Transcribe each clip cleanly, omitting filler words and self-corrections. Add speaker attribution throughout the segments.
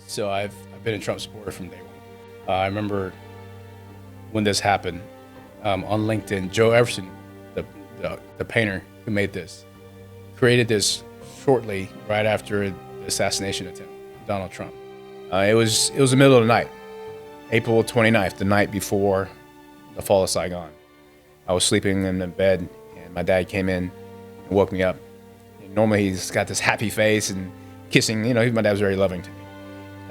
Speaker 1: So I've been a Trump supporter from day one. I remember when this happened on LinkedIn. Joe Everson, the painter who made this, created this shortly right after the assassination attempt, Donald Trump. It was the middle of the night, April 29th, the night before the fall of Saigon. I was sleeping in the bed, and my dad came in and woke me up. And normally he's got this happy face and kissing. My dad was very loving to me.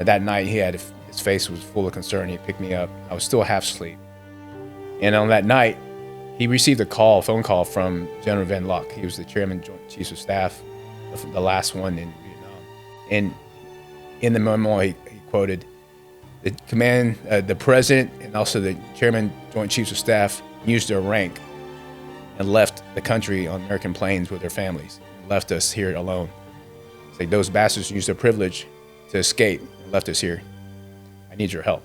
Speaker 1: That night, his face was full of concern. He picked me up. I was still half asleep. And on that night, he received a phone call from General Van Luck. He was the chairman, Joint Chiefs of Staff, the last one in Vietnam. And in the memo, he quoted the the president, and also the chairman, Joint Chiefs of Staff, used their rank and left the country on American planes with their families, and left us here alone. It's like those bastards used their privilege to escape and left us here. I need your help.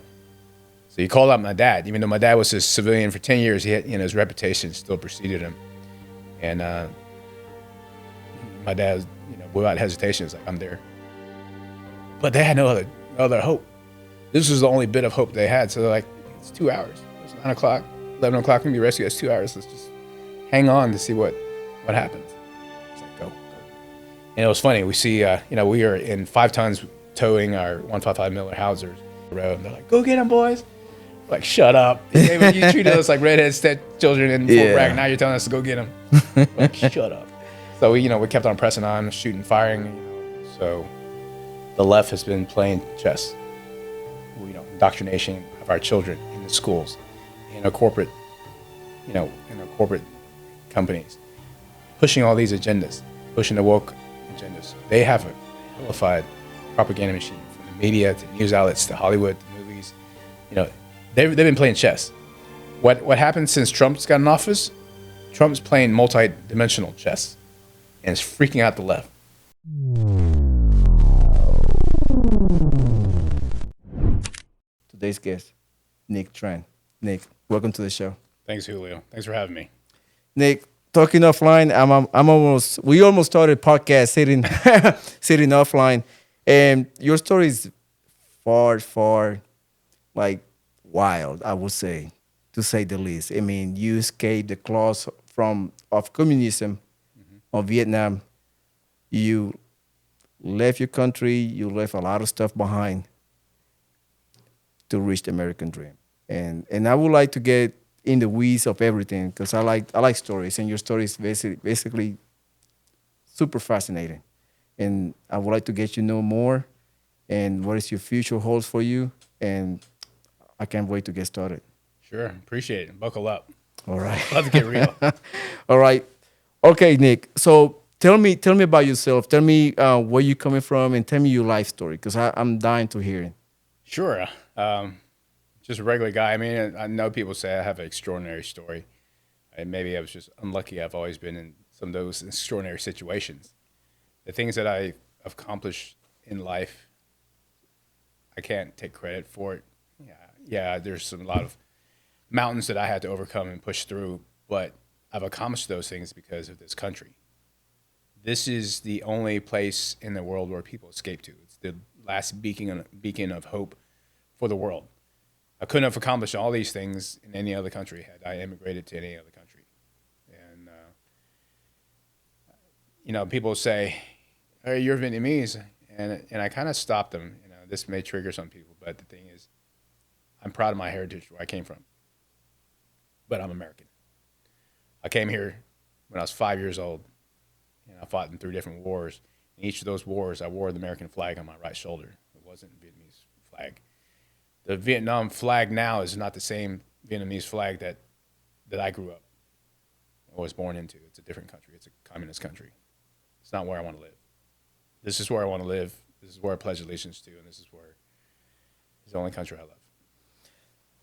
Speaker 1: So he called out my dad. Even though my dad was a civilian for 10 years, his reputation still preceded him. And my dad, without hesitation, was like, I'm there. But they had no other hope. This was the only bit of hope they had. So they're like, it's 2 hours. It's 9 o'clock, 11 o'clock, we can be rescued. It's 2 hours. Let's just hang on to see what happens. It's like, go. And it was funny. We see, we are in 5 tons towing our 155 Miller Howitzers road. And they're like, go get them, boys. Like, shut up. You treated us like redhead stepchildren in Fort Bragg. Now you're telling us to go get them. Like, shut up. So we kept on pressing on, shooting, firing. So the left has been playing chess. Indoctrination of our children in the schools, in our corporate, companies, pushing all these agendas, pushing the woke agendas. They have a vilified propaganda machine, from the media to news outlets to Hollywood to movies. They've been playing chess. What happened since Trump's got in office? Trump's playing multi-dimensional chess, and it's freaking out the left.
Speaker 2: Today's guest, Nick Tran. Nick, welcome to the show.
Speaker 1: Thanks, Julio. Thanks for having me.
Speaker 2: Nick, talking offline, we almost started podcast sitting sitting offline, and your story is far like wild, I would say, to say the least. I mean, you escaped the claws of communism of Vietnam. You left your country. You left a lot of stuff behind to reach the American dream. And I would like to get in the weeds of everything, because I like stories, and your story is basically super fascinating. And I would like to get you know more, and what is your future holds for you. And I can't wait to get started.
Speaker 1: Sure, appreciate it. Buckle up.
Speaker 2: All right.
Speaker 1: Love to get real.
Speaker 2: All right. Okay, Nick. So tell me about yourself. Tell me where you're coming from, and tell me your life story, because I'm dying to hear it.
Speaker 1: Sure. Just a regular guy. I mean, I know people say I have an extraordinary story. And maybe I was just unlucky. I've always been in some of those extraordinary situations. The things that I've accomplished in life, I can't take credit for it. Yeah, there's a lot of mountains that I had to overcome and push through, but I've accomplished those things because of this country. This is the only place in the world where people escape to. It's the last beacon of hope for the world. I couldn't have accomplished all these things in any other country had I immigrated to any other country. And, people say, hey, you're Vietnamese. And I kind of stopped them. This may trigger some people, but the thing is, I'm proud of my heritage, where I came from. But I'm American. I came here when I was 5 years old, and I fought in 3 different wars. In each of those wars, I wore the American flag on my right shoulder. It wasn't a Vietnamese flag. The Vietnam flag now is not the same Vietnamese flag that I grew up or was born into. It's a different country. It's a communist country. It's not where I want to live. This is where I want to live. This is where I pledge allegiance to, and this is the only country I love.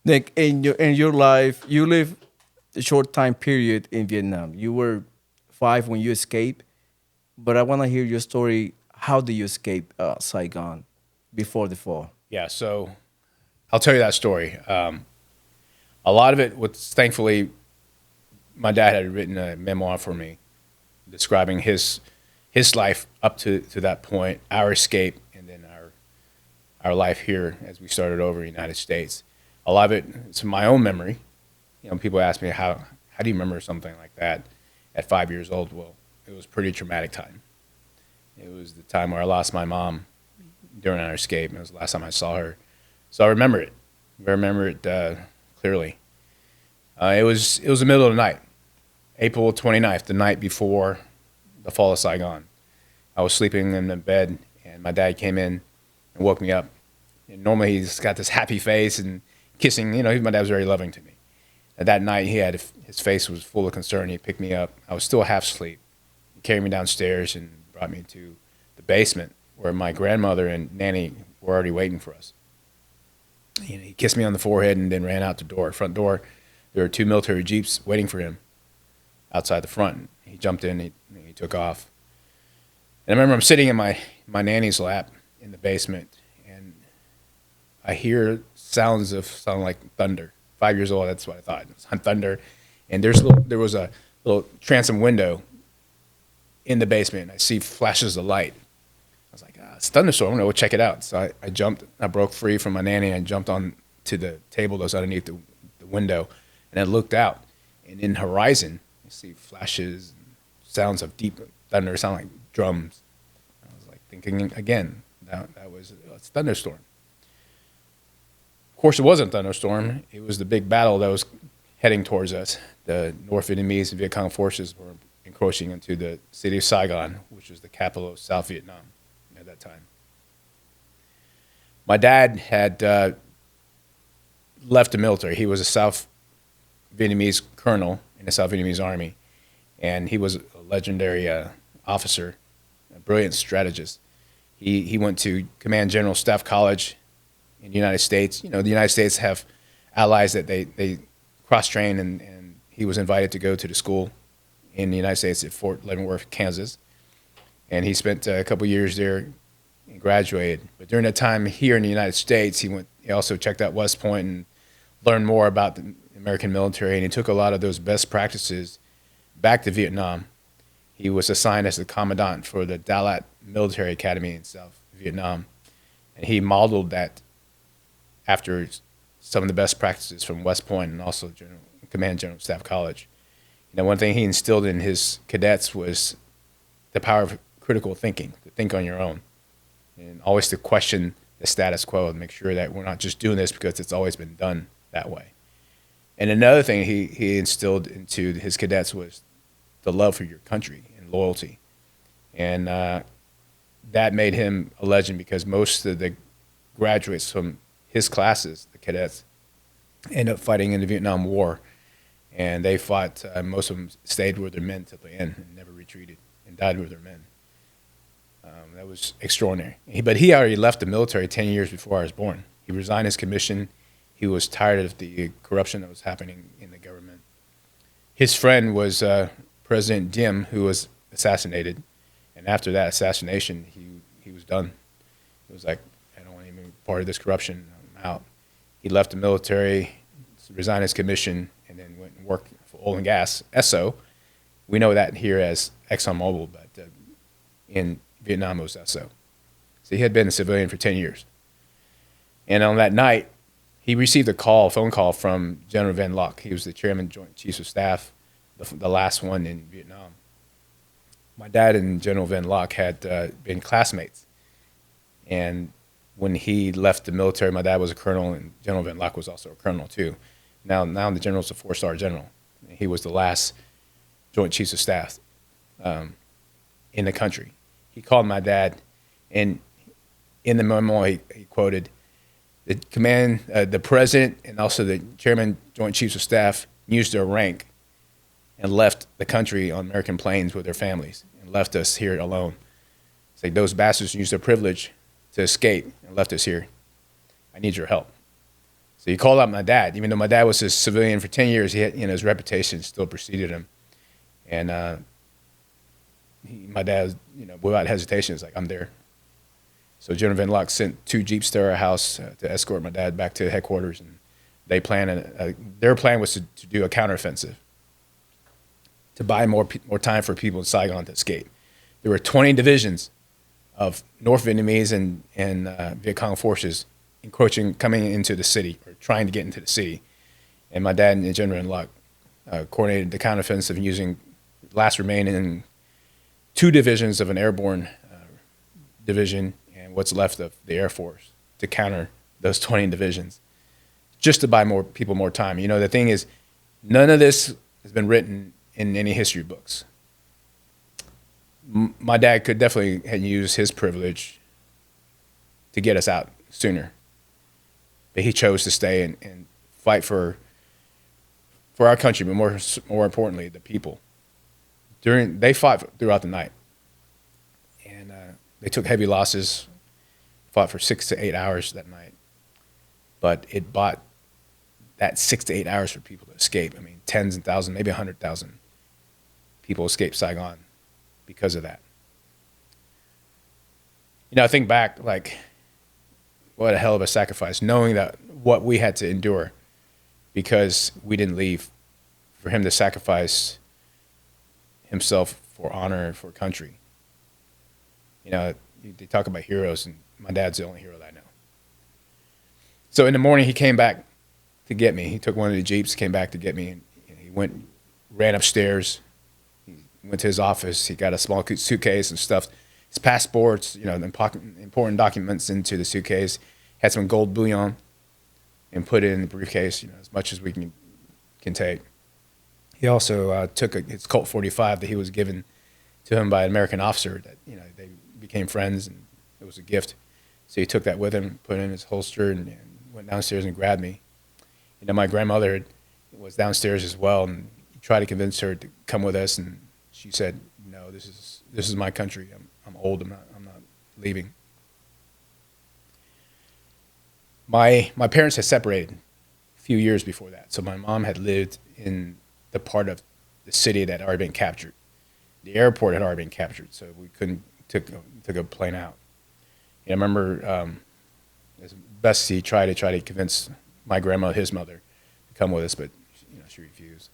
Speaker 2: Nick, in your life, you lived a short time period in Vietnam. You were 5 when you escaped, but I want to hear your story. How did you escape Saigon before the fall?
Speaker 1: Yeah, so I'll tell you that story. A lot of it was, thankfully, my dad had written a memoir for me describing his life up to that point, our escape, and then our life here as we started over in the United States. A lot of it, it's my own memory. People ask me, how do you remember something like that at 5 years old? Well, it was a pretty traumatic time. It was the time where I lost my mom during our escape. It was the last time I saw her. So I remember it. I remember it clearly. It was the middle of the night, April 29th, the night before the fall of Saigon. I was sleeping in the bed, and my dad came in and woke me up. And normally he's got this happy face and kissing. My dad was very loving to me. And that night his face was full of concern. He picked me up. I was still half asleep. He carried me downstairs and brought me to the basement where my grandmother and nanny were already waiting for us. He kissed me on the forehead and then ran out the door. Front door, there were 2 military jeeps waiting for him outside the front. He jumped in and he took off. And I remember I'm sitting in my nanny's lap in the basement, and I hear sound like thunder. 5 years old, that's what I thought. It was thunder. And there was a little transom window in the basement, and I see flashes of light. I was like, it's a thunderstorm. I'm going to go check it out. So I jumped. I broke free from my nanny, and I jumped on to the table that was underneath the window, and I looked out. And in the horizon, you see flashes and sounds of deep thunder, sound like drums. I was like thinking again, that was a thunderstorm. Of course, it wasn't a thunderstorm. It was the big battle that was heading towards us. The North Vietnamese and Viet Cong forces were encroaching into the city of Saigon, which was the capital of South Vietnam at that time. My dad had left the military. He was a South Vietnamese colonel in the South Vietnamese army, and he was a legendary officer, a brilliant strategist. He went to Command General Staff College in the United States. The United States have allies that they cross-train, and he was invited to go to the school in the United States at Fort Leavenworth, Kansas. And he spent a couple years there and graduated. But during that time here in the United States, he also checked out West Point and learned more about the American military, and he took a lot of those best practices back to Vietnam. He was assigned as the commandant for the Dalat Military Academy in South Vietnam, and he modeled that after some of the best practices from West Point and also Command General Staff College. One thing he instilled in his cadets was the power of critical thinking, to think on your own, and always to question the status quo and make sure that we're not just doing this because it's always been done that way. And another thing he instilled into his cadets was the love for your country and loyalty. And that made him a legend because most of the graduates from his classes, the cadets, ended up fighting in the Vietnam War. And they fought, most of them stayed with their men till the end and never retreated and died with their men. That was extraordinary. But he already left the military 10 years before I was born. He resigned his commission. He was tired of the corruption that was happening in the government. His friend was President Diem, who was assassinated. And after that assassination, he was done. It was like, I don't want to be part of this corruption. I'm out. He left the military, resigned his commission, and then went and worked for oil and gas, Esso. We know that here as ExxonMobil, but in Vietnam it was Esso. So he had been a civilian for 10 years. And on that night, he received a phone call from General Van Lock. He was the chairman, Joint Chiefs of Staff, the last one in Vietnam. My dad and General Van Lock had been classmates. And when he left the military, my dad was a colonel, and General Van Lock was also a colonel too. Now the general's a 4-star general. He was the last Joint Chiefs of Staff in the country. He called my dad, and in the memo he quoted, the president and also the chairman, Joint Chiefs of Staff used their rank and left the country on American planes with their families and left us here alone. It's like those bastards used their privilege to escape and left us here. I need your help. So he called out my dad. Even though my dad was a civilian for 10 years, he had, his reputation still preceded him. And my dad, without hesitation, was like, I'm there. So General Van Lock sent 2 jeeps to our house to escort my dad back to headquarters, and they planned. Their plan was to do a counteroffensive, to buy more time for people in Saigon to escape. There were 20 divisions of North Vietnamese and Viet Cong forces encroaching, coming into the city or trying to get into the city. And my dad and General Luck coordinated the counteroffensive using last remaining 2 divisions of an airborne division and what's left of the Air Force to counter those 20 divisions, just to buy more people more time. You know, the thing is, none of this has been written in any history books. My dad could definitely have used his privilege to get us out sooner, but he chose to stay and fight for our country, but more importantly, the people. They fought throughout the night, and they took heavy losses, fought for 6 to 8 hours that night, but it bought that 6 to 8 hours for people to escape. I mean, tens and thousands, maybe 100,000 people escaped Saigon because of that. You know, I think back, like, what a hell of a sacrifice, knowing that what we had to endure because we didn't leave, for him to sacrifice himself for honor, for country. You know, they talk about heroes, and my dad's the only hero that I know. So in the morning, he came back to get me. He took one of the Jeeps, came back to get me, and he ran upstairs. He went to his office. He got a small suitcase and stuffed his passports, you know, important documents into the suitcase. Had some gold bullion and put it in the briefcase, you know, as much as we can take. He also took his Colt 45 that he was given to him by an American officer that, you know, they became friends, and it was a gift. So he took that with him, put it in his holster, and went downstairs and grabbed me. You know, my grandmother was downstairs as well, and he tried to convince her to come with us, and she said, "No, this is my country. I'm old. I'm not leaving." My parents had separated a few years before that, so my mom had lived in the part of the city that had already been captured. The airport had already been captured, so we couldn't took a plane out. I remember as best he tried to convince my grandma, his mother, to come with us, but you know, she refused.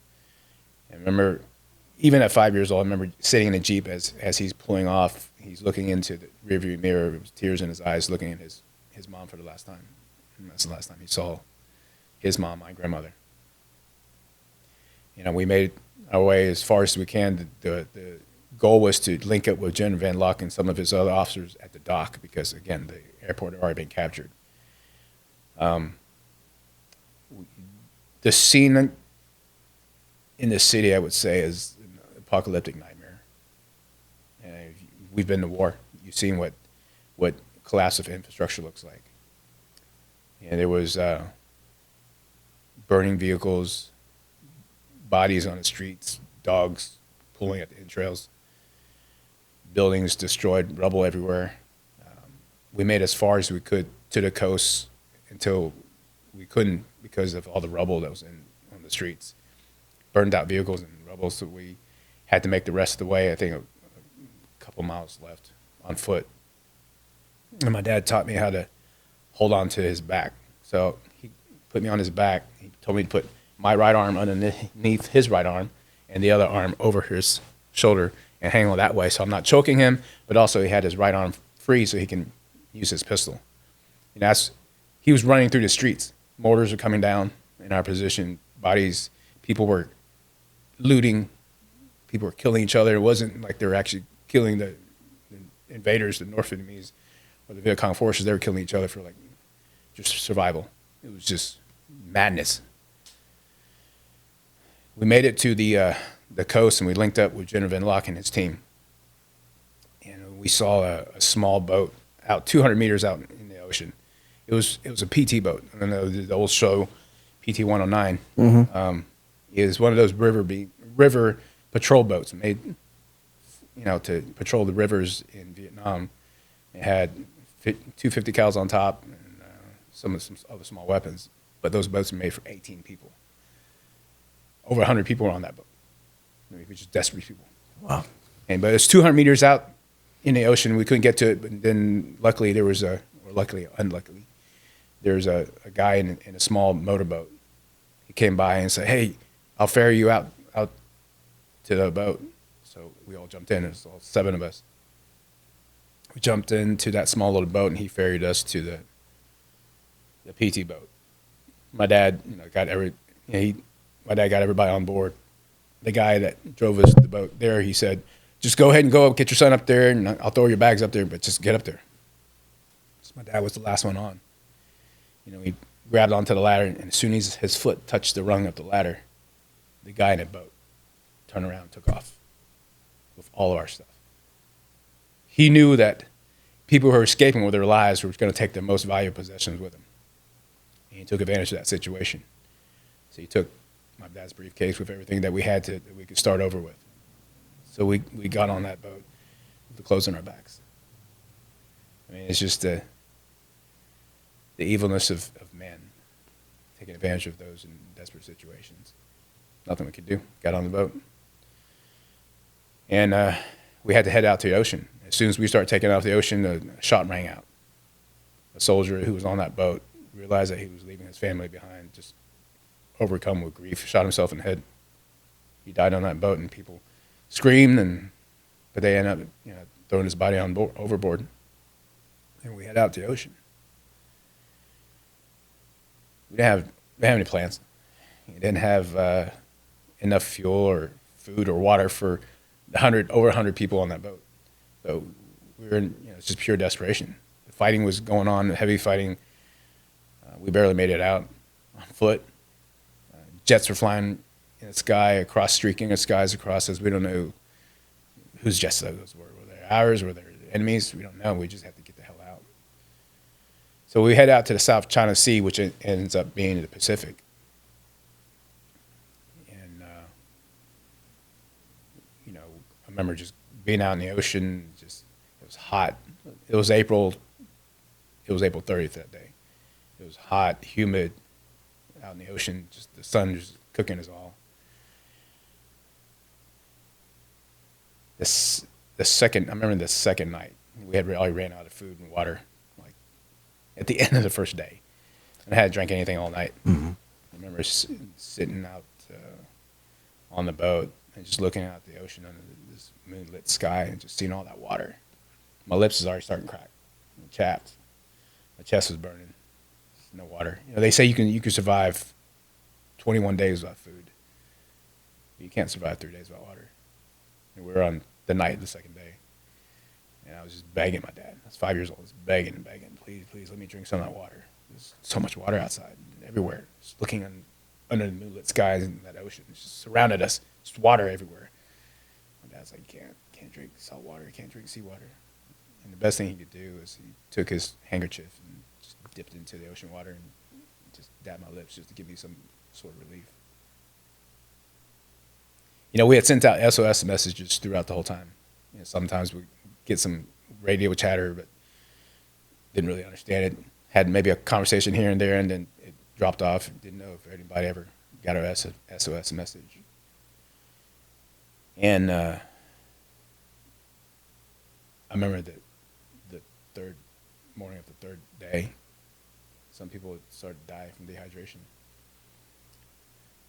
Speaker 1: I remember, even at 5 years old, I remember sitting in a Jeep as he's pulling off. He's looking into the rearview mirror with tears in his eyes, looking at his mom for the last time. And that's the last time he saw his mom, my grandmother. You know, we made our way as far as we can. The goal was to link up with General Van Luck and some of his other officers at the dock because, again, the airport had already been captured. The scene in the city, I would say, is an apocalyptic nightmare. We've been to war. You've seen what collapse of infrastructure looks like. And there was burning vehicles, bodies on the streets, dogs pulling at the entrails, buildings destroyed, rubble everywhere. We made as far as we could to the coast until we couldn't because of all the rubble that was on the streets. Burned out vehicles and rubble, so we had to make the rest of the way. I think a couple miles left on foot. And my dad taught me how to hold on to his back. So he put me on his back. He told me to put my right arm underneath his right arm and the other arm over his shoulder and hang on that way so I'm not choking him, but also he had his right arm free so he can use his pistol. And he was running through the streets. Mortars were coming down in our position, bodies, people were looting, people were killing each other. It wasn't like they were actually killing the invaders, the North Vietnamese or the Viet Cong forces. They were killing each other for like just survival. It was just madness. We made it to the coast and we linked up with General Van Luck and his team. And we saw a small boat out 200 meters out in the ocean. It was a PT boat. I don't know, the old show, PT 109. Mm-hmm. It was one of those river patrol boats made, you know, to patrol the rivers in Vietnam. It had 250 cals on top and some other small weapons. But those boats were made for 18 people. Over 100 people were on that boat. I mean, just desperate people.
Speaker 2: Wow.
Speaker 1: But it's 200 meters out in the ocean. We couldn't get to it. But then luckily there was unluckily, there was a guy in a small motorboat. He came by and said, "Hey, I'll ferry you out to the boat." So we all jumped in. It was all 7 of us. We jumped into that small little boat, and he ferried us to the PT boat. My dad, my dad got everybody on board. The guy that drove us the boat there, he said, "Just go ahead and go get your son up there, and I'll throw your bags up there, but just get up there." So my dad was the last one on. He grabbed onto the ladder, and as soon as his foot touched the rung of the ladder, the guy in the boat turned around and took off with all of our stuff. He knew that people who were escaping with their lives were going to take their most valuable possessions with them. And he took advantage of that situation. So he took my dad's briefcase with everything that we had that we could start over with. So we got on that boat with the clothes on our backs. I mean, it's just the evilness of men taking advantage of those in desperate situations. Nothing we could do. Got on the boat. And we had to head out to the ocean. As soon as we started taking off the ocean, a shot rang out. A soldier who was on that boat realized that he was leaving his family behind, just overcome with grief, shot himself in the head. He died on that boat, and people screamed, but they ended up throwing his body overboard. And we head out to the ocean. We didn't have any plans. We didn't have enough fuel or food or water for over 100 people on that boat. So we were in, it's just pure desperation. The fighting was going on, heavy fighting. We barely made it out on foot. Jets were flying in the sky, streaking the skies across us. We don't know whose jets those were. Were they ours? Were they enemies? We don't know. We just have to get the hell out. So we head out to the South China Sea, which ends up being the Pacific. And, I remember just being out in the ocean. It was hot. It was April 30th that day. It was hot, humid, out in the ocean. Just the sun just cooking us all. I remember the second night, we had already ran out of food and water, like at the end of the first day, and I hadn't drank anything all night. Mm-hmm. I remember sitting out on the boat and just looking out at the ocean under this moonlit sky and just seeing all that water. My lips was already starting to crack, chapped. My chest was burning. No water. They say you can survive 21 days without food. You can't survive 3 days without water. And we were on the night of the second day, and I was just begging my dad. I was 5 years old. I was begging and begging, please let me drink some of that water. There's so much water outside, everywhere. Just looking under the moonlit skies and that ocean, it just surrounded us. Just water everywhere. My dad's like, you can't drink salt water. You can't drink seawater. And the best thing he could do is he took his handkerchief and just dipped into the ocean water and just dabbed my lips just to give me some sort of relief. We had sent out SOS messages throughout the whole time. Sometimes we get some radio chatter, but didn't really understand it. Had maybe a conversation here and there, and then it dropped off. Didn't know if anybody ever got our SOS message. And I remember the third morning of the third day, some people started to die from dehydration.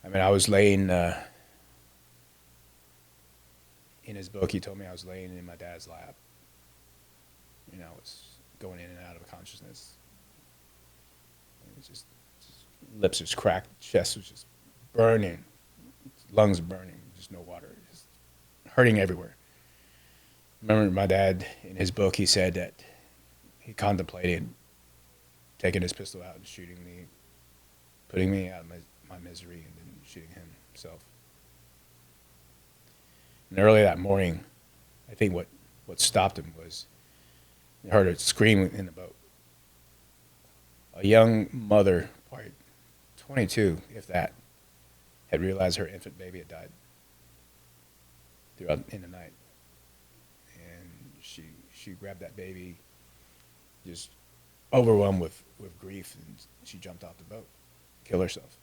Speaker 1: I mean, I was laying, in his book, he told me I was laying in my dad's lap. I was going in and out of consciousness. It was just lips was cracked, chest was just burning, lungs burning, just no water, just hurting everywhere. I remember my dad, in his book, he said that he contemplated taking his pistol out and shooting me, putting me out of my misery, and then shooting himself. And early that morning, I think what stopped him was he heard a scream in the boat. A young mother, probably 22, if that, had realized her infant baby had died in the night. And she grabbed that baby, just overwhelmed with grief, and she jumped off the boat, killed herself.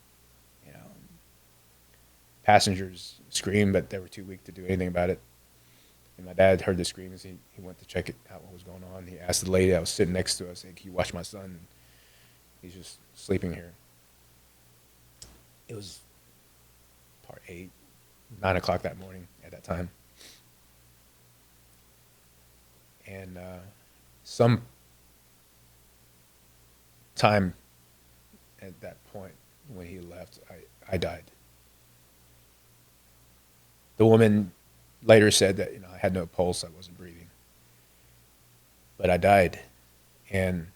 Speaker 1: Passengers screamed, but they were too weak to do anything about it. And my dad heard the screams. He went to check out what was going on. He asked the lady that was sitting next to us, "Hey, can you watch my son? He's just sleeping here." It was part 8, 9 o'clock that morning at that time. And
Speaker 3: some time at that point when he left, I died. The woman later said that, I had no pulse, I wasn't breathing. But I died. And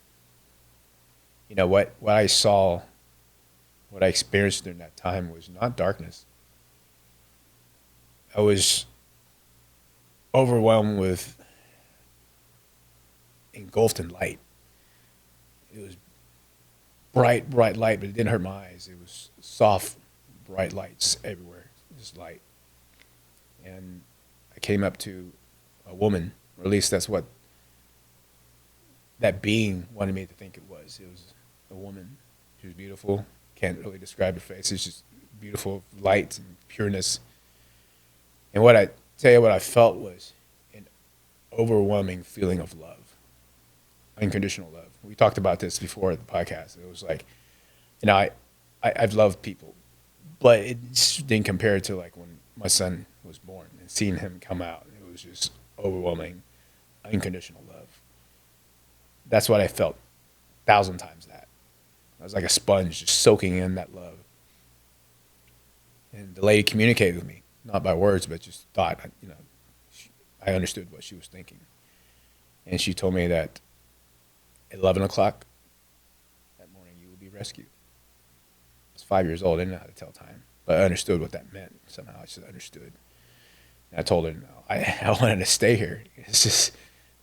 Speaker 3: what I saw, what I experienced during that time was not darkness. I was overwhelmed with, engulfed in light. It was bright light, but it didn't hurt my eyes. It was soft, bright lights everywhere, just light. And I came up to a woman, or at least that's what that being wanted me to think it was. It was a woman. She was beautiful. Can't really describe her face. It's just beautiful light and pureness. And what I felt was an overwhelming feeling of love, unconditional love. We talked about this before at the podcast. It was like, I've loved people, but it just didn't compare to like when my son was born and seeing him come out. It was just overwhelming, unconditional love. That's what I felt, 1,000 times that. I was like a sponge just soaking in that love. And the lady communicated with me, not by words, but just thought, I understood what she was thinking. And she told me that at 11 o'clock that morning, you will be rescued. I was 5 years old. I didn't know how to tell time, but I understood what that meant. Somehow I just understood. And I told her, no, I wanted to stay here. It's just,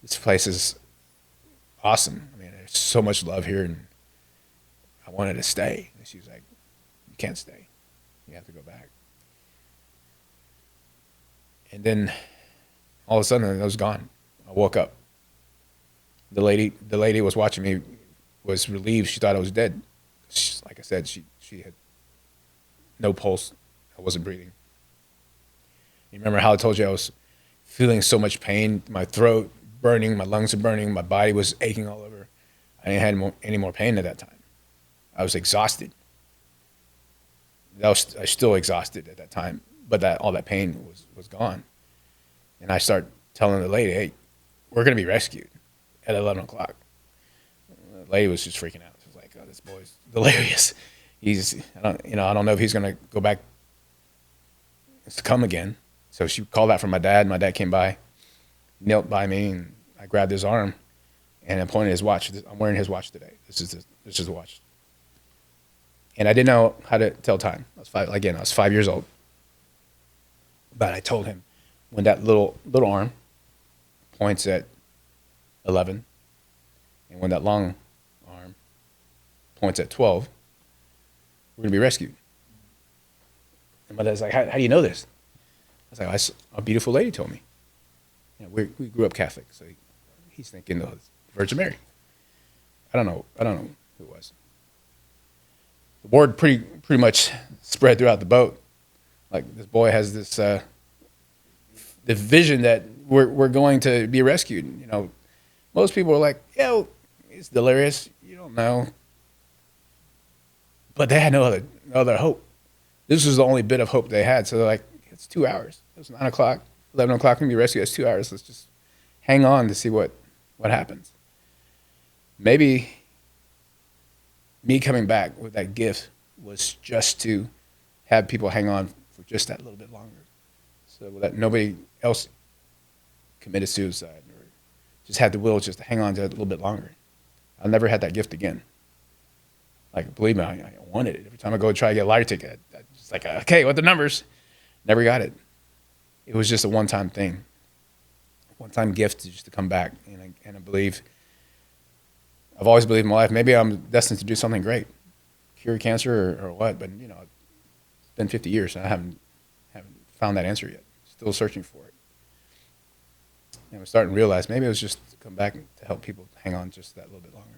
Speaker 3: this place is awesome. I mean, there's so much love here, and I wanted to stay. And she was like, you can't stay. You have to go back. And then all of a sudden, I was gone. I woke up. The lady was watching me was relieved. She thought I was dead. Like I said, she had no pulse. I wasn't breathing. You remember how I told you I was feeling so much pain, my throat burning, my lungs are burning, my body was aching all over. I didn't have any more pain at that time. I was exhausted. I was still exhausted at that time, but all that pain was gone. And I started telling the lady, hey, we're going to be rescued at 11 o'clock. The lady was just freaking out. She was like, oh, this boy's delirious. I don't know if he's going to go back to come again. So she called out for my dad. My dad came by, knelt by me, and I grabbed his arm and I pointed his watch. I'm wearing his watch today. This is the watch. And I didn't know how to tell time. I was 5 years old. But I told him, when that little arm points at 11, and when that long arm points at 12, we're going to be rescued. And my dad's like, how do you know this? I was like, a beautiful lady told me. We grew up Catholic, so he's thinking of Virgin Mary. I don't know who it was. The word pretty much spread throughout the boat. Like, this boy has this the vision that we're going to be rescued. Most people are like, yeah, it's delirious. You don't know. But they had no other hope. This was the only bit of hope they had. So they're like, it's 2 hours. It was 9 o'clock, 11 o'clock, and be rescued. It's 2 hours. Let's just hang on to see what happens. Maybe me coming back with that gift was just to have people hang on for just that little bit longer, so that nobody else committed suicide or just had the will just to hang on to it a little bit longer. I'll never had that gift again. Like, believe me, I wanted it. Every time I go try to get a lottery ticket, I just like, okay, what are the numbers? Never got it. It was just a one-time thing, one-time gift just to come back. And I believe, I've always believed in my life, maybe I'm destined to do something great, cure cancer or what, but it's been 50 years and I haven't found that answer yet. Still searching for it. And I'm starting to realize maybe it was just to come back to help people hang on just that little bit longer.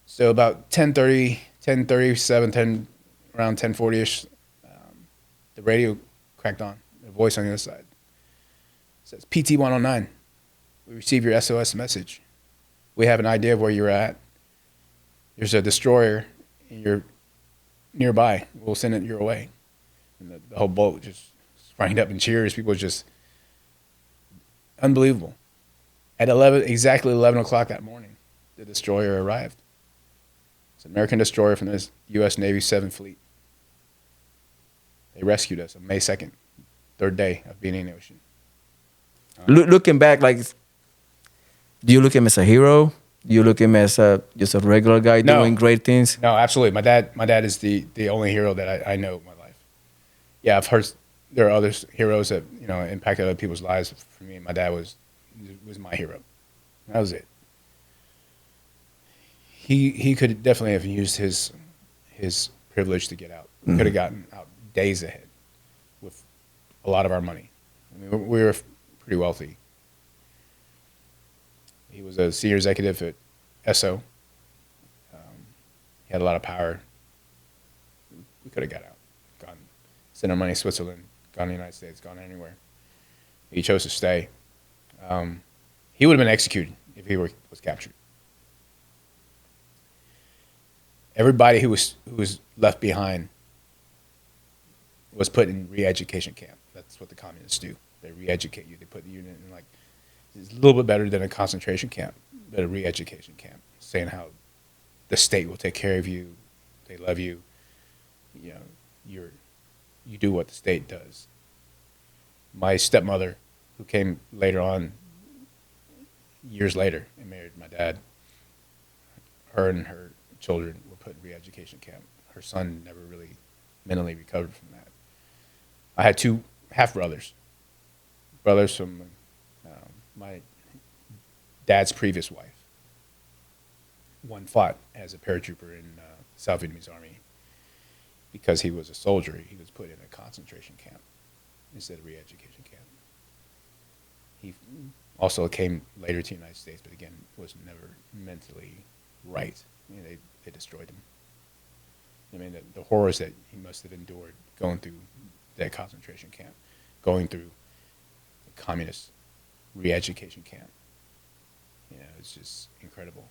Speaker 3: So about 10:30, 10:37, around 10:40ish, the radio cracked on. A voice on the other side says, PT 109, we received your SOS message. We have an idea of where you're at. There's a destroyer nearby. We'll send it your way. And the whole boat just sprang up in cheers. People just unbelievable. At exactly 11 o'clock that morning, the destroyer arrived. It's an American destroyer from the U.S. Navy 7th Fleet. They rescued us on May 2nd, third day of being in the ocean.
Speaker 2: Looking back, like, do you look at him as a hero? Do you look at him as just a regular guy
Speaker 3: No.
Speaker 2: doing great things?
Speaker 3: No, absolutely. My dad is the only hero that I know in my life. Yeah, I've heard there are other heroes that impacted other people's lives. For me, my dad was my hero. That was it. He could definitely have used his privilege to get out. We could have gotten out days ahead with a lot of our money. I mean, we were pretty wealthy. He was a senior executive at Esso. He had a lot of power. We could have got out, gone, sent our money to Switzerland, gone to the United States, gone anywhere. He chose to stay. He would have been executed if he was captured. Everybody who was left behind was put in re-education camp. That's what the communists do. They re-educate you. They put you in like, it's a little bit better than a concentration camp, but a re-education camp, saying how the state will take care of you, they love you, you do what the state does. My stepmother, who came later on, years later, and married my dad, her and her children were put in re-education camp. Her son never really mentally recovered from that. I had two half-brothers from my dad's previous wife. One fought as a paratrooper in the South Vietnamese Army. Because he was a soldier, he was put in a concentration camp instead of re-education camp. He also came later to the United States, but again, was never mentally right. They destroyed him. I mean, the horrors that he must have endured going through that concentration camp, going through the communist re-education camp. It's just incredible.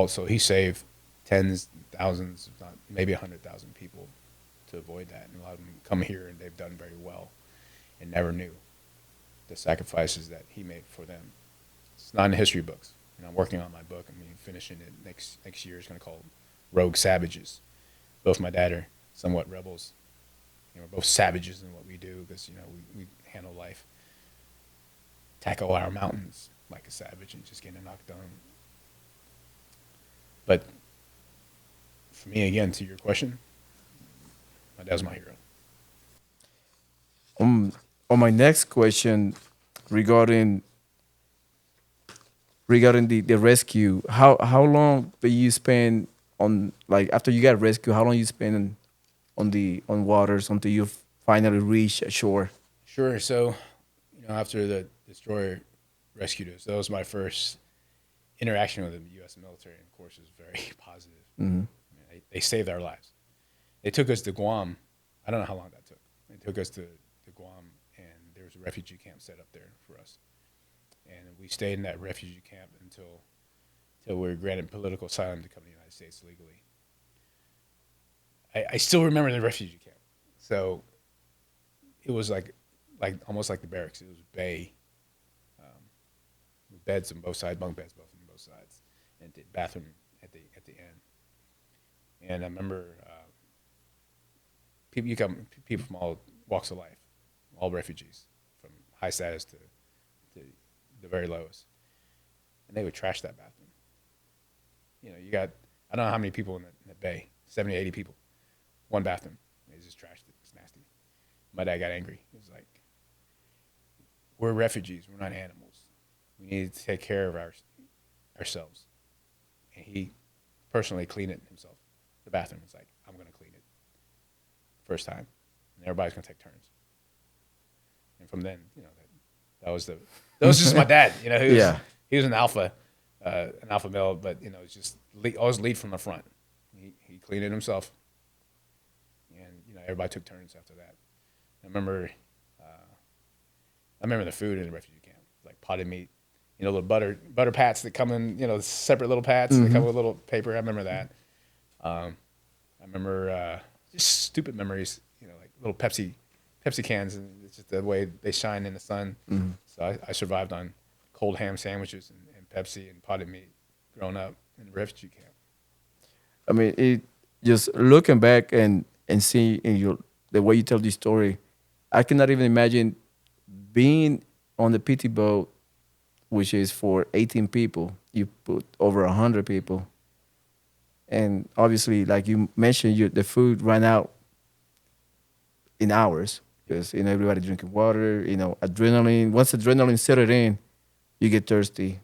Speaker 3: So he saved tens, thousands, if not maybe 100,000 people to avoid that. And a lot of them come here and they've done very well and never knew the sacrifices that he made for them. It's not in the history books. I'm working on my book. Finishing it next year. It's going to call Rogue Savages. Both my dad are somewhat rebels. We're both savages in what we do because, we handle life, tackle our mountains like a savage and just getting knocked down. But for me, again, to your question, my dad's my hero.
Speaker 2: On my next question regarding the rescue, how long did you spend on, like, after you got rescued, how long you spend on waters until you finally reach shore?
Speaker 3: Sure. So, after the destroyer rescued us, that was my first interaction with the U.S. military, and of course, it was very positive.
Speaker 2: Mm-hmm.
Speaker 3: They saved our lives. They took us to Guam. I don't know how long that took. They took us to Guam, and there was a refugee camp set up there for us. And we stayed in that refugee camp until we were granted political asylum to come to the United States legally. I still remember the refugee camp. So it was like almost like the barracks. It was a bay with beds on both sides, bunk beds on both sides, and the bathroom at the end. And I remember people from all walks of life, all refugees, from high status to the very lowest, and they would trash that bathroom. You got, I don't know how many people in the bay, 70, 80 people, one bathroom. They just trashed it. It's nasty. My dad got angry. He was like, "We're refugees. We're not animals. We need to take care of ourselves." And he personally cleaned it himself. The bathroom was like, "I'm going to clean it first time, and everybody's going to take turns." And from then, that was just my dad. He was an alpha male, but it's just always lead from the front. He cleaned it himself, and everybody took turns after that. I remember the food in the refugee camp, like potted meat, little butter pats that come in, separate little pats. Mm-hmm. They come with little paper. I remember that. I remember just stupid memories, like little Pepsi cans, and it's just the way they shine in the sun. Mm-hmm. So I survived on cold ham sandwiches and Pepsi and potted meat growing up in the refugee camp.
Speaker 2: I mean, it just looking back and seeing in your the way you tell this story, I cannot even imagine being on the PT boat, which is for 18 people. You put over 100 people, and obviously, like you mentioned, the food ran out in hours because everybody drinking water. Adrenaline. Once adrenaline settled in, you get thirsty,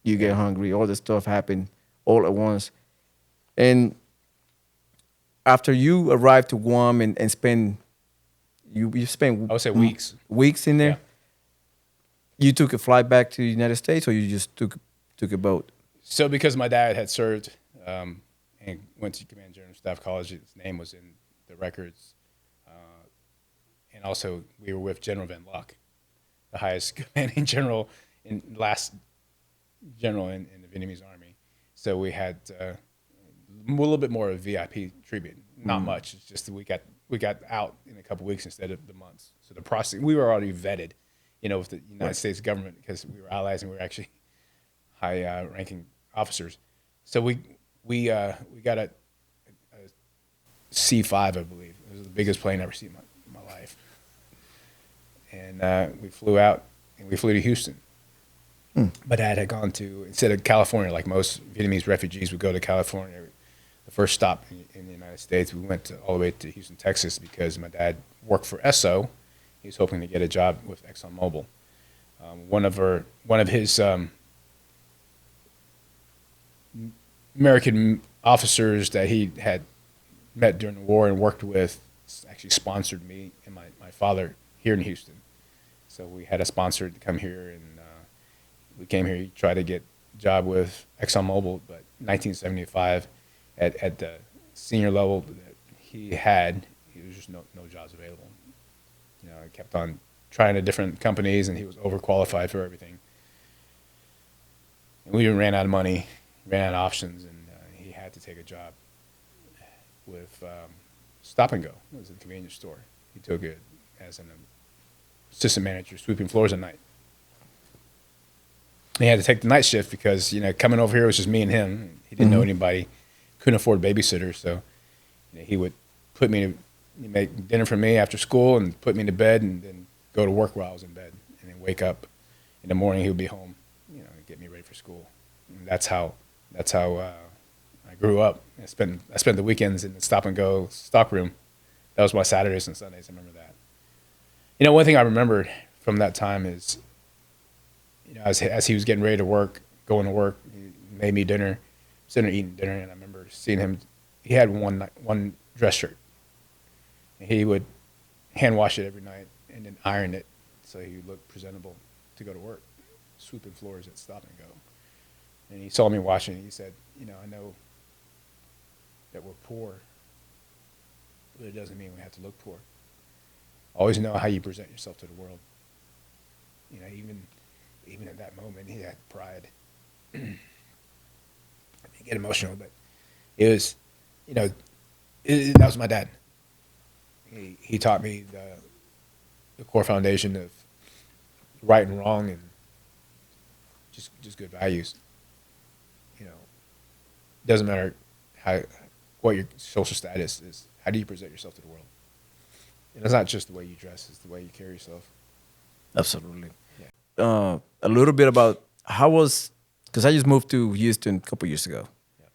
Speaker 2: you get hungry. All the stuff happen all at once, and after you arrived to Guam and spend you spent
Speaker 3: I would say weeks.
Speaker 2: weeks in there.
Speaker 3: Yeah.
Speaker 2: You took a flight back to the United States, or you just took a boat?
Speaker 3: So because my dad had served and went to Command General Staff College, his name was in the records. And also we were with General Van Luck, the highest commanding general last general in the Vietnamese army. So we had a little bit more of VIP treatment. Not much. It's just that we got out in a couple weeks instead of the months. So the process, we were already vetted, with the United States government because we were allies and we were actually high ranking officers. So we got a C5, I believe. It was the biggest plane I ever seen in my life. And we flew out and we flew to Houston. My dad had gone to, instead of California, like most Vietnamese refugees would go to California, the first stop in the United States, we went all the way to Houston, Texas, because my dad worked for Esso. He was hoping to get a job with ExxonMobil. One of his American officers that he had met during the war and worked with actually sponsored me and my father here in Houston. So we had a sponsor to come here, and we came here. He tried to get a job with ExxonMobil, but 1975, at the senior level that he had, there was just no jobs available. I kept on trying to different companies, and he was overqualified for everything. And we ran out of money, ran out of options, and he had to take a job with Stop and Go. It was a convenience store. He took it as an assistant manager, sweeping floors at night. He had to take the night shift because, coming over here was just me and him. He didn't know anybody, couldn't afford babysitters, so he would put me to make dinner for me after school and put me to bed and then go to work while I was in bed, and then wake up in the morning. He would be home, and get me ready for school. And that's how I grew up. I spent the weekends in the Stop and Go stock room. That was my Saturdays and Sundays. I remember that. One thing I remembered from that time is, as he was getting ready to work, going to work, he made me dinner, sitting there eating dinner, and I remember seeing him. He had one dress shirt. And he would hand wash it every night and then iron it so he would look presentable to go to work, sweeping floors at Stop and Go. And he saw me washing, and he said, I know that we're poor, but it doesn't mean we have to look poor. Always know how you present yourself to the world. Even at that moment, he had pride. I get emotional, but it was, that was my dad. He taught me the core foundation of right and wrong and just good values. Doesn't matter what your social status is. How do you present yourself to the world? And it's not just the way you dress; it's the way you carry yourself.
Speaker 2: Absolutely.
Speaker 3: Yeah.
Speaker 2: A little bit about because I just moved to Houston a couple years ago.
Speaker 3: Yeah.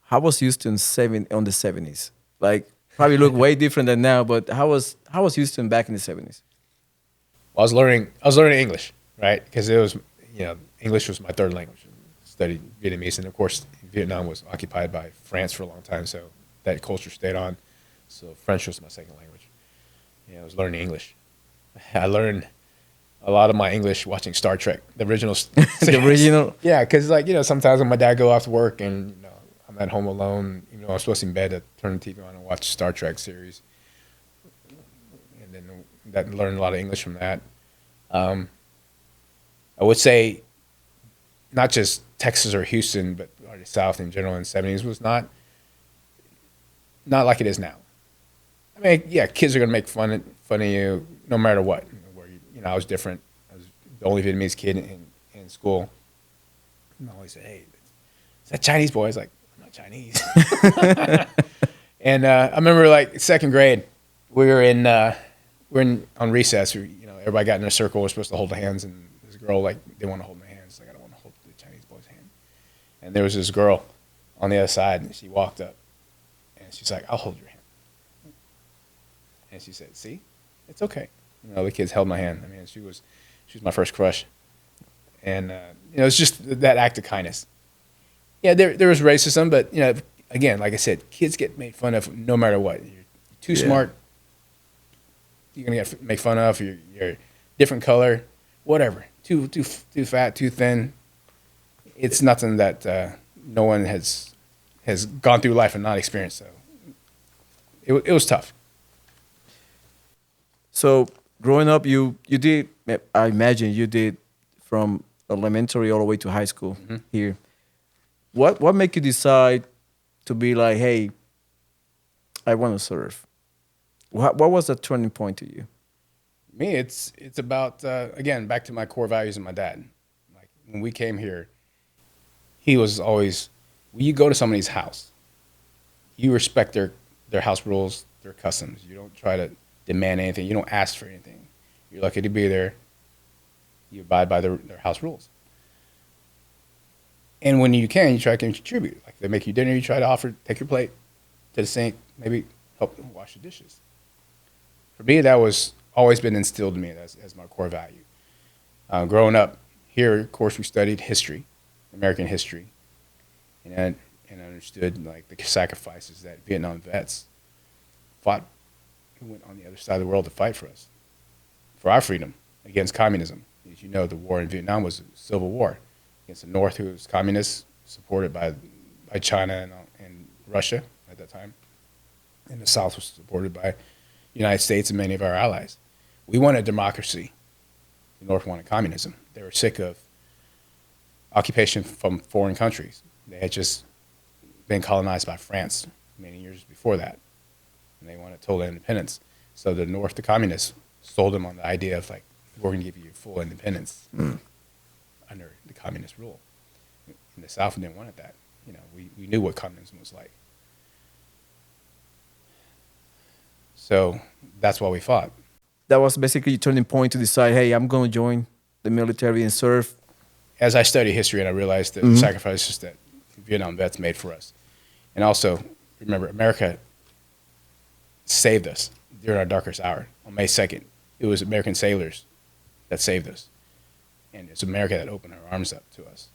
Speaker 2: How was Houston on the 70s? Like, probably look way different than now, but how was Houston back in the 70s?
Speaker 3: Well, I was learning English, right? Because it was, English was my third language. I studied Vietnamese, and of course, Vietnam was occupied by France for a long time, so that culture stayed on. So French was my second language. I was learning English. I learned a lot of my English watching Star Trek, the original.
Speaker 2: The original?
Speaker 3: Yeah, because sometimes when my dad go off to work and I'm at home alone, I'm supposed to be in bed, to turn the TV on and watch Star Trek series, and then learned a lot of English from that. I would say not just Texas or Houston, but the South in general in the 70s was not like it is now. I mean, yeah, kids are gonna make fun of you no matter what. I was different. I was the only Vietnamese kid in in school. And I always say, hey, is that Chinese boy? He's like, I'm not Chinese. And I remember like second grade, we were on recess. Everybody got in a circle. We're supposed to hold hands, and this girl like they want to hold my hands. Like I don't want to hold the Chinese boy's hand. And there was this girl on the other side, and she walked up, and she's like, I'll hold your hand. And she said, see, it's okay. The kids held my hand. I mean, she was my first crush, and it's just that act of kindness. Yeah, there was racism, but again, like I said, kids get made fun of no matter what. You're too smart, you're gonna get made fun of. You're different color, whatever. Too fat, too thin. It's nothing that no one has gone through life and not experienced. So it was tough.
Speaker 2: So growing up, you did. I imagine you did from elementary all the way to high school here. What made you decide to be like, hey, I want to serve? What was the turning point to you?
Speaker 1: Me, it's about again back to my core values and my dad. Like when we came here, he was always, when you go to somebody's house, you respect their house rules, their customs. You don't try to demand anything. You don't ask for anything. You're lucky to be there. You abide by their house rules. And when you can, you try to contribute. Like they make you dinner, you try to take your plate to the sink, maybe help them wash the dishes. For me, that was always been instilled in me as my core value. Growing up here, of course, we studied history, American history, and understood like the sacrifices that Vietnam vets fought, who went on the other side of the world to fight for us, for our freedom against communism. As you know, the war in Vietnam was a civil war against the North, who was communist, supported by China and Russia at that time, and the South was supported by the United States and many of our allies. We wanted democracy. The North wanted communism. They were sick of occupation from foreign countries. They had just been colonized by France many years before that, and they wanted total independence. So the North, the communists, sold them on the idea of like, we're going to give you full independence under the communist rule. And the South didn't want that. We knew what communism was like. So that's why we fought.
Speaker 2: That was basically your turning point to decide, hey, I'm going to join the military and serve.
Speaker 1: As I studied history and I realized the sacrifices that Vietnam vets made for us. And also, remember, America saved us during our darkest hour. On May 2nd, it was American sailors that saved us. And it's America that opened her arms up to us.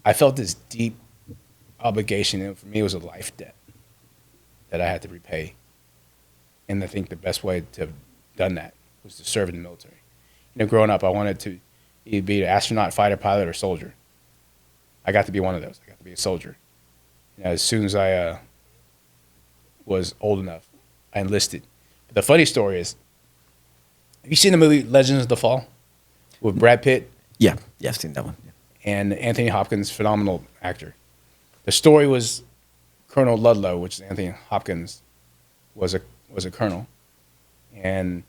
Speaker 1: I felt this deep obligation, and for me it was a life debt that I had to repay. And I think the best way to have done that was to serve in the military. Growing up, I wanted to either be an astronaut, fighter pilot, or soldier. I got to be one of those. I got to be a soldier. As soon as I was old enough, I enlisted. But the funny story is, have you seen the movie Legends of the Fall with Brad Pitt?
Speaker 2: Yeah, I've seen that one. Yeah.
Speaker 1: And Anthony Hopkins, phenomenal actor. The story was Colonel Ludlow, which is Anthony Hopkins, was a colonel, and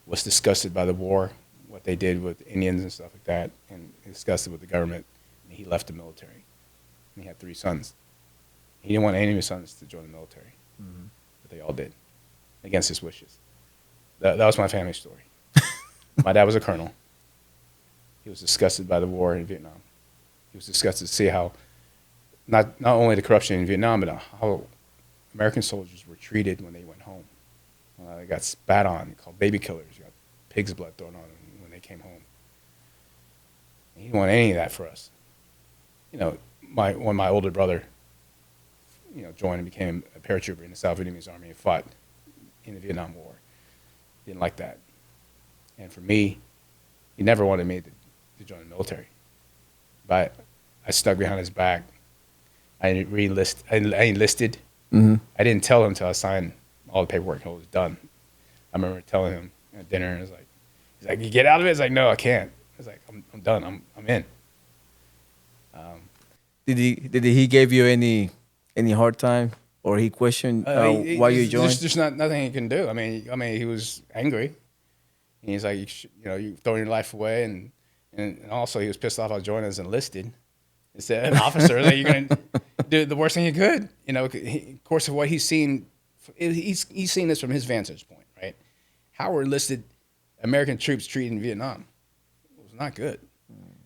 Speaker 1: was disgusted by the war, what they did with Indians and stuff like that, and disgusted with the government. And he left the military. And he had 3 sons. He didn't want any of his sons to join the military, but they all did, against his wishes. That was my family story. My dad was a colonel. He was disgusted by the war in Vietnam. He was disgusted to see how not only the corruption in Vietnam, but how American soldiers were treated when they went home. They got spat on, called baby killers. You got pig's blood thrown on them when they came home. And he didn't want any of that for us. When my older brother, joined and became a paratrooper in the South Vietnamese Army and fought in the Vietnam War, didn't like that. And for me, he never wanted me to join the military. But I stuck behind his back. I enlisted. I didn't tell him until I signed all the paperwork until it was done. I remember telling him at dinner, and he's like, "You get out of it?" It's like, "No, I can't." I was like, "I'm done. I'm in."
Speaker 2: Did he give you any hard time, or he questioned why you joined?
Speaker 1: There's nothing he can do. I mean, he was angry. And he's like, you throwing your life away, and also he was pissed off I was joining as enlisted instead of an officer. That you're gonna do the worst thing you could. Of course, of what he's seen, he's seen this from his vantage point, right? How were enlisted American troops treated in Vietnam? It was not good.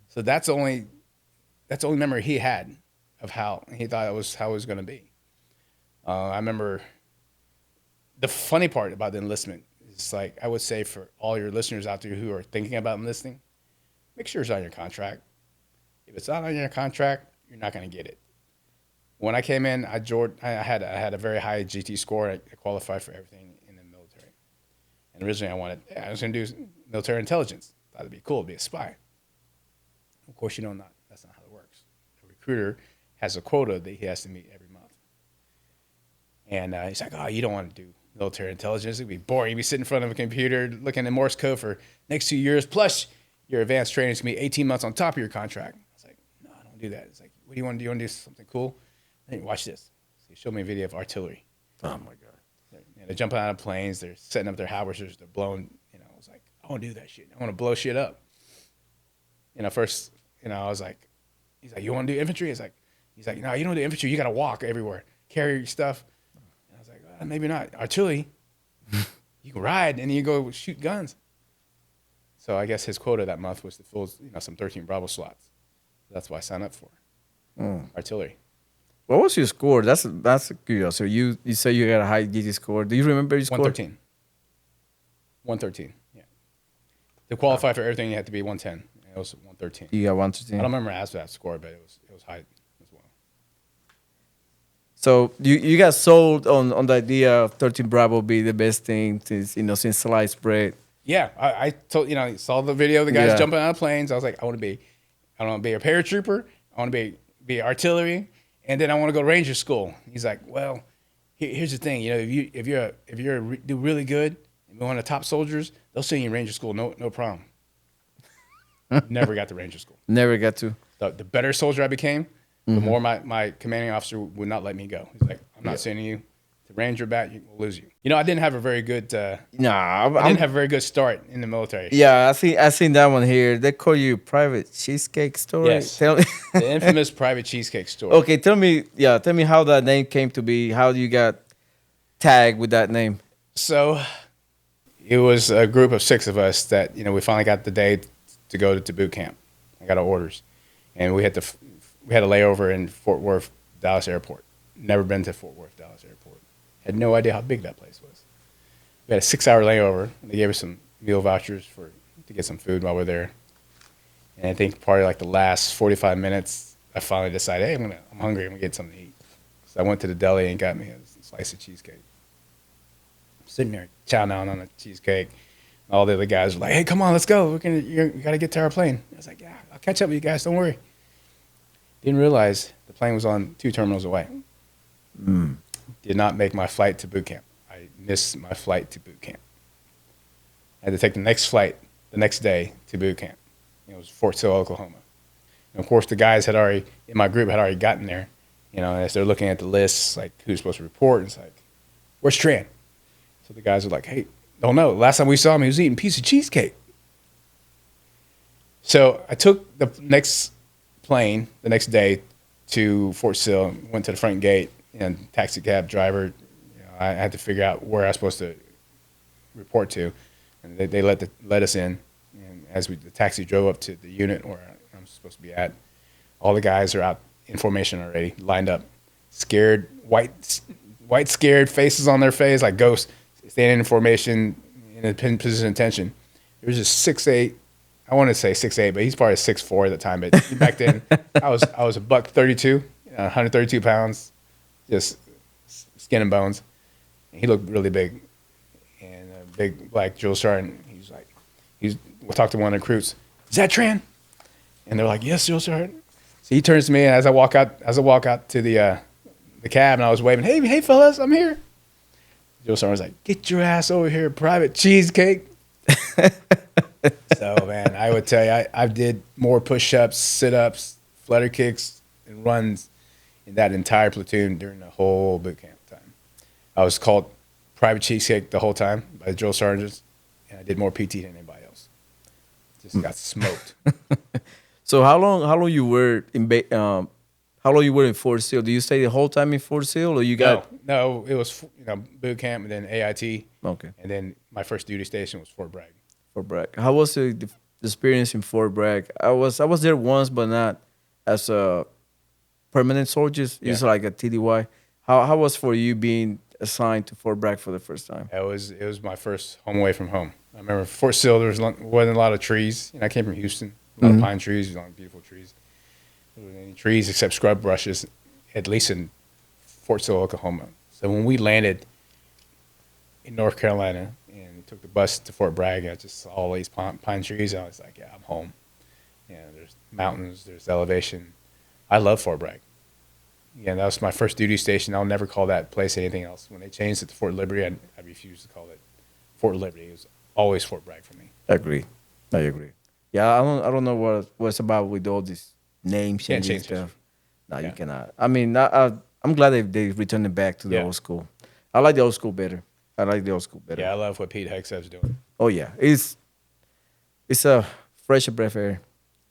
Speaker 1: So that's the only memory he had of how he thought it was going to be. I remember the funny part about the enlistment is, like, I would say for all your listeners out there who are thinking about enlisting, make sure it's on your contract. If it's not on your contract, you're not going to get it. When I came in, I had a very high GT score. I qualified for everything in the military. And originally I was going to do military intelligence. Thought it'd be cool to be a spy. Of course, that's not how it works. A recruiter has a quota that he has to meet every month. And he's like, oh, you don't want to do military intelligence. It'd be boring. You'd be sitting in front of a computer looking at Morse code for next 2 years. Plus, your advanced training is going to be 18 months on top of your contract. I was like, no, I don't do that. It's like, what do you want to do? You want to do something cool? And watch this. So he showed me a video of artillery.
Speaker 2: Oh, my God.
Speaker 1: They're jumping out of planes. They're setting up their howitzers. They're blowing, I was like, I want to do that shit. I want to blow shit up. First, I was like, he's like, you want to do infantry? He's like, no, you don't do infantry. You got to walk everywhere, carry your stuff. And I was like, maybe not. Artillery, you can ride and you go shoot guns. So I guess his quota that month was to fill, some 13 Bravo slots. That's why I signed up for artillery.
Speaker 2: What was your score? That's curious. So you say you got a high GT score. Do you remember your score?
Speaker 1: 113. 113. Yeah. To qualify for everything, you had to be 110. It was 113.
Speaker 2: You got 113.
Speaker 1: I don't remember that score, but it was high as well.
Speaker 2: So you got sold on the idea of 13 Bravo be the best thing since sliced bread.
Speaker 1: Yeah, I told saw the video of the guys jumping out of planes. I was like, I want to be a paratrooper. I want to be artillery, and then I want to go to Ranger School. He's like, well, here's the thing. If you do really good and be one of the top soldiers, they'll send you in Ranger School, no problem. Never got to Ranger School.
Speaker 2: Never got to.
Speaker 1: The better soldier I became, the more my commanding officer would not let me go. He's like, I'm not sending you to Ranger bat. We'll lose you. I didn't have a very good. I didn't have a very good start in the military.
Speaker 2: Yeah, I seen that one here. They call you Private Cheesecake Story.
Speaker 1: Yes,
Speaker 2: Tell me.
Speaker 1: The infamous Private Cheesecake Story.
Speaker 2: Okay, tell me how that name came to be. How you got tagged with that name? So,
Speaker 1: it was a group of 6 of us that we finally got the day to go to boot camp. I got our orders, and we had a layover in Fort Worth, Dallas Airport. Never been to Fort Worth, Dallas Airport. Had no idea how big that place was. We had a 6-hour layover. They gave us some meal vouchers to get some food while we're there. And I think probably like the last 45 minutes, I finally decided, hey, I'm hungry. I'm gonna get something to eat. So I went to the deli and got me a slice of cheesecake. I'm sitting there chowing down on a cheesecake. All the other guys were like, hey, come on, let's go. You got to get to our plane. I was like, yeah, I'll catch up with you guys. Don't worry. Didn't realize the plane was on 2 terminals away. Did not make my flight to boot camp. I missed my flight to boot camp. I had to take the next flight the next day to boot camp. It was Fort Sill, Oklahoma. And of course, the guys in my group had already gotten there. And as they're looking at the lists, like who's supposed to report, it's like, where's Tran? So the guys are like, hey, don't know. Last time we saw him, he was eating a piece of cheesecake. So I took the next plane the next day to Fort Sill, went to the front gate, and taxi cab driver, I had to figure out where I was supposed to report to. And they let us in. And as the taxi drove up to the unit where I'm supposed to be at, all the guys are out in formation already, lined up, scared, white scared faces on their face, like ghosts, standing in formation in a position of attention. There was just 6'8". I want to say 6'8", but he's probably 6'4" at the time. But back then, I was a $132, 132 pounds, just skin and bones. And he looked really big, and a big black drill sergeant. We'll talk to one of the recruits. Is that Tran? And they're like, yes, drill sergeant. So he turns to me, and as I walk out to the cab, and I was waving, hey fellas, I'm here. Joe Sergeant was like, get your ass over here, Private Cheesecake. So, man, I would tell you, I did more push-ups, sit-ups, flutter kicks, and runs in that entire platoon during the whole boot camp time. I was called Private Cheesecake the whole time by the drill sergeants,
Speaker 3: and I did more PT than anybody else. Just got smoked.
Speaker 2: So how long you were in how long you were in Fort Sill? Do you stay the whole time in Fort Sill, or you got?
Speaker 3: No, it was boot camp and then AIT,
Speaker 2: Okay,
Speaker 3: and then my first duty station was Fort Bragg.
Speaker 2: Fort Bragg. How was the experience in Fort Bragg? I was there once, but not as a permanent soldier. It's
Speaker 3: Yeah.
Speaker 2: like a TDY. How was for you being assigned to Fort Bragg for the first time?
Speaker 3: It was my first home away from home. I remember Fort Sill. Wasn't a lot of trees. I came from Houston. A lot of pine trees, a lot of beautiful trees. There weren't any trees except scrub brushes, at least in Fort Sill, Oklahoma. So when we landed in North Carolina and took the bus to Fort Bragg, I just saw all these pine trees. And I was like, yeah, I'm home. There's mountains, there's elevation. I love Fort Bragg. Yeah, that was my first duty station. I'll never call that place anything else. When they changed it to Fort Liberty, I refused to call it Fort Liberty. It was always Fort Bragg for me.
Speaker 2: I agree. Yeah, I don't know what's about with all these names
Speaker 3: Can't
Speaker 2: changing
Speaker 3: change
Speaker 2: stuff. No,
Speaker 3: Yeah.
Speaker 2: you cannot. I mean, I'm glad they returned it back to the
Speaker 3: Yeah.
Speaker 2: old school. I like the old school better.
Speaker 3: Yeah, I love what Pete Hexev's doing.
Speaker 2: Oh yeah, it's a fresh breath air,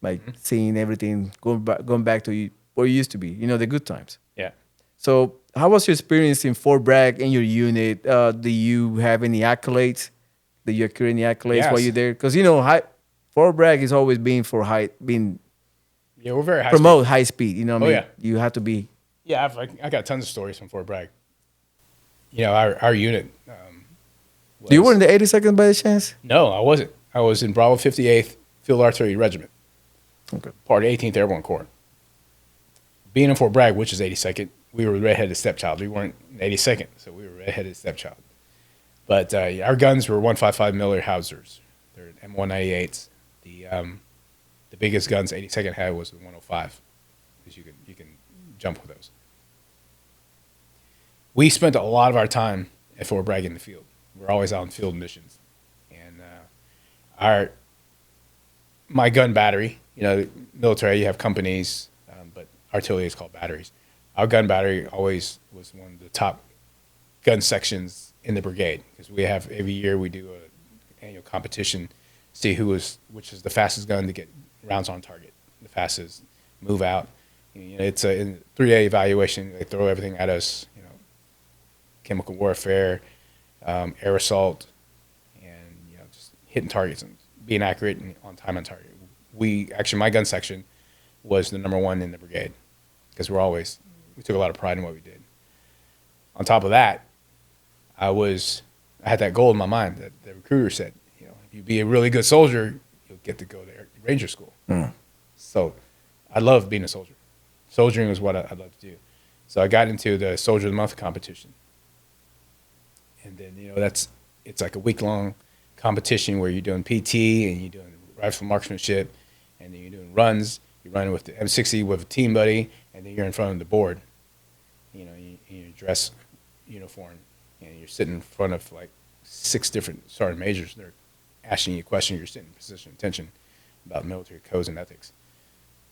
Speaker 2: like seeing everything going back to where it used to be. The good times.
Speaker 3: Yeah.
Speaker 2: So, how was your experience in Fort Bragg in your unit? Do you have any accolades? Did you accrue any accolades while
Speaker 3: Yes.
Speaker 2: you're there? Because Fort Bragg is always being
Speaker 3: Yeah, we're very high.
Speaker 2: promote high speed. You know what I
Speaker 3: Oh,
Speaker 2: mean?
Speaker 3: yeah.
Speaker 2: You have to be.
Speaker 3: Yeah, I got tons of stories from Fort Bragg. Our unit.
Speaker 2: You were in the 82nd by the chance?
Speaker 3: No, I wasn't. I was in Bravo 58th Field Artillery Regiment,
Speaker 2: Okay.
Speaker 3: part of 18th Airborne Corps. Being in Fort Bragg, which is 82nd, we were redheaded stepchild. We weren't in 82nd, so we were redheaded stepchild. But our guns were 155 millimeter howitzers. They're M198s. The biggest guns 82nd had was the 105, because you can jump with those. We spent a lot of our time at Fort Bragg in the field. We're always out on field missions, and my gun battery. Military, you have companies, but artillery is called batteries. Our gun battery always was one of the top gun sections in the brigade, because we have every year we do an annual competition, see which is the fastest gun to get rounds on target, the fastest move out. It's a 3-day evaluation. They throw everything at us, chemical warfare, air assault, and just hitting targets and being accurate and on time on target. My gun section was the number one in the brigade, because we took a lot of pride in what we did. On top of that, I had that goal in my mind that the recruiter said, if you be a really good soldier, you'll get to go to Ranger School. So I love being a soldier. Soldiering was what I love to do. So I got into the Soldier of the Month competition. And then, it's like a week-long competition where you're doing PT and you're doing rifle marksmanship, and then you're doing runs. You're running with the M60 with a team buddy, and then you're in front of the board. You dress uniform, and you're sitting in front of like 6 different sergeant majors. They're asking you questions. You're sitting in position of attention about military codes and ethics.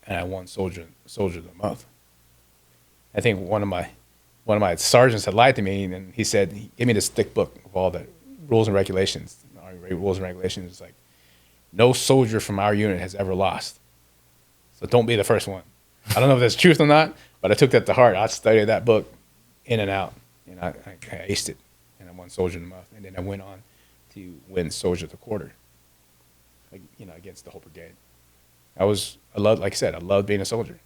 Speaker 3: And I won Soldier of the Month. I think one of my sergeants had lied to me, and he said, he gave me this thick book of all the rules and regulations. Our rules and regulations is like, no soldier from our unit has ever lost. So don't be the first one. I don't know if that's truth or not, but I took that to heart. I studied that book in and out, and I aced it, and I won Soldier of the Month. And then I went on to win Soldier of the Quarter, against the whole brigade. I loved being a soldier.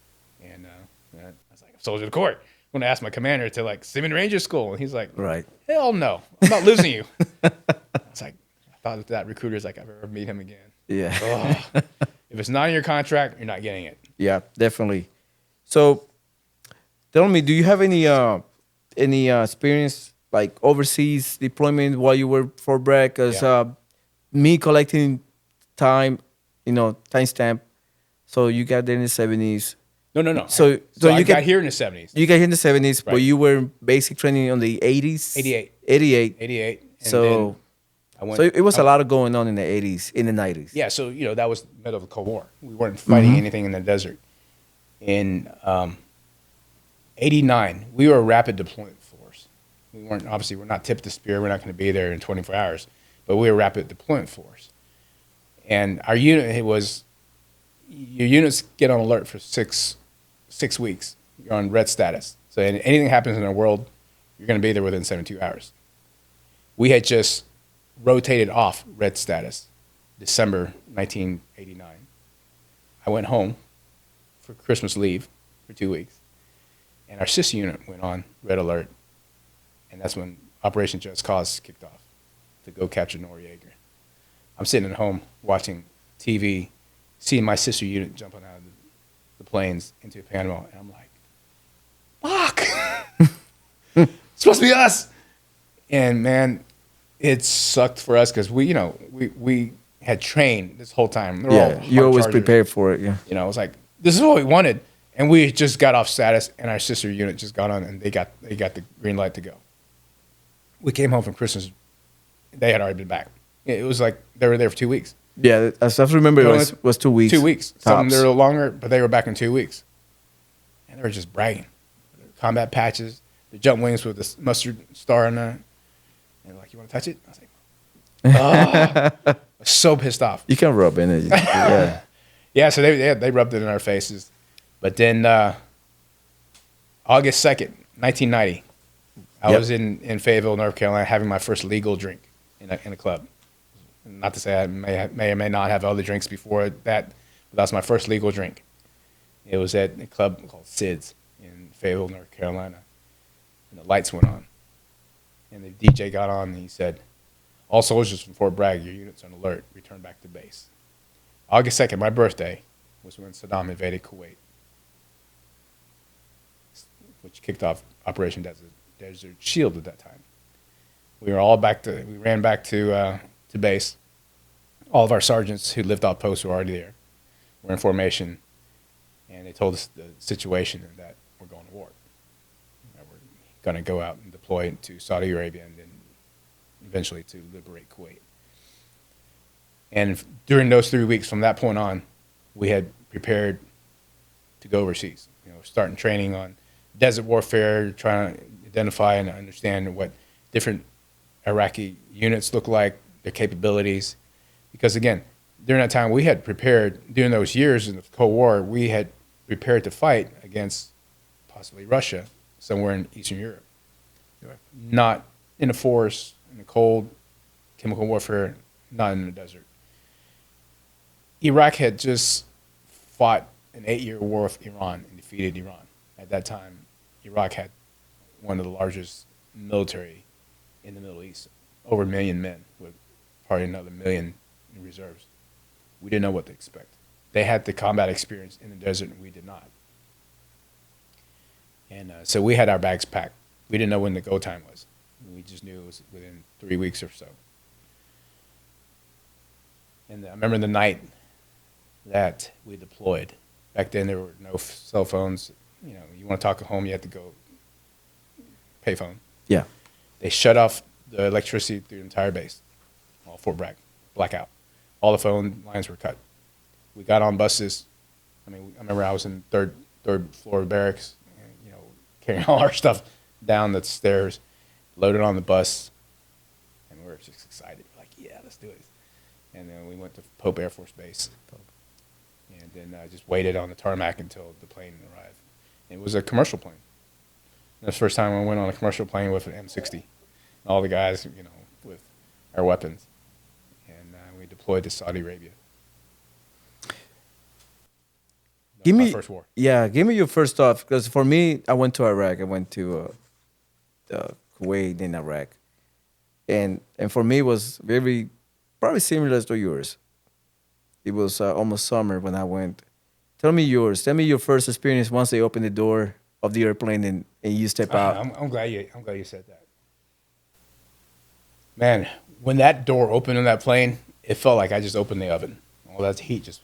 Speaker 3: And I was like, Soldier of the Quarter. I'm going to ask my commander to send me to Ranger School. And he's like,
Speaker 2: Right.
Speaker 3: hell no, I'm not losing you. I was like, I thought that recruiter's like, I've ever meet him again.
Speaker 2: Yeah.
Speaker 3: Ugh. If it's not in your contract, you're not getting it.
Speaker 2: Yeah, definitely. So, tell me, do you have any experience like overseas deployment while you were for Bragg? Because me collecting time, timestamp. So you got there in the 70s.
Speaker 3: No.
Speaker 2: So
Speaker 3: I
Speaker 2: you
Speaker 3: got here in the 70s.
Speaker 2: You got here in the 70s, but
Speaker 3: Right.
Speaker 2: you were basic training on the 80s.
Speaker 3: 88.
Speaker 2: 88.
Speaker 3: And
Speaker 2: So
Speaker 3: then I went,
Speaker 2: so it was a lot of going on in the 80s, in the 90s.
Speaker 3: Yeah, so that was the middle of the Cold War. We weren't fighting anything in the desert. In 89, we were a rapid deployment force. We're not tip of the spear. We're not going to be there in 24 hours.
Speaker 1: but we were rapid deployment force. And our unit, your units get on alert for six weeks. You're on red status. So anything happens in the world, you're going to be there within 72 hours. We had just rotated off red status December 1989. I went home for Christmas leave for 2 weeks, and our sister unit went on red alert, and that's when Operation Just Cause kicked off to go capture Noriega. I'm sitting at home watching TV, seeing my sister unit jumping out of the planes into Panama, and I'm like, fuck! It's supposed to be us! And man, it sucked for us because we had trained this whole time.
Speaker 2: You always prepared for it, yeah.
Speaker 1: You know, it was like, this is what we wanted. And we just got off status, and our sister unit just got on, and they got the green light to go. We came home from Christmas. They had already been back. It was like they were there for 2 weeks.
Speaker 2: Yeah, I still remember it was 2 weeks.
Speaker 1: 2 weeks. Some they were longer, but they were back in 2 weeks. And they were just bragging. Their combat patches, the jump wings with the mustard star on there. And like, you want to touch it? I was like, oh. I was so pissed off.
Speaker 2: You can rub in it. Yeah.
Speaker 1: Yeah, so they rubbed it in our faces. But then August 2nd, 1990, I was in Fayetteville, North Carolina, having my first legal drink in a club. Not to say I may or may not have other drinks before that, but that was my first legal drink. It was at a club called Sid's in Fayetteville, North Carolina. And the lights went on. And the DJ got on and he said, all soldiers from Fort Bragg, your unit's on alert. Return back to base. August 2nd, my birthday, was when Saddam invaded Kuwait, which kicked off Operation Desert Shield at that time. We ran back to base. All of our sergeants who lived off post were already there. We're in formation, and they told us the situation and that we're going to war. That we're going to go out and deploy to Saudi Arabia and then eventually to liberate Kuwait. And during those 3 weeks from that point on, we had prepared to go overseas. Starting training on desert warfare, trying to identify and understand what different Iraqi units look like, their capabilities. Because again, during that time, we had prepared, during those years in the Cold War, we had prepared to fight against possibly Russia somewhere in Eastern Europe. Not in the forest, in the cold, chemical warfare, not in the desert. Iraq had just fought an 8-year war with Iran and defeated Iran. At that time, Iraq had one of the largest military in the Middle East, over 1 million men with probably another 1 million in reserves. We didn't know what to expect. They had the combat experience in the desert, and we did not. And so we had our bags packed. We didn't know when the go time was. We just knew it was within 3 weeks or so. And I remember the night that we deployed. Back then, there were no cell phones. You want to talk at home, you had to go payphone.
Speaker 2: Yeah.
Speaker 1: They shut off the electricity through the entire base, all Fort Bragg, blackout. All the phone lines were cut. We got on buses. I remember I was in third floor barracks, and, carrying all our stuff down the stairs, loaded on the bus, and we were just excited. We're like, yeah, let's do it. And then we went to Pope Air Force Base, and then just waited on the tarmac until the plane arrived. It was a commercial plane. It was the first time I went on a commercial plane with an M60. All the guys, with our weapons. And we deployed to Saudi Arabia. That was my first war.
Speaker 2: Yeah, give me your first thought. Because for me, I went to Iraq. I went to Kuwait, then Iraq. And for me, it was probably similar to yours. It was almost summer when I went. Tell me yours. Tell me your first experience once they opened the door of the airplane and you step out.
Speaker 1: I'm glad you said that. Man, when that door opened in that plane, it felt like I just opened the oven. All that heat just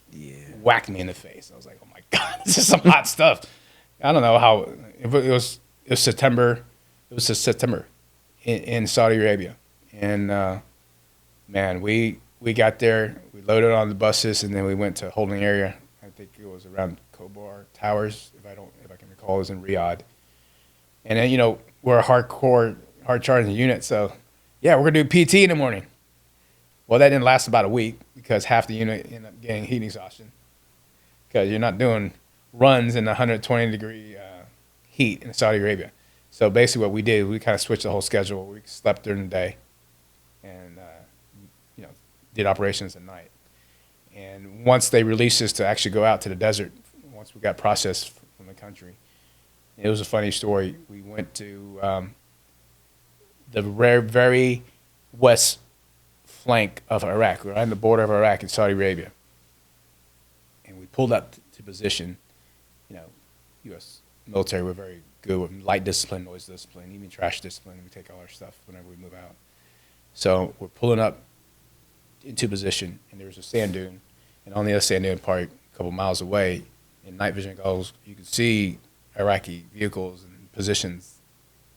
Speaker 1: whacked me in the face. I was like, oh my God, this is some hot stuff. I don't know how, it was September. It was September in Saudi Arabia. And man, we got there, we loaded on the buses, and then we went to holding area. I think it was around Khobar Towers, if I can recall. It was in Riyadh. And then, we're a hard charging unit, so yeah, we're gonna do PT in the morning.
Speaker 3: Well, that didn't last about a week because half the unit ended up getting heat exhaustion because you're not doing runs in 120-degree heat in Saudi Arabia. So basically what we did, we kind of switched the whole schedule. We slept during the day and, did operations at night. And once they released us to actually go out to the desert, once we got processed from the country, it was a funny story. We went to the very west flank of Iraq. We were on the border of Iraq and Saudi Arabia. And we pulled up to position. U.S. military were very good with light discipline, noise discipline, even trash discipline. We take all our stuff whenever we move out. So we're pulling up into position, and there was a sand dune. And on the other sand dune, probably a couple miles away, in night vision goggles, you could see Iraqi vehicles and positions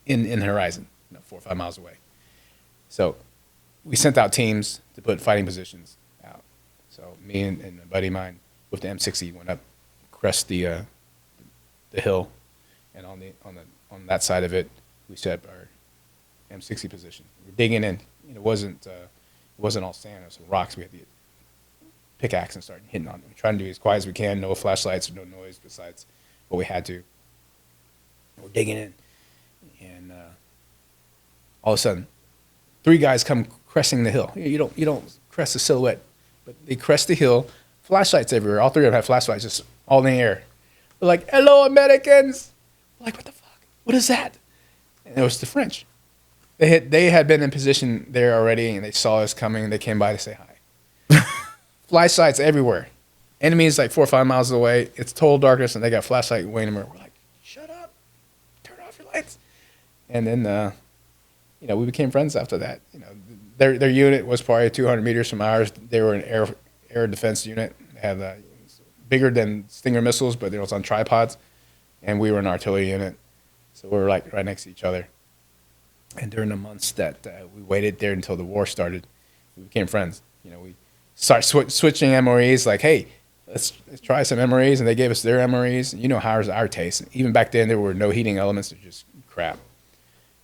Speaker 3: in the horizon, 4 or 5 miles away. So we sent out teams to put fighting positions out. So me and a buddy of mine with the M60 went up, crest the hill, and on that side of it, we set up our M60 position. We're digging in. It wasn't all sand. It was some rocks. We had to get pickaxe and start hitting on them. We're trying to do as quiet as we can. No flashlights or no noise besides what we had to. We're digging in, and all of a sudden, 3 guys come cresting the hill. You don't crest the silhouette, but they crest the hill. Flashlights everywhere. All 3 of them have flashlights, just all in the air. They're like, "Hello, Americans!" We're like, what the fuck? What is that? And it was the French. They had been in position there already, and they saw us coming. They came by to say hi. Flashlights everywhere. Enemies like 4 or 5 miles away. It's total darkness, and they got flashlight waiting them. We're like, shut up, turn off your lights. And then, we became friends after that. Their unit was probably 200 meters from ours. They were an air defense unit. They had bigger than Stinger missiles, but it was on tripods, and we were an artillery unit. So we were like right next to each other. And during the months that we waited there until the war started, we became friends. We start switching MREs. Like, hey, let's try some MREs, and they gave us their MREs. How's our taste? Even back then, there were no heating elements. They're just crap.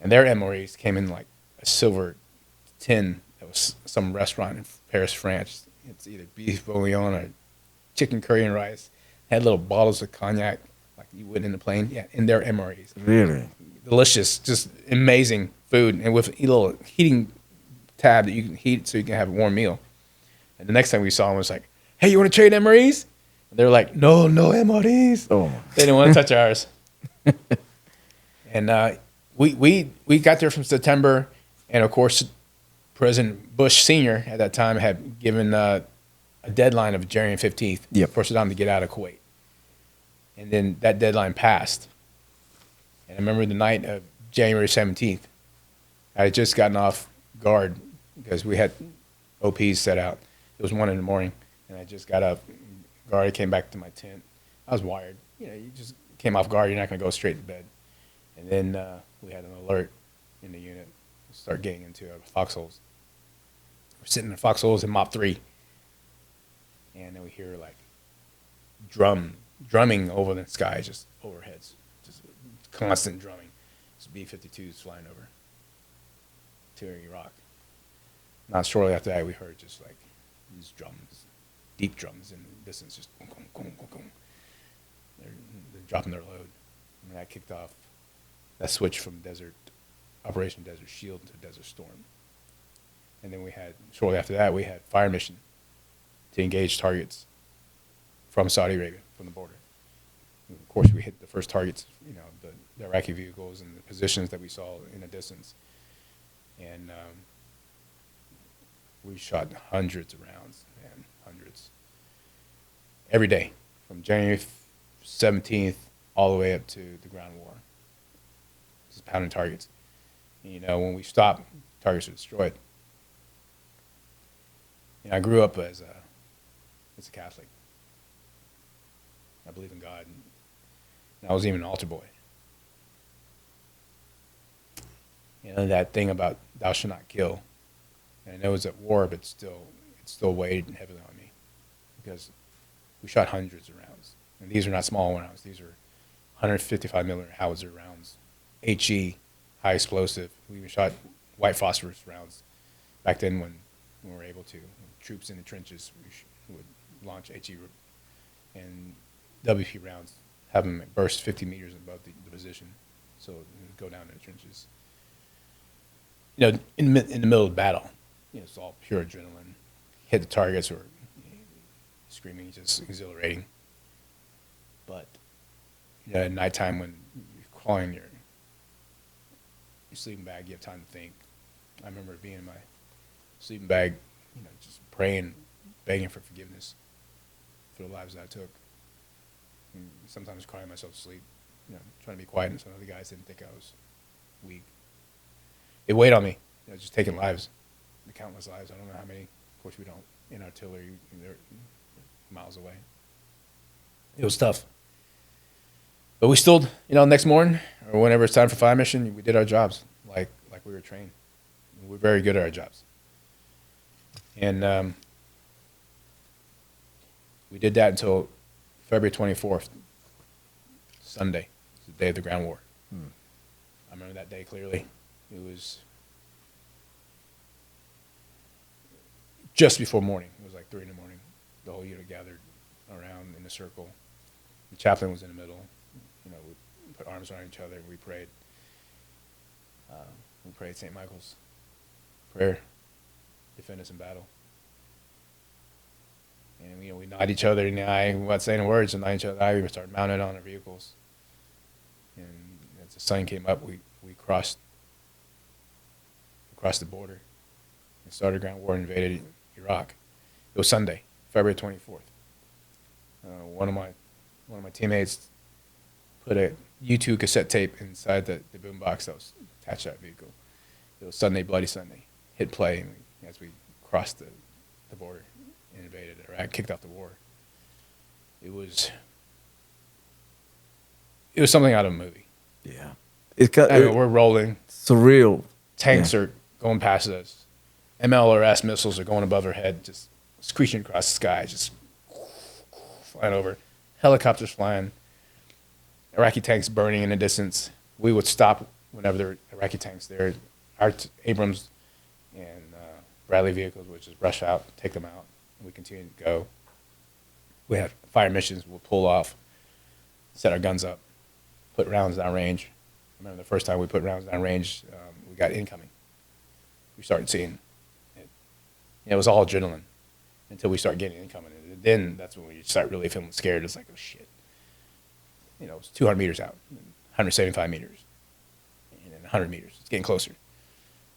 Speaker 3: And their MREs came in like a silver tin. That was some restaurant in Paris, France. It's either beef bouillon or chicken curry and rice. Had little bottles of cognac like you would in the plane. Yeah, in their MREs.
Speaker 2: Really?
Speaker 3: Delicious, just amazing food, and with a little heating tab that you can heat so you can have a warm meal. And the next time we saw them was like, "Hey, you want to trade MREs?" And they were like, "No MREs."
Speaker 2: Oh,
Speaker 3: they didn't want to touch ours. And we got there from September, and of course, President Bush Sr. at that time had given a deadline of January 15th for Saddam to get out of Kuwait. And then that deadline passed. And I remember the night of January 17th, I had just gotten off guard because we had OPs set out. It was 1 a.m, and I just got up. Guard came back to my tent. I was wired. You just came off guard. You're not going to go straight to bed. And then we had an alert in the unit. We start getting into foxholes. We're sitting in foxholes in MOP 3. And then we hear like drumming over the sky, just overheads. Just constant drumming. It's B-52s flying over to Iraq. Not shortly after that, we heard just like these drums, deep drums in the distance, just boom, boom, boom, boom, boom. They're dropping their load. And that kicked off that switch from Operation Desert Shield to Desert Storm. And then shortly after that, we had fire mission to engage targets from Saudi Arabia, from the border. And of course, we hit the first targets, the Iraqi vehicles and the positions that we saw in the distance. And we shot hundreds of rounds, man, hundreds. Every day, from January 17th all the way up to the ground war. Just pounding targets. And, when we stopped, targets are destroyed. I grew up as a Catholic. I believe in God. And I was even an altar boy. That thing about thou shalt not kill. And I know it's at war, but it still weighed heavily on me because we shot hundreds of rounds. And these are not small rounds. These are 155 millimeter howitzer rounds, HE, high explosive. We even shot white phosphorus rounds back then when when we were able to. Troops in the trenches, we would launch HE and WP rounds, have them burst 50 meters above the position, so it would go down in the trenches. You know, in the middle of the battle, you know, it's all pure adrenaline. Hit the targets or screaming, just exhilarating. But you know, at nighttime when you're crawling in your sleeping bag, you have time to think. I remember being in my sleeping bag, you know, just praying, begging for forgiveness for the lives that I took. And sometimes crying myself to sleep, you know, trying to be quiet, and some of the guys didn't think I was weak. It weighed on me, you know, just taking lives, the countless lives. I don't know how many. Of course, we don't. In artillery, they're miles away. It was tough. But we still, you know, next morning or whenever it's time for fire mission, we did our jobs like we were trained. We were very good at our jobs. And we did that until February 24th, Sunday, the day of the ground war. I remember that day clearly. It was just before morning. It was like 3 in the morning. The whole unit gathered around in a circle. The chaplain was in the middle. You know, we put arms around each other and we prayed. We prayed St. Michael's prayer, defend us in battle. And you know, we nod each other in the eye, without saying words, and nod each other in the eye. We started mounted on our vehicles. And as the sun came up, we crossed the border and started ground war and invaded Iraq. It was Sunday, February 24th. One of my teammates put a U2 cassette tape inside the boom box that was attached to that vehicle. It was Sunday, Bloody Sunday. Hit play as we crossed the border and invaded Iraq, kicked off the war. It was something out of a movie.
Speaker 2: Yeah.
Speaker 3: We're rolling.
Speaker 2: Surreal.
Speaker 3: Tanks are going past us. MLRS missiles are going above our head, just screeching across the sky, just flying over. Helicopters flying. Iraqi tanks burning in the distance. We would stop whenever there were Iraqi tanks there. Our Abrams and Bradley vehicles would just rush out, take them out, and we continued to go. We had fire missions. We'll pull off, set our guns up, put rounds down range. I remember the first time we put rounds down range, we got incoming. We started seeing it. It was all adrenaline until we start getting incoming. And then that's when we start really feeling scared. It's like, oh, shit. You know, it's 200 meters out, 175 meters, and then 100 meters. It's getting closer.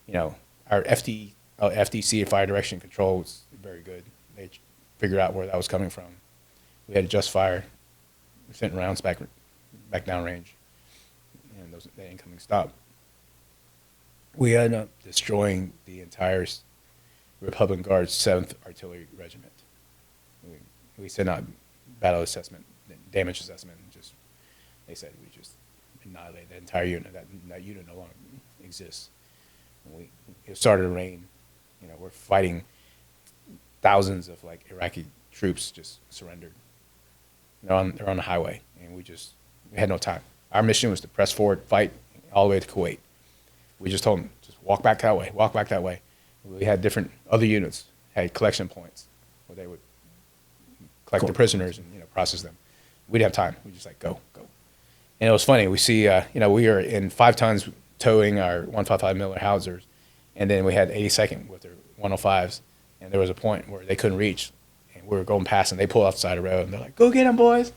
Speaker 3: You know, our FDC, Fire Direction Control, was very good. They figured out where that was coming from. We had to adjust fire. We sent rounds back down range, and the incoming stopped. We ended up destroying the entire Republican Guard's 7th Artillery Regiment. We sent out battle assessment, damage assessment, and just they said we just annihilated the entire unit. That unit no longer exists. And it started to rain. You know, we're fighting thousands of like Iraqi troops just surrendered. They're on the highway, and we had no time. Our mission was to press forward, fight all the way to Kuwait. We just told them, just walk back that way, walk back that way. We had other units had collection points where they would collect the prisoners and, you know, process them. We didn't have time. We just like, go. And it was funny. We see, you know, we were in 5 tons towing our 155 Miller howitzers, and then we had 82nd with their 105s, and there was a point where they couldn't reach, and we were going past, and they pulled off the side of the road, and they're like, go get them, boys.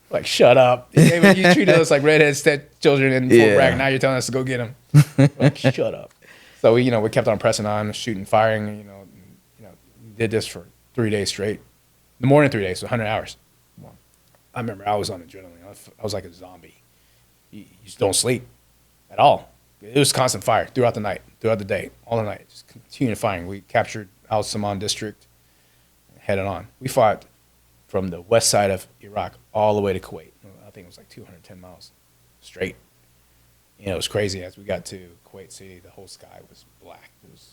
Speaker 3: We're like, shut up. You treated us like redheaded stepchildren in Fort Bragg. Now you're telling us to go get them. Like, shut up. So we kept on pressing on, shooting, firing. You know, we did this for 3 days straight. The morning 3 days, so 100 hours. Wow. I remember I was on adrenaline. I was like a zombie. You just don't sleep at all. It was constant fire throughout the night, throughout the day, all the night. Just continuing firing. We captured Al Saman district, headed on. We fought from the west side of Iraq all the way to Kuwait. I think it was like 210 miles straight. You know, it was crazy. As we got to Kuwait City, the whole sky was black. It was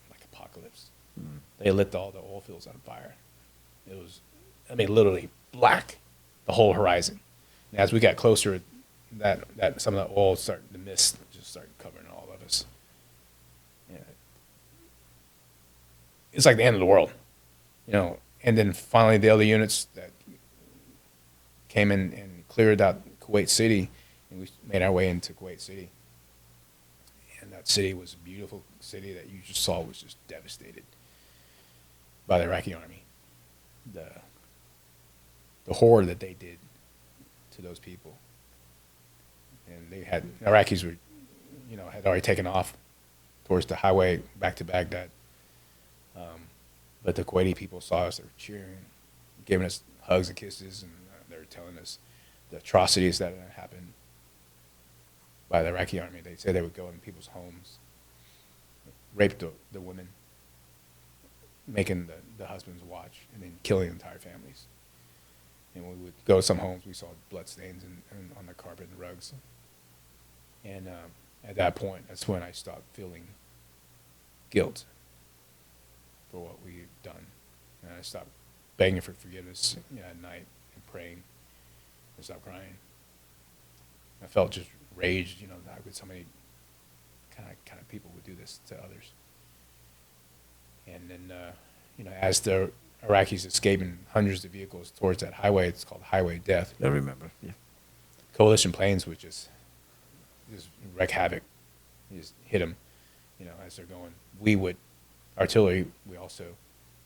Speaker 3: like apocalypse. They lit all the oil fields on fire. It was, I mean, literally black, the whole horizon. And as we got closer, that some of the oil the mist just started covering all of us. Yeah. it's like the end of the world, you know. And then finally, the other units that came in and cleared out Kuwait City, and we made our way into Kuwait City. And that city was a beautiful city that you just saw was just devastated by the Iraqi army. The horror that they did to those people. And Iraqis were, you know, had already taken off towards the highway back to Baghdad. But the Kuwaiti people saw us, they were cheering, giving us hugs and kisses, and they were telling us the atrocities that had happened by the Iraqi army. They said they would go in people's homes, rape the women, making the husbands watch, and then killing entire families. And when we would go to some homes, we saw blood stains on the carpet and the rugs. And at that point, that's when I stopped feeling guilt for what we had done. And I stopped begging for forgiveness, you know, at night and praying. I stopped crying. I felt just rage, you know, how could so many kind of people would do this to others. And then, you know, as the Iraqis escaping hundreds of vehicles towards that highway, it's called Highway Death.
Speaker 2: I remember. Yeah.
Speaker 3: Coalition planes would just wreak havoc. You just hit them, you know, as they're going. Artillery, we also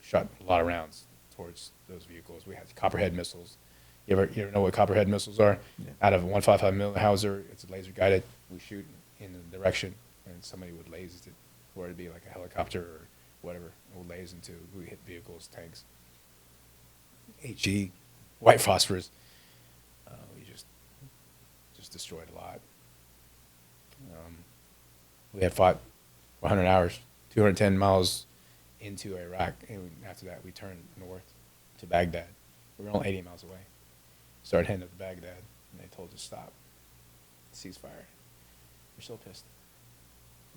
Speaker 3: shot a lot of rounds towards those vehicles. We had Copperhead missiles. You ever know what Copperhead missiles are? Yeah. Out of a 155 millimeter Hauser, it's laser guided. We shoot in the direction, and somebody would laze it, or it'd be like a helicopter or whatever. It would laze into. We hit vehicles, tanks. HE, white phosphorus. We just destroyed a lot. We had fought for 100 hours, 210 miles into Iraq, and after that we turned north to Baghdad. We were only 80 miles away. Started heading up to Baghdad, and they told us to stop, ceasefire. We're so pissed.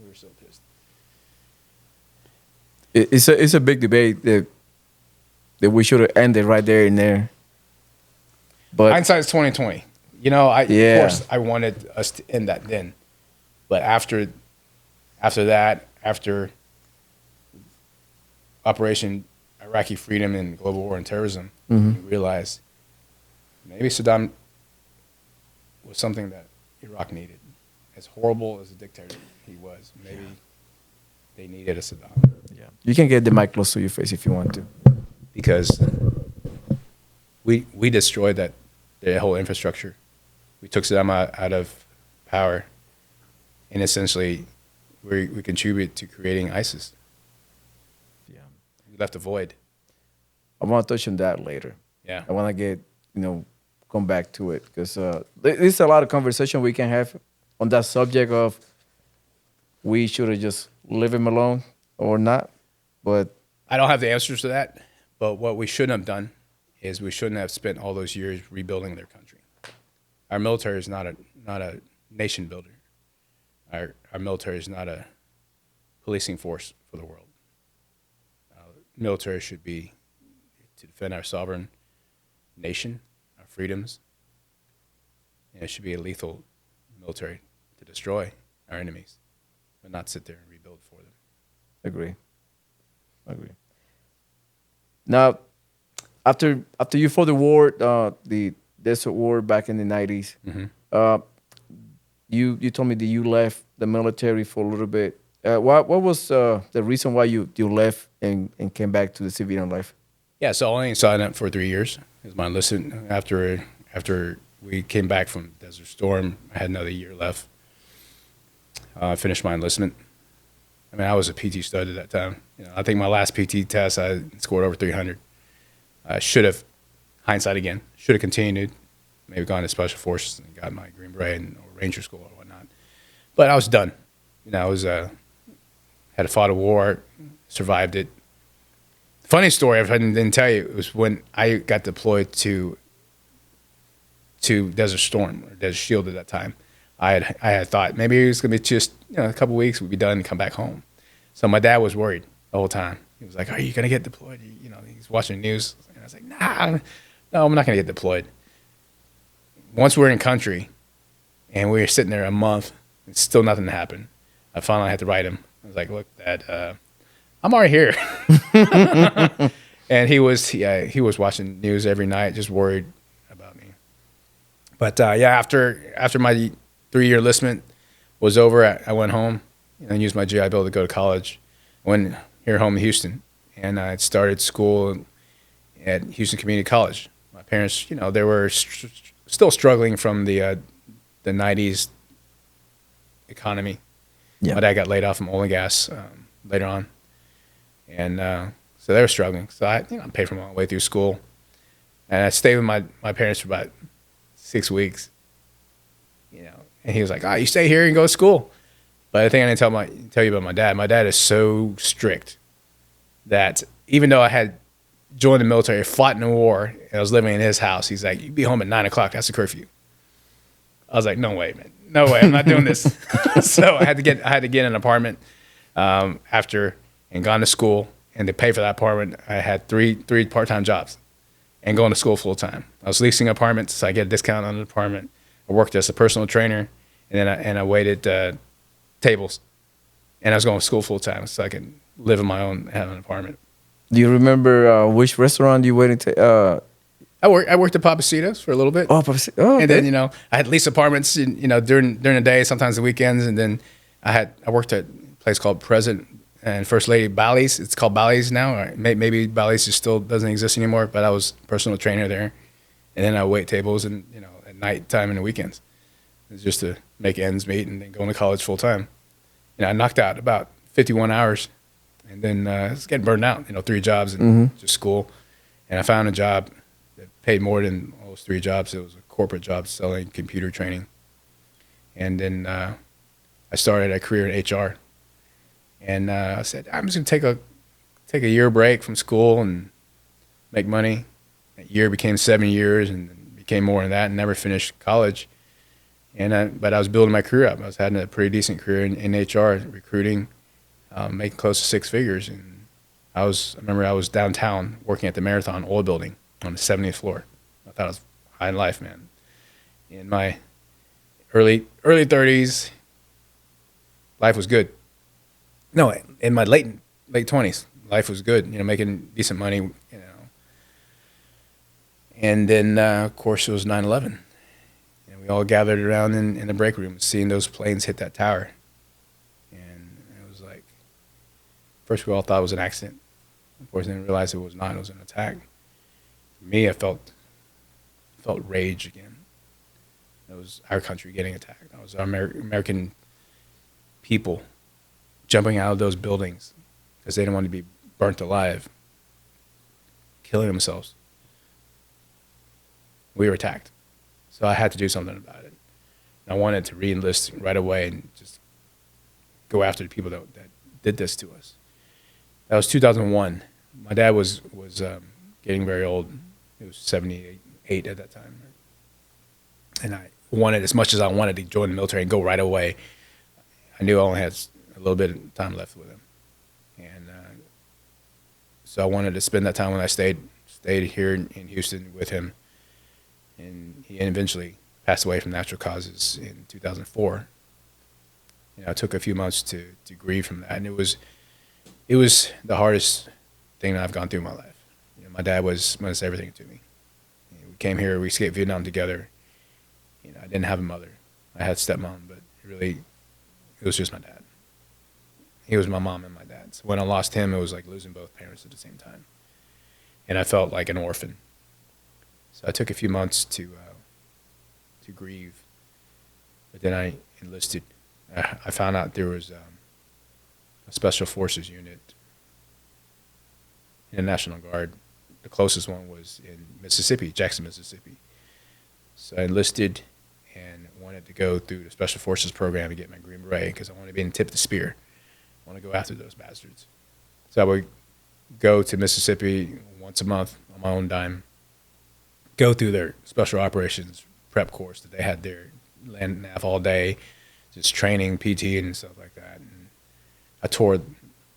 Speaker 3: We were so pissed.
Speaker 2: It's a big debate that we should have ended right there and there. But
Speaker 3: hindsight's 2020. You know, of course I wanted us to end that then, but after Operation Iraqi Freedom and Global War on Terrorism, we realized maybe Saddam was something that Iraq needed. As horrible as a dictator he was, maybe they needed a Saddam.
Speaker 2: Yeah, you can get the mic close to your face if you want to,
Speaker 3: because we destroyed the whole infrastructure. We took Saddam out of power, and essentially we contribute to creating ISIS.
Speaker 2: Yeah,
Speaker 3: we left a void.
Speaker 2: I want to touch on that later.
Speaker 3: Yeah,
Speaker 2: I want to come back to it, because there's a lot of conversation we can have on that subject of we should have just leave him alone or not. But
Speaker 3: I don't have the answers to that. But what we shouldn't have done is we shouldn't have spent all those years rebuilding their country. Our military is not a nation builder. Our military is not a policing force for the world. Military should be to defend our sovereign nation, our freedoms, and it should be a lethal military to destroy our enemies, but not sit there and rebuild for them.
Speaker 2: Agree. Now, after you fought the war, the Desert War back in the 90s, you told me that you left the military for a little bit. What was the reason why you left and came back to the civilian life?
Speaker 3: Yeah, so I only signed up for 3 years. It was my enlistment. After we came back from Desert Storm, I had another year left. I finished my enlistment. I mean, I was a PT stud at that time. You know, I think my last PT test, I scored over 300. I should have, hindsight again, should have continued, maybe gone to Special Forces and got my Green Beret or Ranger School or whatnot. But I was done. You know, I was had fought a war, survived it. Funny story, if I didn't tell you, it was when I got deployed to Desert Storm or Desert Shield at that time. I had thought maybe it was gonna be just a couple weeks, we'd be done and come back home. So my dad was worried the whole time. He was like, "Are you gonna get deployed?" He's watching the news, and I was like, "Nah, no, I'm not gonna get deployed." Once we're in country, and we were sitting there a month, and still nothing happened. I finally had to write him. I was like, "Look, Dad, I'm already here. And he was watching news every night, just worried about me. But after my 3-year enlistment was over, I went home and used my GI Bill to go to college. I went here home in Houston, and I started school at Houston Community College. My parents, they were still struggling from the '90s economy.
Speaker 2: Yeah.
Speaker 3: My dad got laid off from oil and gas later on, and so they were struggling. So I paid for my way through school, and I stayed with my parents for about 6 weeks. And he was like, you stay here and go to school. But the thing I didn't tell you about my dad is so strict that even though I had joined the military, fought in the war, and I was living in his house, he's like, you be home at 9 o'clock. That's a curfew. I was like, no way, man. No way. I'm not doing this. So I had to get an apartment after and gone to school. And to pay for that apartment, I had three part-time jobs and going to school full-time. I was leasing apartments, so I get a discount on the apartment. I worked as a personal trainer, and then I waited tables. And I was going to school full-time so I could live on my own and have an apartment.
Speaker 2: Do you remember which restaurant you went to?
Speaker 3: I worked at Papacitos for a little bit.
Speaker 2: Oh, okay.
Speaker 3: And then, I had leased apartments, during the day, sometimes the weekends. And then I worked at a place called President and First Lady Bally's. It's called Bally's now. Or maybe Bally's still doesn't exist anymore, but I was a personal trainer there. And then I wait tables and, at nighttime and the weekends. It's just to make ends meet and then going to college full time. I knocked out about 51 hours and then I was getting burned out, 3 jobs and just school. And I found a job that paid more than all those 3 jobs. It was a corporate job selling computer training. And then I started a career in HR. And I said, I'm just going to take a year break from school and make money. That year became 7 years and became more than that and never finished college. But I was building my career up. I was having a pretty decent career in HR, recruiting, making close to 6 figures. And I remember I was downtown working at the Marathon oil building on the 70th floor. I thought I was high in life, man. In my early 30s, life was good. No, in my late 20s, life was good. Making decent money. And then of course it was 9/11. And we all gathered around in the break room, seeing those planes hit that tower. And it was like, first we all thought it was an accident. Of course, then we realized it was not. It was an attack. For me, I felt rage again. It was our country getting attacked. It was our American people jumping out of those buildings because they didn't want to be burnt alive, killing themselves. We were attacked. So I had to do something about it. And I wanted to re-enlist right away and just go after the people that did this to us. That was 2001. My dad was getting very old. He was 78 at that time. And I wanted, as much as I wanted to join the military and go right away, I knew I only had a little bit of time left with him. And so I wanted to spend that time when I stayed here in Houston with him. And he eventually passed away from natural causes in 2004. I took a few months to grieve from that. And it was the hardest thing that I've gone through in my life. My dad was everything to me. We came here, we escaped Vietnam together. I didn't have a mother. I had stepmom, but it was just my dad. He was my mom and my dad. So when I lost him, it was like losing both parents at the same time. And I felt like an orphan. So I took a few months to grieve. But then I enlisted. I found out there was a special forces unit in the National Guard. The closest one was in Mississippi, Jackson, Mississippi. So I enlisted and wanted to go through the Special Forces program to get my Green Beret because I wanted to be in the tip of the spear. I want to go after those bastards. So I would go to Mississippi once a month on my own dime, go through their special operations prep course that they had there, land nav all day, just training, PT, and stuff like that. And I tore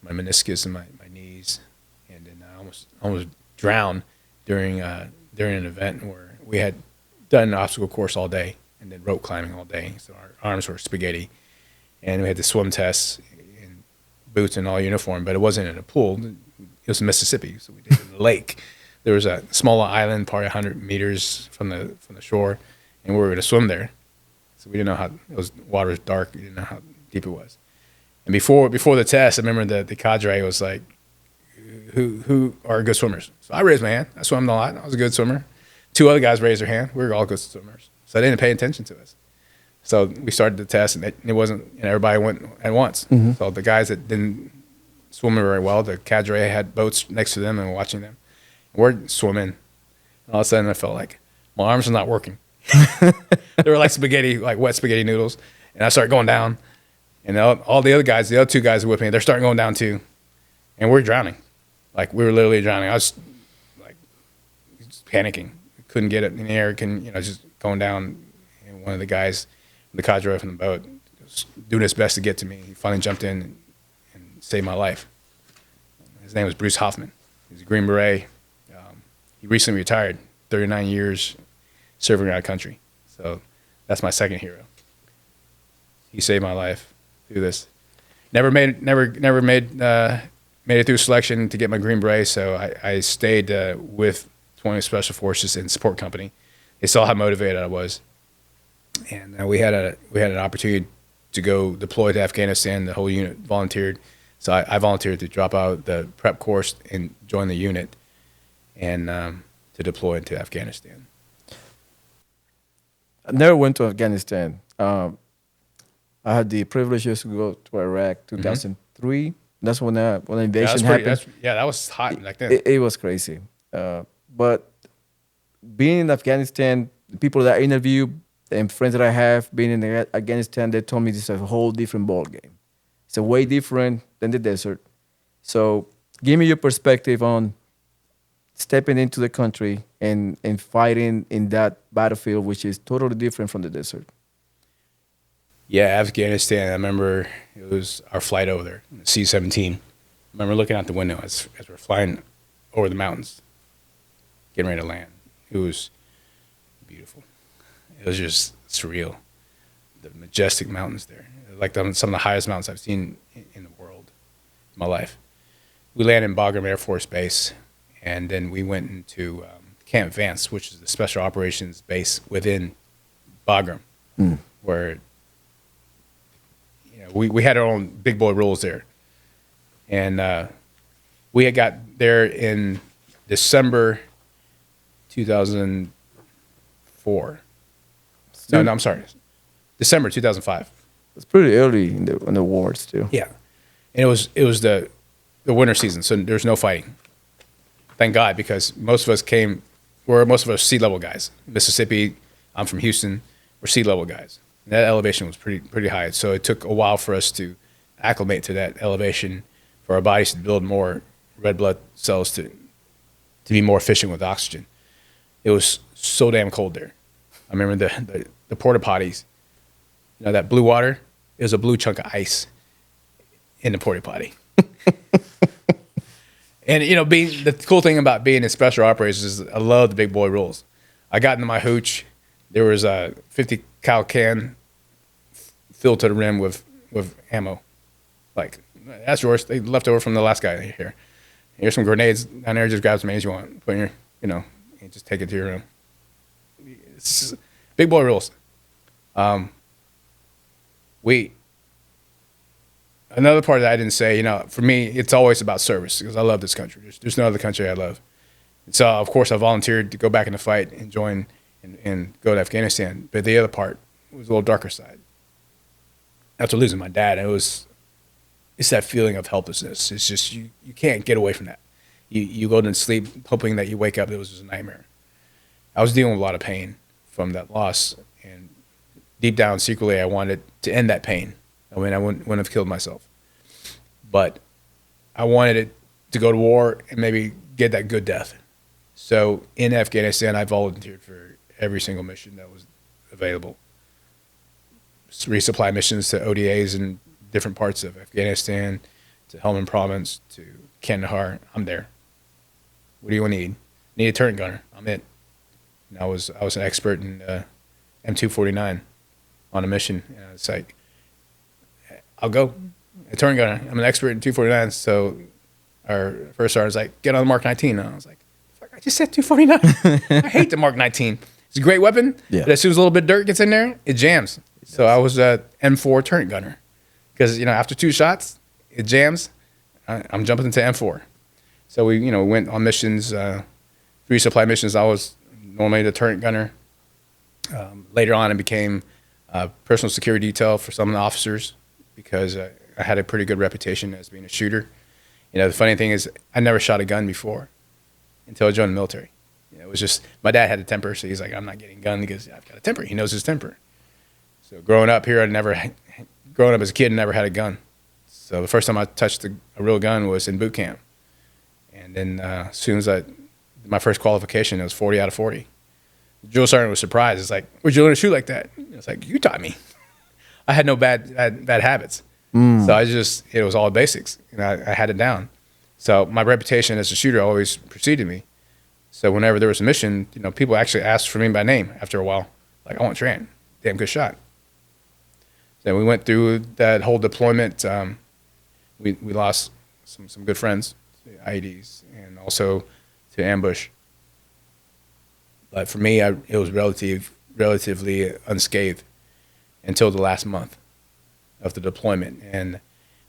Speaker 3: my meniscus and my knees, and then I almost drowned during an event where we had done an obstacle course all day and then rope climbing all day. So our arms were spaghetti, and we had to swim tests and boots and all uniform, but it wasn't in a pool. It was in Mississippi, so we did it in the lake. There was a small island, probably 100 meters from the shore, and we were going to swim there. So we didn't know how it was. Water was dark. We didn't know how deep it was. And before the test, I remember the cadre was like, "Who are good swimmers?" So I raised my hand. I swam a lot. I was a good swimmer. 2 other guys raised their hand. We were all good swimmers. So they didn't pay attention to us. So we started the test, and it wasn't. And everybody went at once.
Speaker 2: Mm-hmm.
Speaker 3: So the guys that didn't swim very well, the cadre had boats next to them and watching them. We're swimming, and all of a sudden I felt like my arms were not working. They were like spaghetti, like wet spaghetti noodles. And I started going down, and all the other guys, the other 2 guys with me, they're starting going down too, and we're drowning. Like we were literally drowning. I was like just panicking, couldn't get it in the air, just going down. And one of the guys, the cadre from the boat, was doing his best to get to me. He finally jumped in and saved my life. His name was Bruce Hoffman. He's a Green Beret. He recently retired, 39 years serving around the country. So that's my second hero. He saved my life through this. Never made it through selection to get my Green Beret, so I stayed with 20 Special Forces in support company. They saw how motivated I was, and we had an opportunity to go deploy to Afghanistan. The whole unit volunteered, so I volunteered to drop out the prep course and join the unit, and to deploy into Afghanistan.
Speaker 2: I never went to Afghanistan. I had the privilege to go to Iraq 2003. Mm-hmm. That's when the invasion happened.
Speaker 3: That was hot back then.
Speaker 2: It was crazy. But being in Afghanistan, the people that I interview and friends that I have being in Afghanistan, they told me this is a whole different ball game. It's a way different than the desert. So give me your perspective on stepping into the country and fighting in that battlefield, which is totally different from the desert.
Speaker 3: Yeah, Afghanistan, I remember it was our flight over there, C-17. I remember looking out the window as we're flying over the mountains, getting ready to land. It was beautiful. It was just surreal. The majestic mountains there, like some of the highest mountains I've seen in the world in my life. We landed in Bagram Air Force Base, and then we went into Camp Vance, which is the special operations base within Bagram, where we had our own big boy rules there. And we had got there in December 2004. No, I'm sorry. December 2005.
Speaker 2: It's pretty early in the war still.
Speaker 3: Yeah. And it was the winter season, so there's no fighting. Thank God, because most of us sea level guys. Mississippi, I'm from Houston, we're sea level guys. And that elevation was pretty high. So it took a while for us to acclimate to that elevation, for our bodies to build more red blood cells to be more efficient with oxygen. It was so damn cold there. I remember the porta potties, that blue water, it was a blue chunk of ice in the porta potty. And being the cool thing about being in special operations is I love the big boy rules. I got into my hooch. There was a 50 cal can filled to the rim with ammo. Like, that's yours. They left over from the last guy here. Here's some grenades down there. Just grab as many as you want. Put in your, and just take it to your room. It's big boy rules. Another part that I didn't say, for me, it's always about service because I love this country. There's no other country I love. And so, of course, I volunteered to go back in the fight and join and go to Afghanistan. But the other part was a little darker side. After losing my dad, it's that feeling of helplessness. It's just you can't get away from that. You go to sleep hoping that you wake up. It was just a nightmare. I was dealing with a lot of pain from that loss, and deep down, secretly, I wanted to end that pain. I mean, I wouldn't have killed myself, but I wanted it to go to war and maybe get that good death. So in Afghanistan, I volunteered for every single mission that was available. Resupply missions to ODAs in different parts of Afghanistan, to Helmand Province, to Kandahar. I'm there. What do you need? Need a turret gunner. I'm it. And I was an expert in M249 on a mission. And it's like, I'll go.
Speaker 1: a turret gunner. I'm an expert in 249. So our first sergeant was like, get on the Mark 19. And I was like, fuck, I just said 249. I hate the Mark 19. It's a great weapon,
Speaker 2: Yeah.
Speaker 1: but as soon as a little bit of dirt gets in there, it jams. So I was a M4 turret gunner because, after 2 shots, it jams. I'm jumping into M4. So we, went on missions, 3 supply missions. I was normally the turret gunner. Later on, I became personal security detail for some of the officers because I had a pretty good reputation as being a shooter. The funny thing is I never shot a gun before until I joined the military. It was just, my dad had a temper, so he's like, I'm not getting a gun because I've got a temper. He knows his temper. So growing up here, growing up as a kid, I never had a gun. So the first time I touched a real gun was in boot camp. And then as soon as my first qualification, it was 40 out of 40. The drill sergeant was surprised. It's like, where'd you learn to shoot like that? It's like, you taught me. I had no bad habits. So it was all basics. I had it down. So my reputation as a shooter always preceded me. So whenever there was a mission, people actually asked for me by name after a while. Like, I want Tran. Damn good shot. Then we went through that whole deployment. We lost some good friends to IEDs and also to ambush. But for me, it was relatively unscathed until the last month of the deployment. And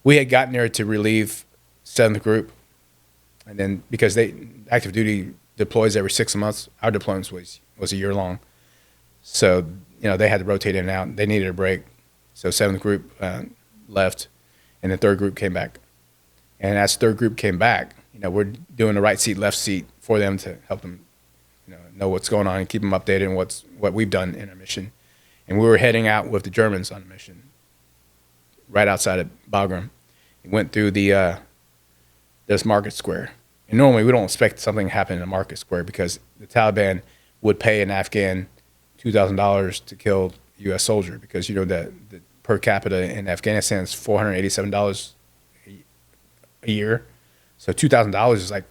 Speaker 1: we had gotten there to relieve 7th Group. And then because active duty deploys every 6 months, our deployments was a year long. So, they had to rotate in and out. They needed a break. So 7th Group left, and the 3rd Group came back. And as 3rd Group came back, we're doing the right seat, left seat for them to help them, know what's going on and keep them updated on what we've done in our mission. And we were heading out with the Germans on a mission right outside of Bagram. We went through this market square. And normally we don't expect something to happen in a market square because the Taliban would pay an Afghan $2,000 to kill a U.S. soldier because, the per capita in Afghanistan is $487 a year. So $2,000 is like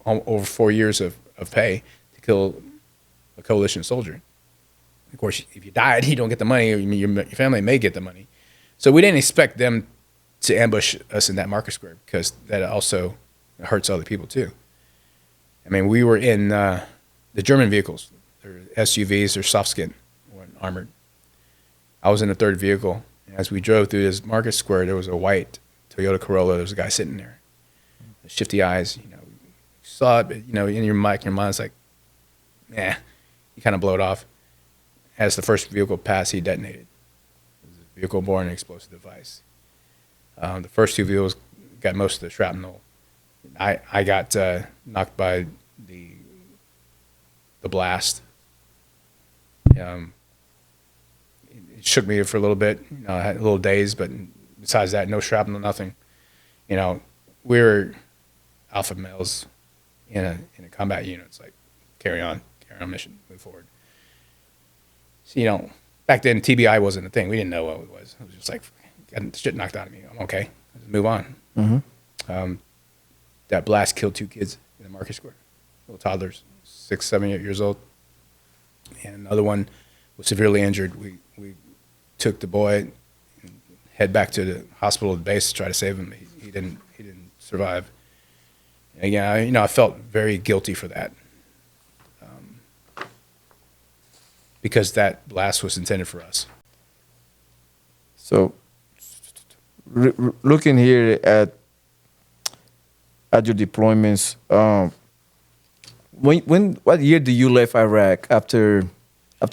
Speaker 1: over 4 years of pay to kill a coalition soldier. Of course, if you died, you don't get the money. Your family may get the money. So we didn't expect them to ambush us in that market square because that also hurts other people too. I mean, we were in the German vehicles. They're SUVs, they're soft skin, weren't armored. I was in the 3rd vehicle. And as we drove through this market square, there was a white Toyota Corolla. There was a guy sitting there, shifty eyes. You saw it, but, in your mind's like, nah, you kind of blow it off. As the first vehicle passed, he detonated. It was a vehicle-borne explosive device. The first 2 vehicles got most of the shrapnel. I got knocked by the blast. It shook me for a little bit. I had a little daze, but besides that, no shrapnel, nothing. We were alpha males in a combat unit. It's like, carry on mission, move forward. So, back then TBI wasn't a thing. We didn't know what it was. It was just like, got shit knocked out of me. I'm okay. Let's move on. Mm-hmm. That blast killed 2 kids in the market square, little toddlers, 6, 7, 8 years old. And another one was severely injured. We took the boy and head back to the hospital at the base to try to save him. He didn't survive. And again, I felt very guilty for that. Because that blast was intended for us.
Speaker 2: So, looking here at your deployments, what year did you leave Iraq after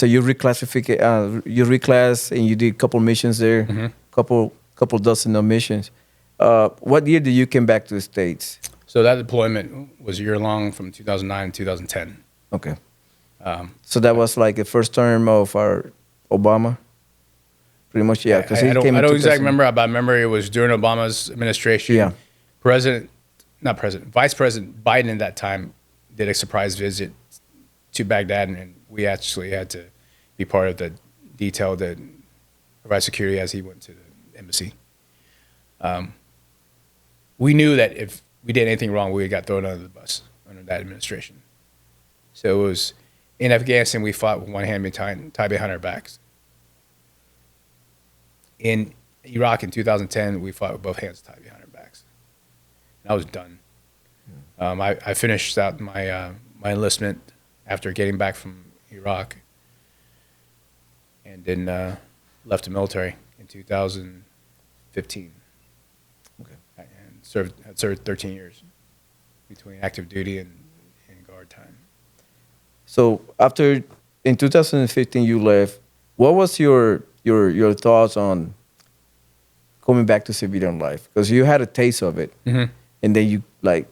Speaker 2: you reclass and you did a couple missions there,
Speaker 1: Mm-hmm.
Speaker 2: couple dozen of missions? What year did you come back to the States?
Speaker 1: So that deployment was a year long from 2009 to 2010.
Speaker 2: Okay. So that was like the first term of our Obama, pretty much, yeah. Because
Speaker 1: I don't exactly remember, but I remember it was during Obama's administration.
Speaker 2: Yeah.
Speaker 1: Vice President Biden at that time did a surprise visit to Baghdad, and we actually had to be part of the detail that provide security as he went to the embassy. We knew that if we did anything wrong, we got thrown under the bus under that administration. So it was. In Afghanistan, we fought with one hand tied behind our backs. In Iraq in 2010, we fought with both hands tied behind our backs. And I was done. I finished out my my enlistment after getting back from Iraq, and then left the military in 2015.
Speaker 2: Okay.
Speaker 1: And had served 13 years between active duty and guard time.
Speaker 2: So after in 2015 you left, what was your thoughts on coming back to civilian life? Because you had a taste of it,
Speaker 1: Mm-hmm.
Speaker 2: and then you like,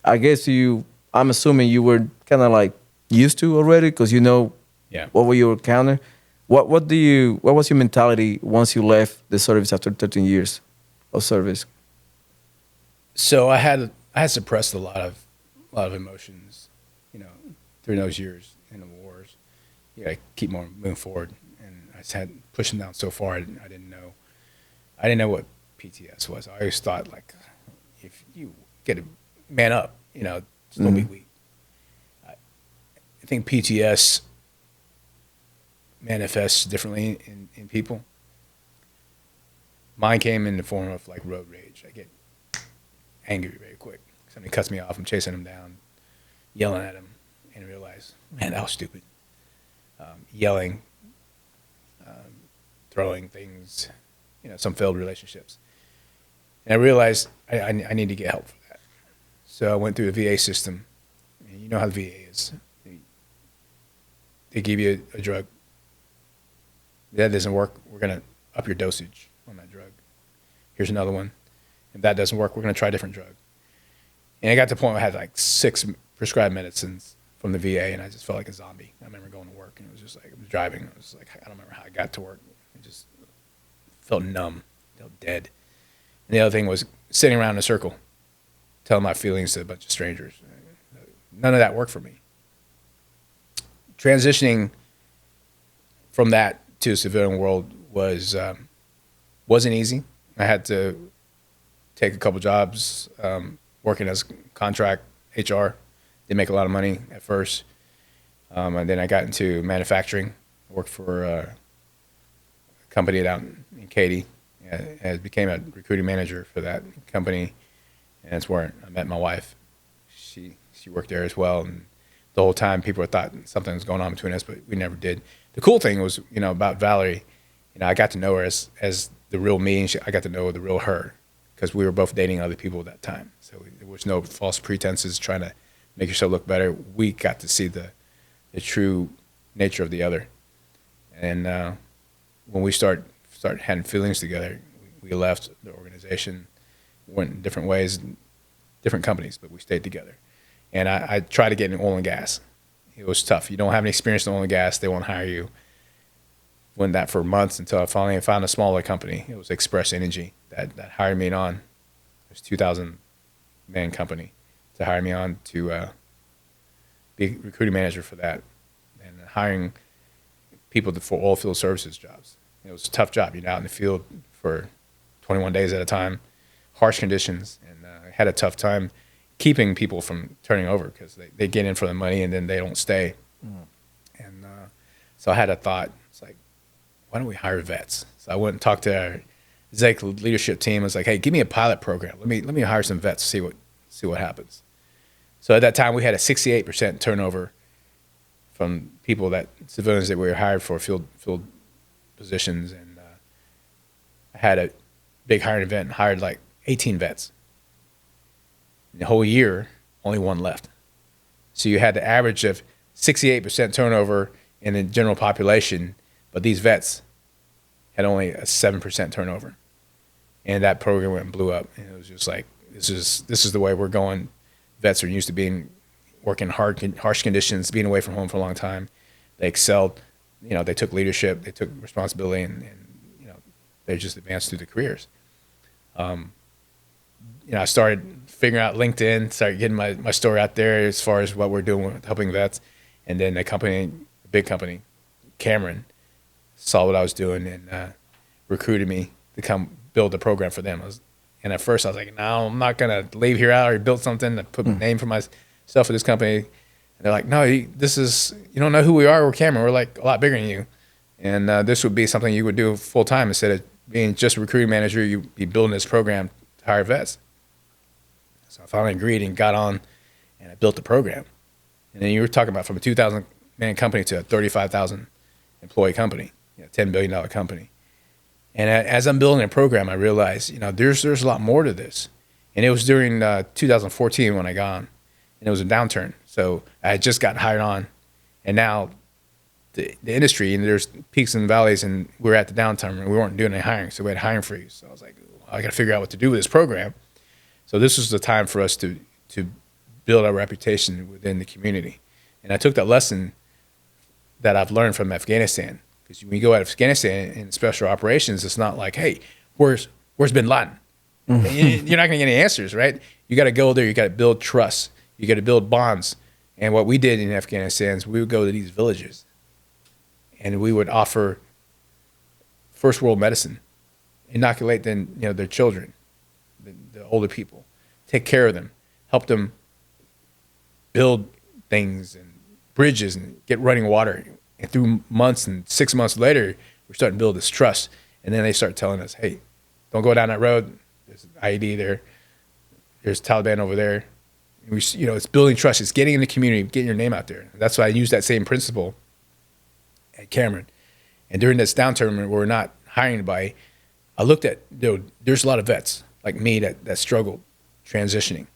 Speaker 2: I guess I'm assuming you were kind of like used to already because you know
Speaker 1: Yeah.
Speaker 2: what were your counter. What was your mentality once you left the service after 13 years of service?
Speaker 1: So I had suppressed a lot of emotions, during those years in the wars. Yeah, I keep moving forward, and I just had pushed them down so far. I didn't know what PTS was. I always thought like, if you get a man up, just don't be weak. I think PTS manifests differently in people. Mine came in the form of like road rage. I get angry very quick. Somebody cuts me off, I'm chasing them down, yelling at them, and realize, man, that was stupid. Yelling, throwing things, some failed relationships. And I realized I need to get help for that. So I went through the VA system. And you know how the VA is. They give you a drug. If that doesn't work, we're going to up your dosage on that drug. Here's another one. If that doesn't work, we're going to try a different drug. And I got to the point where I had like 6 prescribed medicines from the VA, and I just felt like a zombie. I remember going to work, and it was just like, I was driving. I was like, I don't remember how I got to work. I just felt numb, felt dead. And the other thing was sitting around in a circle, telling my feelings to a bunch of strangers. None of that worked for me. Transitioning from that to the civilian world wasn't easy. I had to take a couple jobs, working as contract HR. Didn't make a lot of money at first. And then I got into manufacturing. I worked for a company down in Katy. I became a recruiting manager for that company. And that's where I met my wife. She worked there as well. And the whole time people thought something was going on between us, but we never did. The cool thing was, about Valerie, I got to know her as the real me, and I got to know the real her, because we were both dating other people at that time. So there was no false pretenses trying to make yourself look better. We got to see the true nature of the other. And when we start having feelings together, we left the organization, went in different ways, different companies, but we stayed together. And I tried to get in oil and gas. It was tough. You don't have any experience in oil and gas, they won't hire you. Went that for months until I finally found a smaller company. It was Express Energy that hired me on. It was a 2,000-man company to hire me on to be recruiting manager for that, and hiring people for oil field services jobs. It was a tough job. You're out in the field for 21 days at a time, harsh conditions, and I had a tough time keeping people from turning over, because they get in for the money and then they don't stay. And so I had a thought. It's like, why don't we hire vets? So I went and talked to our executive leadership team. I was like, hey, give me a pilot program. Let me hire some vets, see what happens. So at that time, we had a 68% turnover from civilians that we were hired for field positions. And I had a big hiring event and hired like 18 vets. In the whole year, only 1 left. So you had the average of 68% turnover in the general population, but these vets had only a 7% turnover. And that program went and blew up. And it was just like, this is the way we're going. Vets are used to working harsh conditions, being away from home for a long time. They excelled. They took leadership, they took responsibility, and they just advanced through the careers. I started figuring out LinkedIn, started getting my story out there as far as what we're doing with helping vets. And then a big company, Cameron, saw what I was doing and recruited me to come build a program for them. And at first I was like, no, I'm not going to leave here. I already built something to put my name for myself for this company. And they're like, no, you don't know who we are. We're Cameron. We're like a lot bigger than you. And this would be something you would do full time instead of
Speaker 3: being just a recruiting manager, you'd be building this program to hire vets. So I finally agreed and got on, and I built the program. And then you were talking about from a 2,000 man company to a 35,000 employee company, $10 billion company. And as I'm building a program, I realized, there's a lot more to this. And it was during 2014 when I got on, and it was a downturn. So I had just gotten hired on, and now the industry, and there's peaks and valleys, and we were at the downturn, and we weren't doing any hiring, so we had hiring freeze. So I was like, I got to figure out what to do with this program. So this was the time for us to build our reputation within the community. And I took that lesson that I've learned from Afghanistan, because when you go out of Afghanistan in special operations, it's not like, hey, where's Bin Laden? You're not going to get any answers, right? You got to go there. You got to build trust. You got to build bonds. And what we did in Afghanistan is we would go to these villages, and we would offer first world medicine, inoculate them, their children, the older people, take care of them, help them build things and bridges and get running water. And through months and 6 months later, we're starting to build this trust. And then they start telling us, hey, don't go down that road. There's an IED there. There's Taliban over there. And it's building trust. It's getting in the community, getting your name out there. That's why I use that same principle at Cameron. And during this downturn where we're not hiring anybody, I looked at, there's a lot of vets like me that struggled transitioning,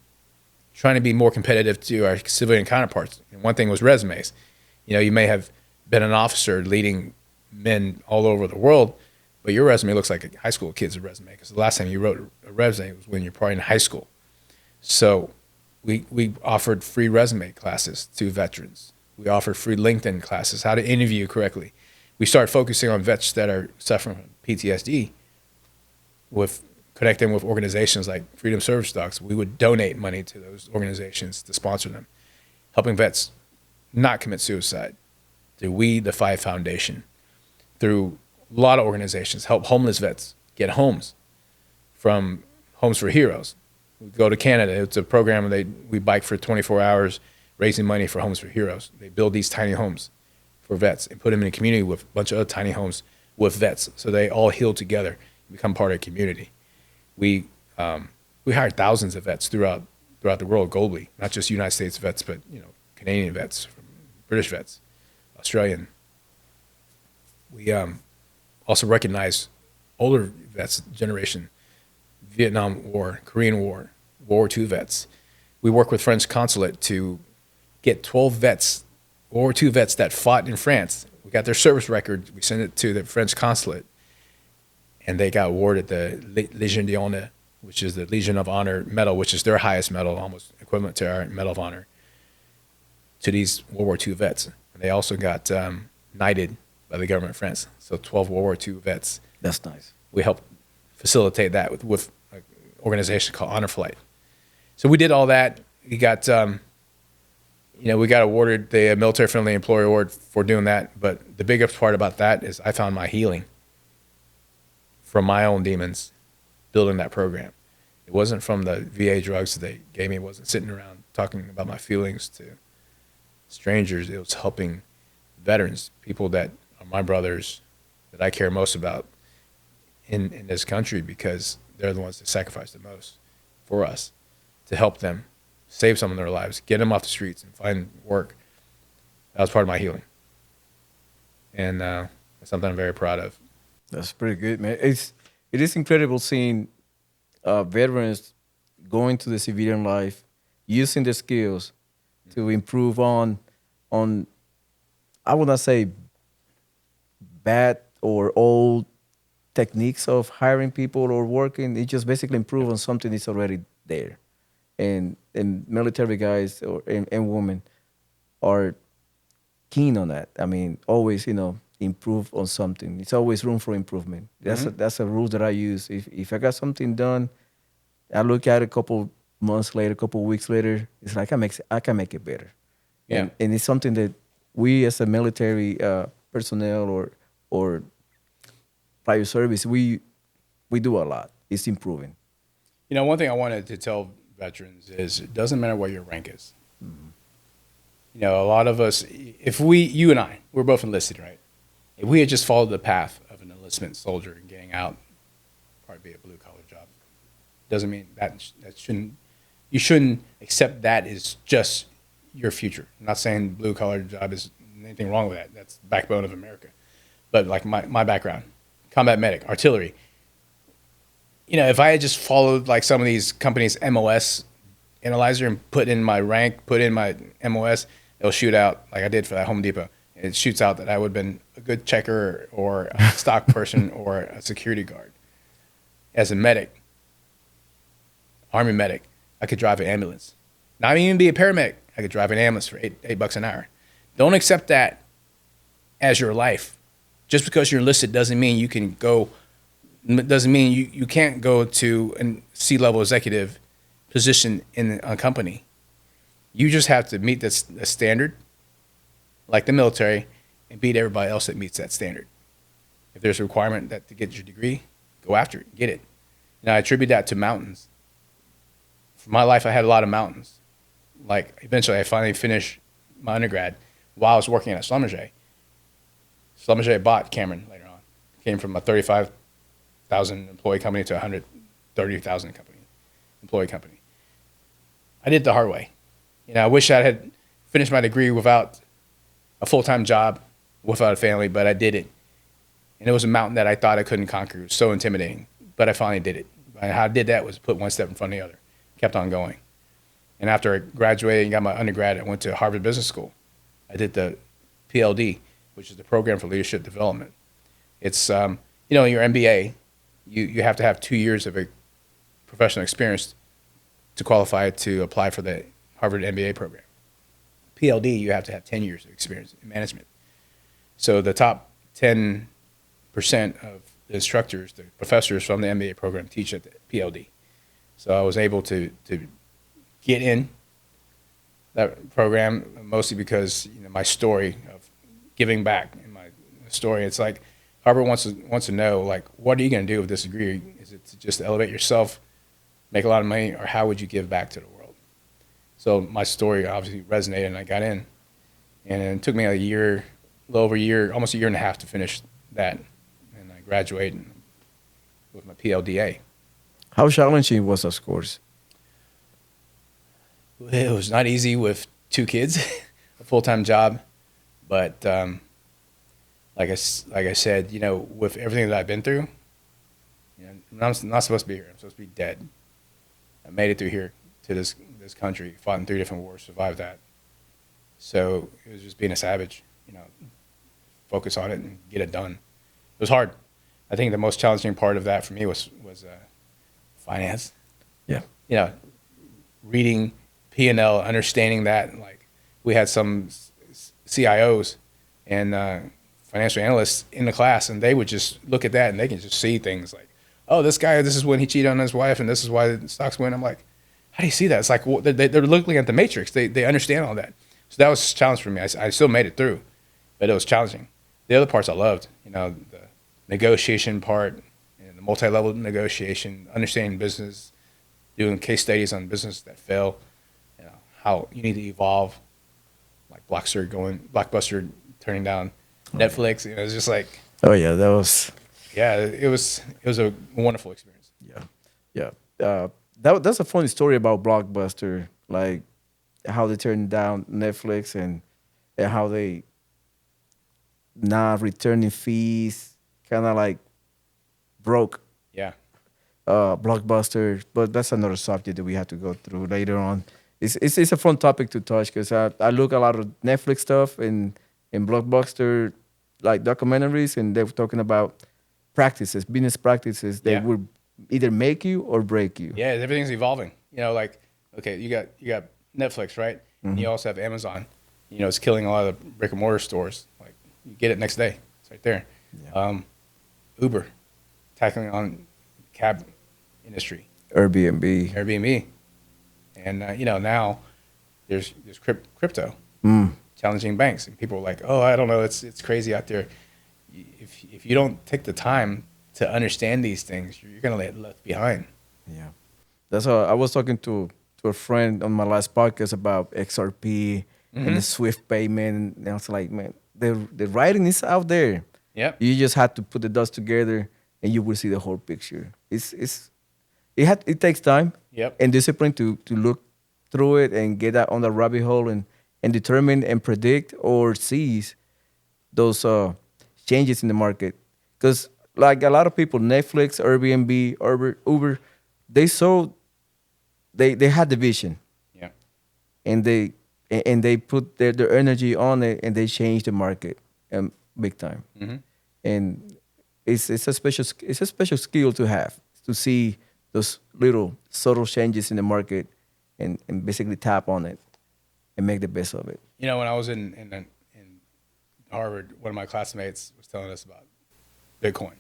Speaker 3: trying to be more competitive to our civilian counterparts. And one thing was resumes. You may have been an officer leading men all over the world, but your resume looks like a high school kid's resume, because the last time you wrote a resume was when you're probably in high school. So we offered free resume classes to veterans. We offered free LinkedIn classes, how to interview correctly. We started focusing on vets that are suffering from PTSD, with connecting with organizations like Freedom Service Docs. We would donate money to those organizations to sponsor them, helping vets not commit suicide. Through We the Five Foundation, through a lot of organizations, help homeless vets get homes, from Homes for Heroes. We go to Canada. It's a program we bike for 24 hours, raising money for Homes for Heroes. They build these tiny homes for vets and put them in a community with a bunch of other tiny homes with vets, so they all heal together and become part of a community. We hired thousands of vets throughout the world globally, not just United States vets, but Canadian vets, British vets, Australian. We also recognize older vets generation, Vietnam War, Korean War, World War II vets. We work with French consulate to get 12 vets, World War II vets that fought in France. We got their service record. We sent it to the French consulate, and they got awarded the Légion d'honneur, which is the Legion of Honor medal, which is their highest medal, almost equivalent to our Medal of Honor, to these World War II vets. And they also got knighted by the government of France. So 12 World War II vets.
Speaker 2: That's nice.
Speaker 3: We helped facilitate that with an organization called Honor Flight. So we did all that. We got, we got awarded the Military Friendly Employer Award for doing that. But the biggest part about that is I found my healing from my own demons building that program. It wasn't from the VA drugs that they gave me. It wasn't sitting around talking about my feelings to strangers. It was helping veterans, people that are my brothers, that I care most about in this country, because they're the ones that sacrifice the most for us, to help them save some of their lives, get them off the streets and find work. That was part of my healing. And that's something I'm very proud of.
Speaker 2: That's pretty good, man. It is incredible seeing veterans going to the civilian life, using their skills to improve on I would not say bad or old techniques of hiring people or working. It just basically improve on something that's already there. And military guys and women are keen on that. I mean, always, improve on something. It's always room for improvement. That's a rule that I use. If I got something done, I look at it a couple months later, a couple weeks later, it's like I can make it better.
Speaker 3: Yeah.
Speaker 2: And it's something that we as a military personnel or private service, we do a lot. It's improving.
Speaker 1: One thing I wanted to tell veterans is it doesn't matter what your rank is. Mm-hmm. A lot of us, you and I, we're both enlisted, right? If we had just followed the path of an enlistment soldier and getting out part be a blue collar job. Doesn't mean that you shouldn't accept that as just your future. I'm not saying blue collar job is anything wrong with that. That's the backbone of America. But like my background, combat medic, artillery. If I had just followed like some of these companies' MOS analyzer and put in my rank, put in my MOS, it'll shoot out like I did for that Home Depot. It shoots out that I would have been a good checker or a stock person or a security guard. As a medic, Army medic, I could drive an ambulance. Not even be a paramedic. I could drive an ambulance for $8 an hour. Don't accept that as your life. Just because you're enlisted doesn't mean you can go. Doesn't mean you can't go to a C-level executive position in a company. You just have to meet the standard, like the military, and beat everybody else that meets that standard. If there's a requirement that to get your degree, go after it, get it. Now I attribute that to mountains. For my life, I had a lot of mountains. Like eventually, I finally finished my undergrad while I was working at Schlumberger. Schlumberger bought Cameron later on. Came from a 35,000 employee company to a 130,000 employee company. I did it the hard way. I wish I had finished my degree without a full-time job, without a family, but I did it. And it was a mountain that I thought I couldn't conquer. It was so intimidating, but I finally did it. And how I did that was put one step in front of the other, kept on going. And after I graduated and got my undergrad, I went to Harvard Business School. I did the PLD, which is the Program for Leadership Development. It's, your MBA, you have to have 2 years of a professional experience to qualify to apply for the Harvard MBA program. PLD, you have to have 10 years of experience in management. So the top 10% of the instructors, the professors from the MBA program teach at the PLD. So I was able to get in that program mostly because my story of giving back and my story. It's like Harvard wants to know, like, what are you going to do with this degree? Is it to just elevate yourself, make a lot of money, or how would you give back to the world? So my story obviously resonated, and I got in. And it took me a little over a year, almost a year and a half to finish that. And I graduated with my PLDA.
Speaker 2: How challenging was this course?
Speaker 1: It was not easy with 2 kids, a full-time job. But like I said, with everything that I've been through, I'm not supposed to be here. I'm supposed to be dead. I made it through here to this country, fought in 3 different wars, survived that. So it was just being a savage, focus on it and get it done. It was hard. I think the most challenging part of that for me was finance.
Speaker 2: Yeah.
Speaker 1: Reading P&L, understanding that. Like, we had some CIOs and financial analysts in the class, and they would just look at that and they can just see things like, oh, this guy, this is when he cheated on his wife, and this is why the stocks went. I'm like, how do you see that? It's like they're looking at the matrix. They understand all that. So that was a challenge for me. I still made it through, but it was challenging. The other parts I loved, the negotiation part, and the multi-level negotiation, understanding business, doing case studies on business that fail, how you need to evolve, like Blockbuster turning down Netflix. It's just like,
Speaker 2: oh yeah, that was.
Speaker 1: Yeah, it was a wonderful experience.
Speaker 2: Yeah. That's a funny story about Blockbuster, like how they turned down Netflix and how they not returning fees, kind of like broke.
Speaker 1: Yeah.
Speaker 2: Blockbuster, but that's another subject that we have to go through later on. It's a fun topic to touch because I look a lot of Netflix stuff and Blockbuster like documentaries, and they were talking about business practices that would either make you or break you.
Speaker 1: Yeah, everything's evolving. Like, okay, you got Netflix, right? Mm-hmm. And you also have Amazon. It's killing a lot of the brick and mortar stores. Like, you get it next day. It's right there. Yeah. Uber, tackling on cab industry.
Speaker 2: Airbnb.
Speaker 1: And now there's crypto challenging banks, and people are like, oh, I don't know, it's crazy out there. If you don't take the time to understand these things, you're gonna get left behind.
Speaker 2: Yeah, that's how I was talking to a friend on my last podcast about XRP and the Swift payment, and I was like, man, the writing is out there.
Speaker 1: Yep.
Speaker 2: You just had to put the dots together and you will see the whole picture. It takes time
Speaker 1: Yep.
Speaker 2: and discipline to look through it and get out on the rabbit hole and determine and predict or seize those changes in the market. Because like a lot of people, Netflix, Airbnb, Uber, they saw they had the vision
Speaker 1: Yeah.
Speaker 2: and they put their energy on it and they changed the market big time.
Speaker 1: Mm-hmm.
Speaker 2: And it's a special skill to have to see those little subtle changes in the market and basically tap on it and make the best of it.
Speaker 1: You know, when I was in Harvard, one of my classmates was telling us about Bitcoin.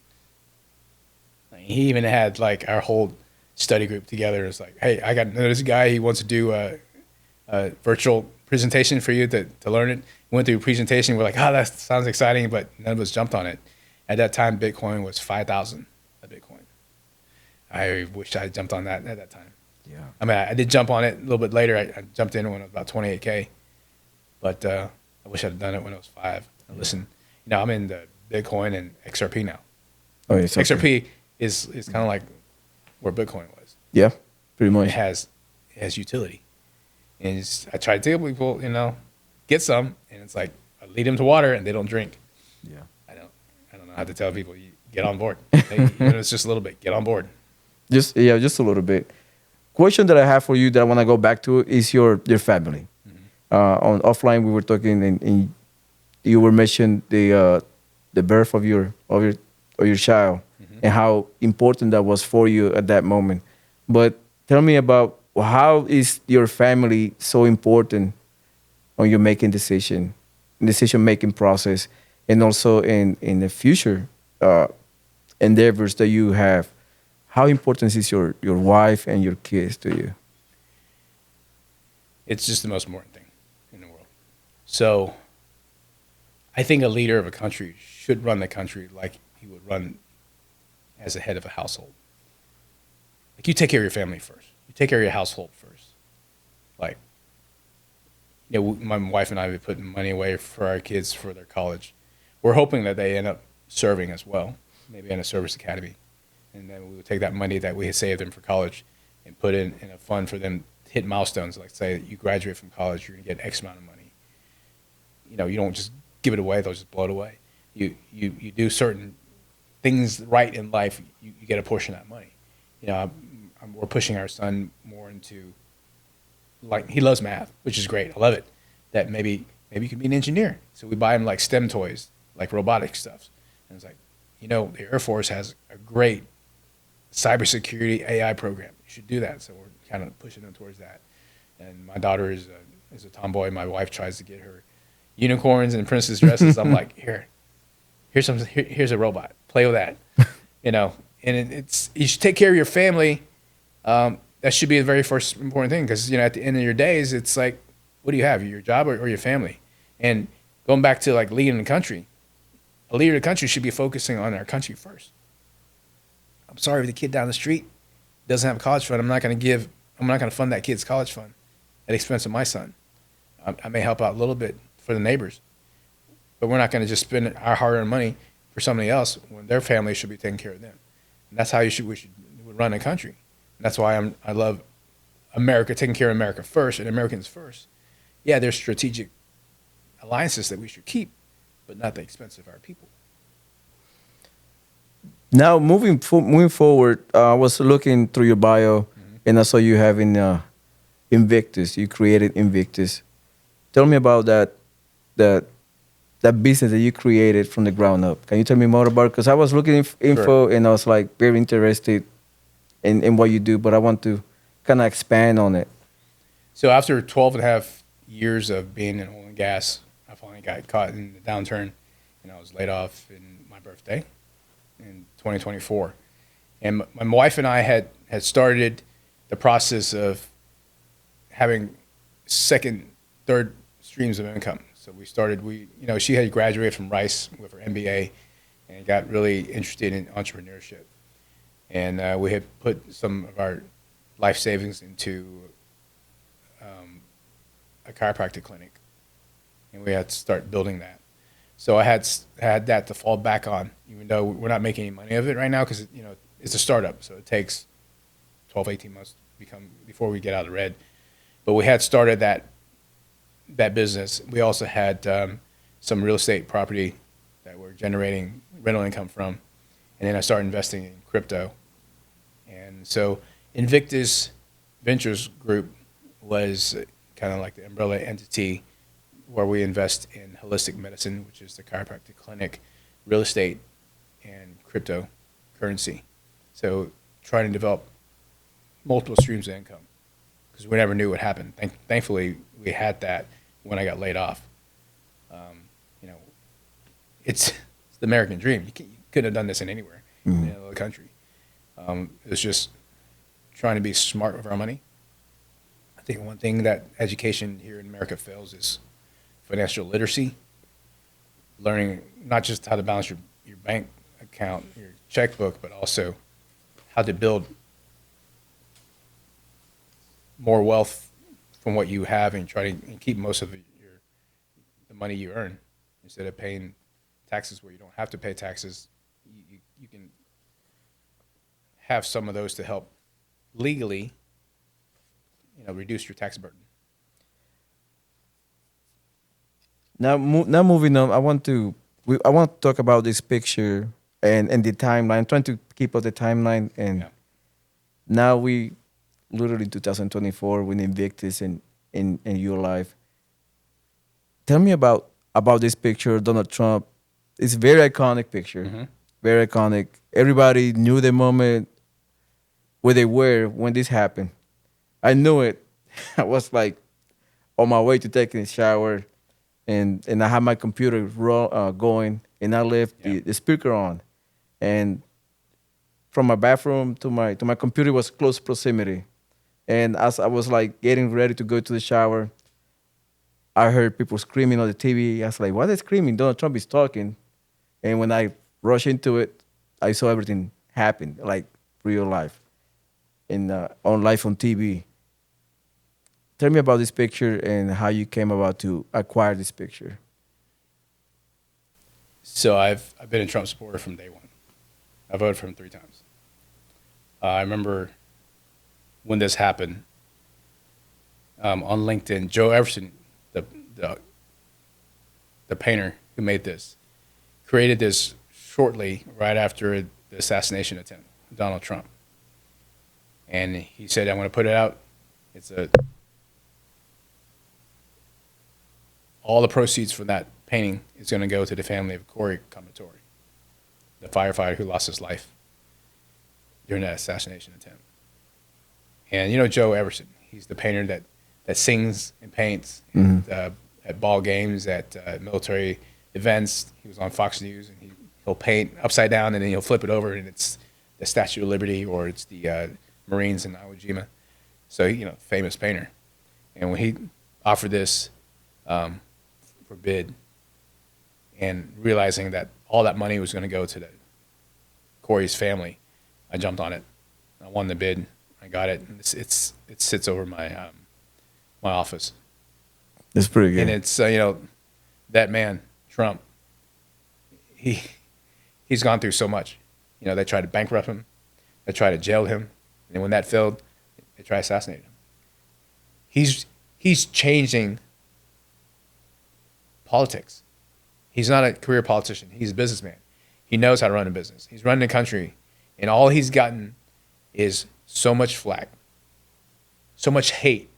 Speaker 1: Like, he even had like our whole study group together. It's like, hey, I got this guy. He wants to do a virtual presentation for you to learn it. We went through a presentation. We're like, oh, that sounds exciting, but none of us jumped on it. At that time, Bitcoin was 5,000 a Bitcoin. I wish I had jumped on that at that time.
Speaker 2: Yeah.
Speaker 1: I mean, I did jump on it a little bit later. I jumped in when it was about 28K, but I wish I'd done it when it was 5. And listen, you know, I'm in the Bitcoin and XRP now.
Speaker 2: Oh, it's okay.
Speaker 1: XRP is kind of like where Bitcoin was.
Speaker 2: Yeah, pretty much.
Speaker 1: It has utility, and I try to tell people, you know, get some, and it's like I lead them to water and they don't drink.
Speaker 2: Yeah.
Speaker 1: I don't know how to tell people, you get on board. Even if it's just a little bit, get on board.
Speaker 2: Just a little bit. Question that I have for you that I want to go back to is your family. On offline, we were talking, and you were mentioning the birth of your child and how important that was for you at that moment. But tell me about how is your family so important on your decision making process, and also in the future endeavors that you have. How important is your wife and your kids to you?
Speaker 1: It's just the most important thing in the world. So I think a leader of a country should run the country like he would run as a head of a household. Like, you take care of your family first. You take care of your household first. Like, you know, my wife and I have been putting money away for our kids for their college. We're hoping that they end up serving as well, maybe in a service academy. And then we would take that money that we had saved them for college and put in a fund for them to hit milestones. Like, say you graduate from college, you're going to get X amount of money. You know, you don't just give it away; they'll just blow it away. You do certain things right in life, you get a portion of that money. You know, we're pushing our son more into, like, he loves math, which is great. I love it. That maybe you could be an engineer. So we buy him like STEM toys, like robotic stuff. And it's like, you know, the Air Force has a great cybersecurity AI program. You should do that. So we're kind of pushing them towards that. And my daughter is a tomboy. My wife tries to get her unicorns and princess dresses. I'm like, here's a robot. Play with that. You know, and it's you should take care of your family. That should be the very first important thing, because, you know, at the end of your days, it's like, what do you have, your job or your family? And going back to like leading the country, a leader of the country should be focusing on our country first. I'm sorry if the kid down the street doesn't have a college fund. I'm not going to fund that kid's college fund at the expense of my son. I may help out a little bit for the neighbors, but we're not going to just spend our hard-earned money for somebody else when their family should be taking care of them. And that's how we should run a country. And that's why I love America, taking care of America first and Americans first. Yeah, there's strategic alliances that we should keep, but not at the expense of our people.
Speaker 2: Now, moving forward, I was looking through your bio, and I saw you having Invictus. You created Invictus. Tell me about that business that you created from the ground up. Can you tell me more about it? Because I was looking info,
Speaker 1: Sure.
Speaker 2: and I was like very interested in what you do, but I want to kind of expand on it.
Speaker 1: So after 12 and a half years of being in oil and gas, I finally got caught in the downturn, and I was laid off in my birthday in 2024. And my wife and I had started the process of having second, third streams of income. So she had graduated from Rice with her MBA and got really interested in entrepreneurship. And we had put some of our life savings into a chiropractic clinic, and we had to start building that.
Speaker 3: So I had that to fall back on, even though we're not making any money of it right now because it's a startup, so it takes 12, 18 months to before we get out of the red. But we had started that business. We also had some real estate property that we're generating rental income from, and then I started investing in crypto. And so Invictus Ventures Group was kind of like the umbrella entity where we invest in holistic medicine, which is the chiropractic clinic, real estate, and cryptocurrency. So trying to develop multiple streams of income because we never knew what happened. Thankfully, we had that when I got laid off. You know, it's the American dream. You couldn't have done this in anywhere in the country. It was just trying to be smart with our money. I think one thing that education here in America fails is financial literacy, learning not just how to balance your bank account, your checkbook, but also how to build more wealth from what you have and try to keep most of the money you earn instead of paying taxes where you don't have to pay taxes. You can have some of those to help legally, reduce your tax burden.
Speaker 2: Now moving on, I want to talk about this picture and the timeline. I'm trying to keep up the timeline, and now we literally 2024 with Invictus in your life. Tell me about this picture, Donald Trump. It's a very iconic picture, very iconic. Everybody knew the moment where they were when this happened. I knew it. I was like on my way to taking a shower, and I had my computer going, and I left the speaker on, and from my bathroom to my computer was close proximity. And as I was like getting ready to go to the shower, I heard people screaming on the TV. I was like, "Why are they screaming? Donald Trump is talking." And when I rushed into it, I saw everything happen, like real life, on live on TV. Tell me about this picture and how you came about to acquire this picture.
Speaker 1: So I've been a Trump supporter from day one. I voted for him 3 times. I remember when this happened on LinkedIn. Joe Everson, the painter who made this, created this shortly right after the assassination attempt of Donald Trump. And he said, "I'm going to put it out. All the proceeds from that painting is going to go to the family of Corey Comperatore, the firefighter who lost his life during that assassination attempt." And Joe Everson, he's the painter that sings and paints at ball games, at military events. He was on Fox News, and he'll paint upside down, and then he'll flip it over, and it's the Statue of Liberty, or it's the Marines in Iwo Jima. So, famous painter. And when he offered this for bid, and realizing that all that money was going to go to Corey's family, I jumped on it. I won the bid. I got it. And it sits over my my office.
Speaker 2: It's pretty good.
Speaker 1: And it's that man Trump. He's gone through so much. They tried to bankrupt him. They tried to jail him, and when that failed, they tried to assassinate him. He's changing politics. He's not a career politician. He's a businessman. He knows how to run a business. He's running the country, and all he's gotten is so much flack, so much hate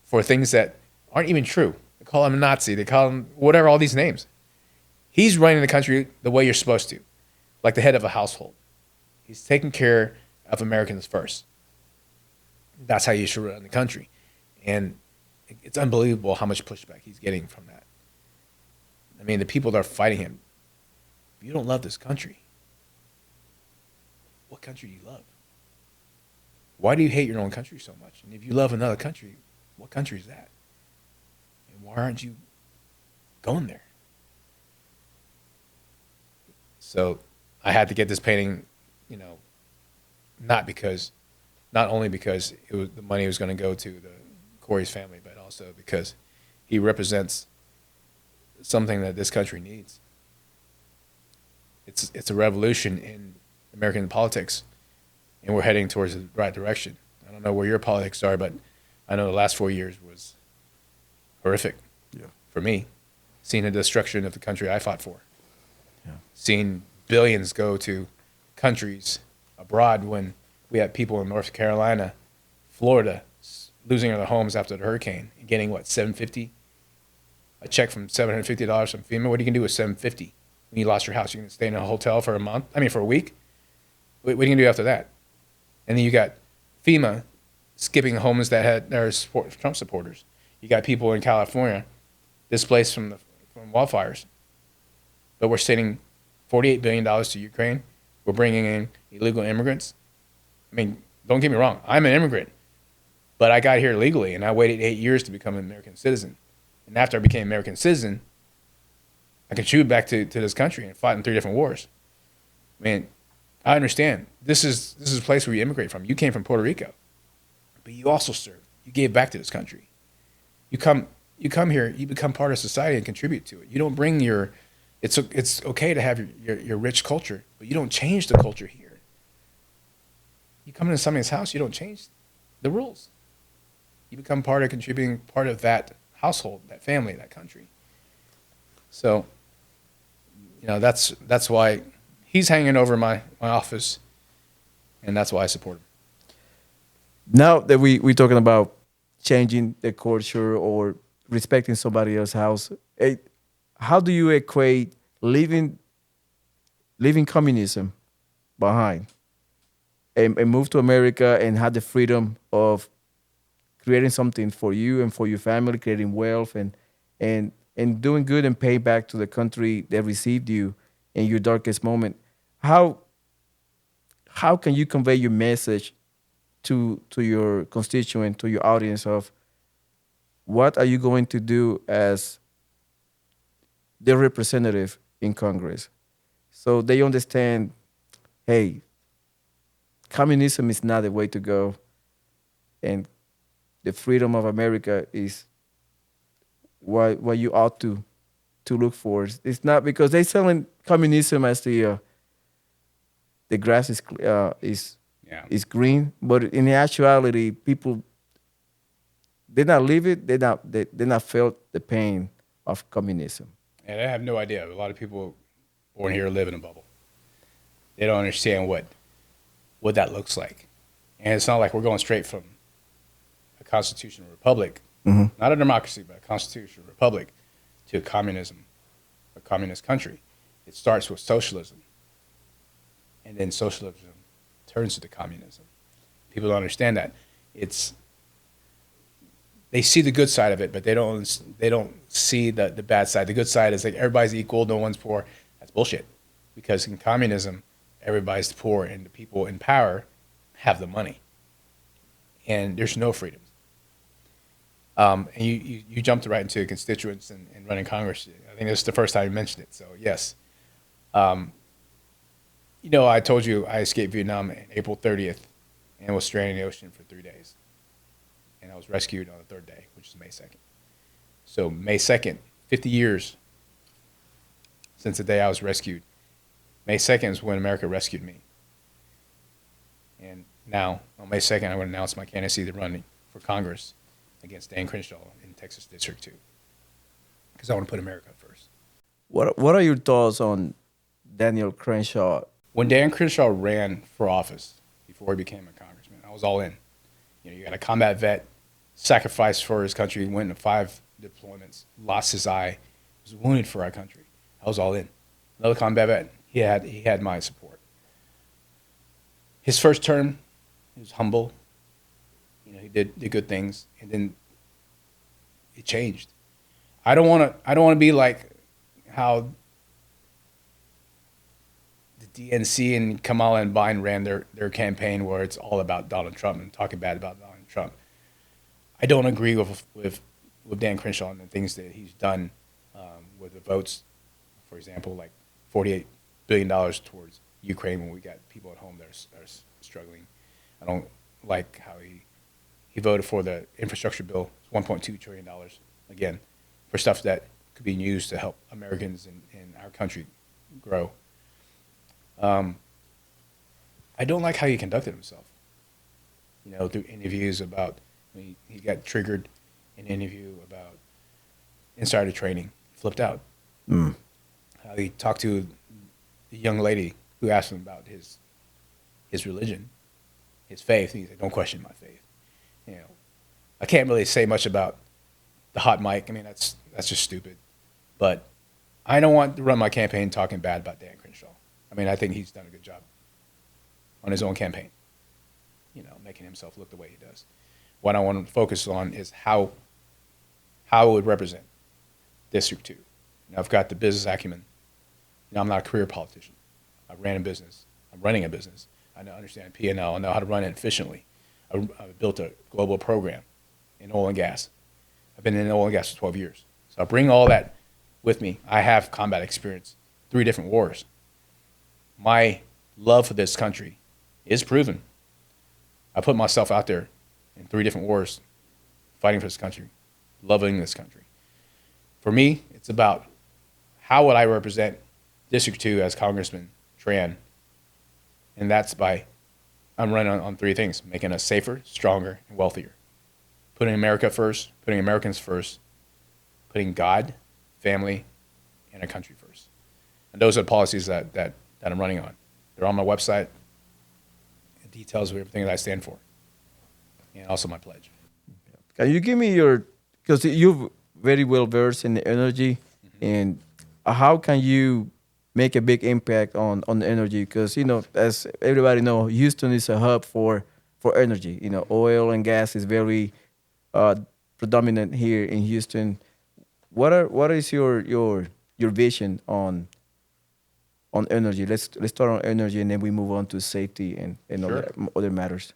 Speaker 1: for things that aren't even true. They call him a Nazi. They call him whatever, all these names. He's running the country the way you're supposed to, like the head of a household. He's taking care of Americans first. That's how you should run the country. And it's unbelievable how much pushback he's getting from that. I mean, the people that are fighting him, if you don't love this country, what country do you love? Why do you hate your own country so much? And if you love another country, what country is that? And why aren't you going there? So I had to get this painting, not only because the money was going to go to the Corey's family, but also because he represents something that this country needs.
Speaker 3: it's a revolution in American politics, and we're heading towards the right direction. I don't know where your politics are, but I know the last 4 years was horrific for me. Seeing the destruction of the country I fought for, seeing billions go to countries abroad when we had people in North Carolina, Florida, losing their homes after the hurricane and getting what, $750? A check from $750 from FEMA. What are you gonna do with $750 when you lost your house? You're gonna stay in a hotel for a month? I mean, for a week? What are you gonna do after that? And then you got FEMA skipping homes that had Trump supporters. You got people in California displaced from wildfires, but we're sending $48 billion to Ukraine. We're bringing in illegal immigrants. I mean, don't get me wrong. I'm an immigrant, but I got here legally, and I waited 8 years to become an American citizen. And after I became an American citizen, I contributed back to this country and fought in 3 different wars. I mean, I understand. This is a place where you immigrate from. You came from Puerto Rico, but you also served. You gave back to this country. You come here, you become part of society and contribute to it. You don't bring your. It's okay to have your rich culture, but you don't change the culture here. You come into somebody's house, you don't change the rules. You become part of contributing, part of that household, that family, that country. So, that's why he's hanging over my office, and that's why I support him.
Speaker 2: Now that we're talking about changing the culture or respecting somebody else's house, how do you equate leaving communism behind and move to America and have the freedom of creating something for you and for your family, creating wealth and doing good and pay back to the country that received you in your darkest moment? How can you convey your message to your constituent, to your audience of what are you going to do as their representative in Congress, so they understand, hey, communism is not the way to go, and the freedom of America is what you ought to look for. It's not because they're selling communism as the grass is green, but in actuality, people they not live it. They not felt the pain of communism.
Speaker 1: And I have no idea. A lot of people born here live in a bubble. They don't understand what that looks like. And it's not like we're going straight from a constitutional republic, not a democracy, but a constitutional republic, to a communism, a communist country. It starts with socialism, and then socialism turns to communism. People don't understand that. They see the good side of it, but they don't see the bad side. The good side is like everybody's equal, no one's poor. That's bullshit. Because in communism, everybody's poor, and the people in power have the money, and there's no freedom. And you jumped right into constituents and running Congress. I think this is the first time you mentioned it. So yes, I told you I escaped Vietnam on April 30th and was stranded in the ocean for 3 days. And I was rescued on the 3rd day, which is May 2nd. So May 2nd, 50 years since the day I was rescued. May 2nd is when America rescued me. And now, on May 2nd, I'm going to announce my candidacy to run for Congress against Dan Crenshaw in Texas District 2. Because I want to put America first.
Speaker 2: What are your thoughts on Daniel Crenshaw?
Speaker 1: When Dan Crenshaw ran for office, before he became a congressman, I was all in. You got a combat vet, sacrificed for his country, went into 5 deployments, lost his eye, was wounded for our country. I was all in. Another combat vet, he had my support. His first term, he was humble. He did good things, and then it changed. I don't want to be like how the DNC and Kamala and Biden ran their campaign, where it's all about Donald Trump and talking bad about Donald Trump. I don't agree with Dan Crenshaw and the things that he's done with the votes. For example, like $48 billion towards Ukraine when we got people at home that are struggling. I don't like how he voted for the infrastructure bill, $1.2 trillion, again, for stuff that could be used to help Americans in our country grow.
Speaker 3: I don't like how he conducted himself. You know, through interviews about he got triggered in an interview about insider trading, flipped out. How he talked to the young lady who asked him about his religion, his faith. He said, "Don't question my faith." You know, I can't really say much about the hot mic. I mean, that's just stupid. But I don't want to run my campaign talking bad about Dan Crenshaw. I mean, I think he's done a good job on his own campaign, you know, making himself look the way he does. What I want to focus on is how it would represent District 2. You know, I've got the business acumen. You know, I'm not a career politician. I ran a business. I'm running a business. I understand P&L. I know how to run it efficiently. I built a global program in oil and gas. I've been in oil and gas for 12 years. So I bring all that with me. I have combat experience, 3 different wars. My love for this country is proven. I put myself out there in 3 different wars, fighting for this country, loving this country. For me, it's about how would I represent District 2 as Congressman Tran, and that's by I'm running on 3 things: making us safer, stronger, and wealthier. Putting America first, putting Americans first, putting God, family, and a country first. And those are the policies that I'm running on. They're on my website. It details everything that I stand for, and also my pledge.
Speaker 2: Can you give me your, because you're very well versed in the energy, and how can you make a big impact on the energy? Because, you know, as everybody know, Houston is a hub for energy. You know, oil and gas is very predominant here in Houston. What is your vision on energy? Let's start on energy, and then we move on to safety and
Speaker 3: Sure.
Speaker 2: other matters.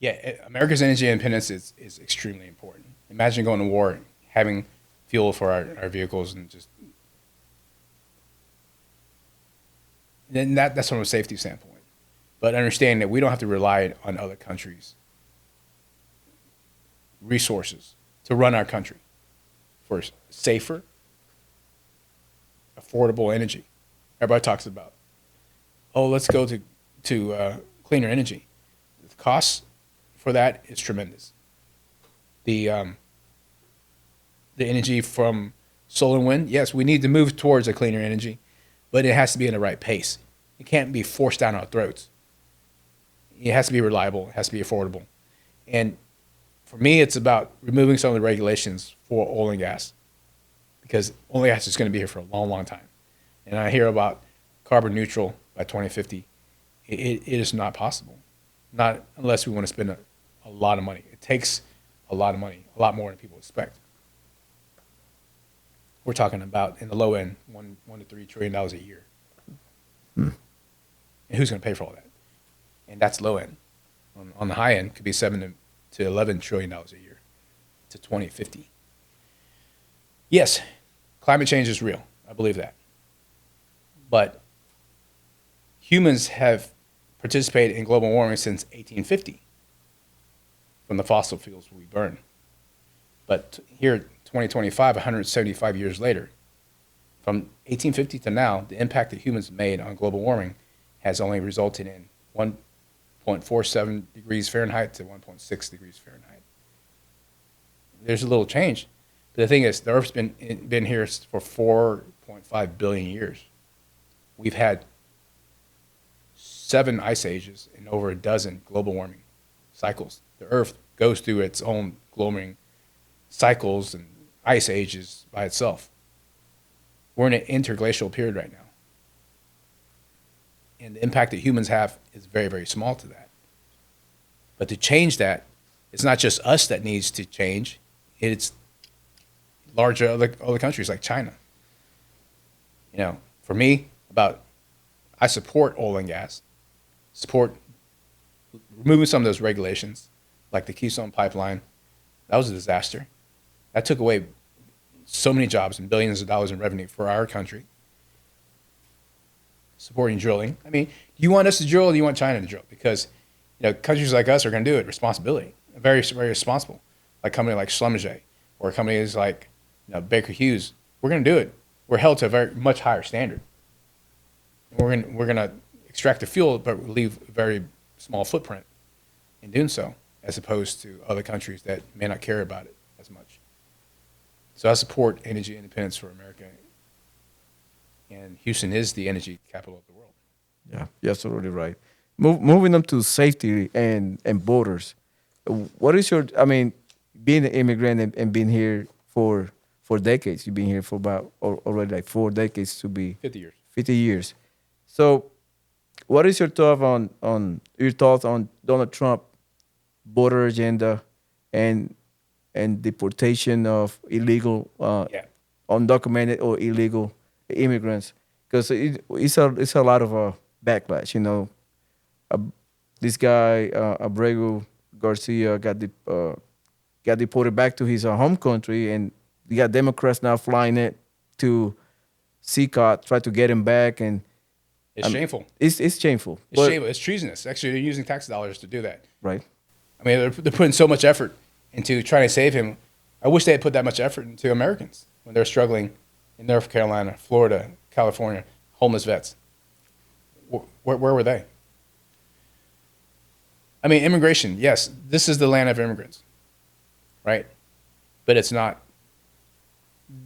Speaker 3: Yeah, America's energy independence is extremely important. Imagine going to war, having fuel for our vehicles, and just then that's from a safety standpoint. But understanding that we don't have to rely on other countries' resources to run our country for safer, affordable energy. Everybody talks about, oh, let's go to cleaner energy. The cost for that is tremendous. The energy from solar and wind, yes, we need to move towards a cleaner energy, but it has to be in the right pace. It can't be forced down our throats. It has to be reliable. It has to be affordable. And for me, it's about removing some of the regulations for oil and gas, because oil and gas is going to be here for a long, long time. And I hear about carbon neutral by 2050. It is not possible, not unless we want to spend a lot of money. It takes a lot of money, a lot more than people expect. We're talking about, in the low end, $1 to $3 trillion a year. And who's going to pay for all that? And that's low end. On the high end, could be $7 to $11 trillion a year to 2050. Yes, climate change is real. I believe that. But humans have participated in global warming since 1850 from the fossil fuels we burn. But here, 2025, 175 years later, from 1850 to now, the impact that humans made on global warming has only resulted in 1.47 degrees Fahrenheit to 1.6 degrees Fahrenheit. There's a little change. But the thing is, the Earth's been here for 4.5 billion years. We've had 7 ice ages and over a dozen global warming cycles. The Earth goes through its own global warming cycles and ice ages by itself. We're in an interglacial period right now. And the impact that humans have is very, very small to that. But to change that, it's not just us that needs to change. It's larger other countries like China. You know, for me, I support oil and gas, support removing some of those regulations, like the Keystone Pipeline. That was a disaster. That took away so many jobs and billions of dollars in revenue for our country. Supporting drilling. I mean, do you want us to drill or do you want China to drill? Because, you know, countries like us are going to do it. Responsibility. Very, very responsible. Like a company like Schlumberger or companies like, you know, Baker Hughes. We're going to do it. We're held to a very much higher standard. And we're going to extract the fuel, but leave a very small footprint in doing so, as opposed to other countries that may not care about it as much. So I support energy independence for America, and Houston is the energy capital of the world.
Speaker 2: Yeah, you're absolutely right. Moving up to safety and borders, what is your? I mean, being an immigrant and being here for decades. You've been here for about already like 4 decades to be
Speaker 3: 50 years.
Speaker 2: 50 years. So, what is your thought on your thoughts on Donald Trump border agenda and deportation of illegal
Speaker 3: Yeah.
Speaker 2: undocumented or illegal immigrants? Because it's a lot of backlash. You know, uh, this guy Abrego Garcia got deported back to his home country, and you got Democrats now flying it to CCOT, try to get him back, and
Speaker 3: It's shameful.
Speaker 2: it's shameful.
Speaker 3: It's
Speaker 2: But-
Speaker 3: shameful. It's treasonous. Actually, they're using tax dollars to do that.
Speaker 2: right?
Speaker 3: I mean, they're putting so much effort into trying to save him. I wish they had put that much effort into Americans when they're struggling in North Carolina, Florida, California, homeless vets. Where were they? I mean, immigration, yes, this is the land of immigrants, right? But it's not.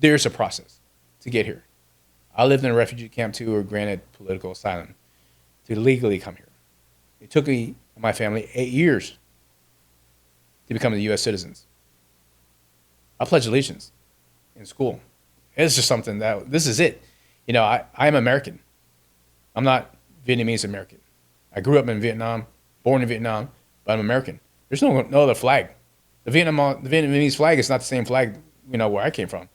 Speaker 3: There's a process to get here. I lived in a refugee camp too, or granted political asylum to legally come here. It took me and my family 8 years to become the U.S. citizens. I pledged allegiance in school. It's just something that, this is it. You know, I'm American. I'm not Vietnamese American. I grew up in Vietnam, born in Vietnam, but I'm American. There's no other flag. The Vietnamese flag is not the same flag, you know, where I came from.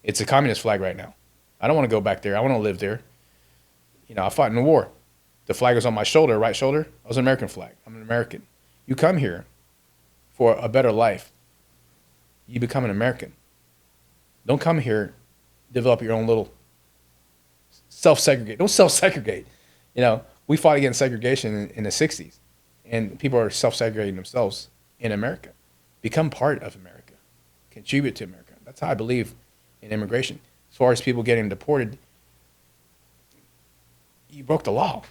Speaker 3: It's a communist flag right now. I don't want to go back there. I want to live there. You know, I fought in the war. The flag was on my shoulder, right shoulder. I was an American flag. I'm an American. You come here for a better life. You become an American. Don't come here, develop your own little self-segregate. Don't self-segregate. You know, we fought against segregation in the 60s, and people are self-segregating themselves in America. Become part of America. Contribute to America. That's how I believe in immigration. As far as people getting deported, you broke the law.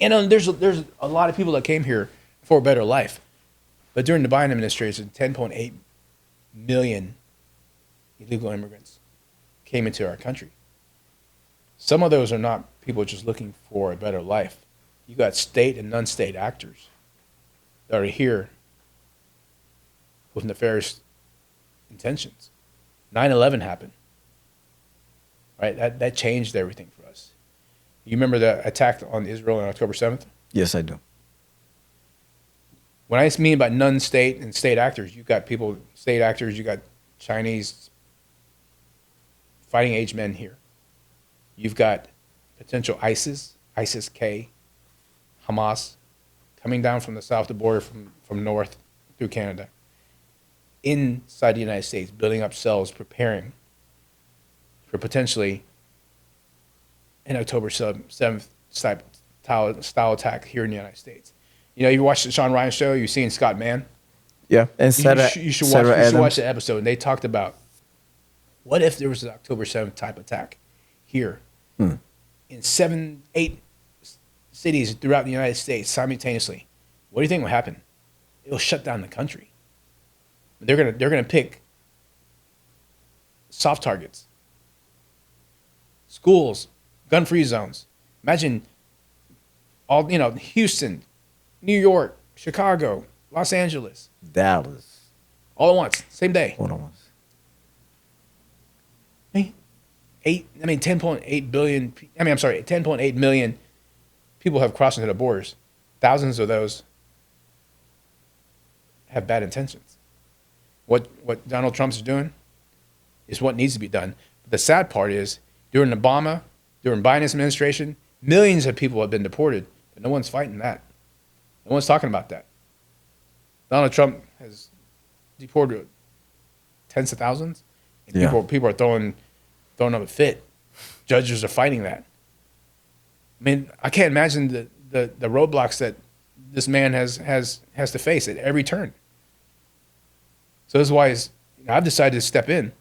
Speaker 3: And there's a lot of people that came here for a better life. But during the Biden administration, 10.8 million illegal immigrants came into our country. Some of those are not people just looking for a better life. You got state and non-state actors that are here with nefarious intentions. 9/11 happened, right? That changed everything for us. You remember the attack on Israel on October 7th?
Speaker 2: Yes, I do.
Speaker 3: When I mean by non-state and state actors, you got people, state actors, you got Chinese fighting age men here. You've got potential ISIS-K, Hamas, coming down from the south, the border from north through Canada, inside the United States, building up cells, preparing for potentially an October 7th style attack here in the United States. You know, you watched the Sean Ryan show, you've seen Scott Mann.
Speaker 2: Yeah, and
Speaker 3: You should watch the episode. And they talked about, what if there was an October 7th type attack here in 7, 8 cities throughout the United States simultaneously? What do you think will happen? It'll shut down the country. They're gonna pick soft targets, schools, gun-free zones. Imagine all, you know, Houston, New York, Chicago, Los Angeles,
Speaker 2: Dallas.
Speaker 3: all at once, same day.
Speaker 2: Hold on.
Speaker 3: 10.8 billion. 10.8 million people have crossed into the borders. Thousands of those have bad intentions. What Donald Trump's doing is what needs to be done. But the sad part is, during Biden's administration, millions of people have been deported, but no one's fighting that. No one's talking about that. Donald Trump has deported tens of thousands, and
Speaker 2: Yeah.
Speaker 3: people are throwing up a fit. Judges are fighting that. I mean, I can't imagine the roadblocks that this man has to face at every turn. So this is why I've decided to step in,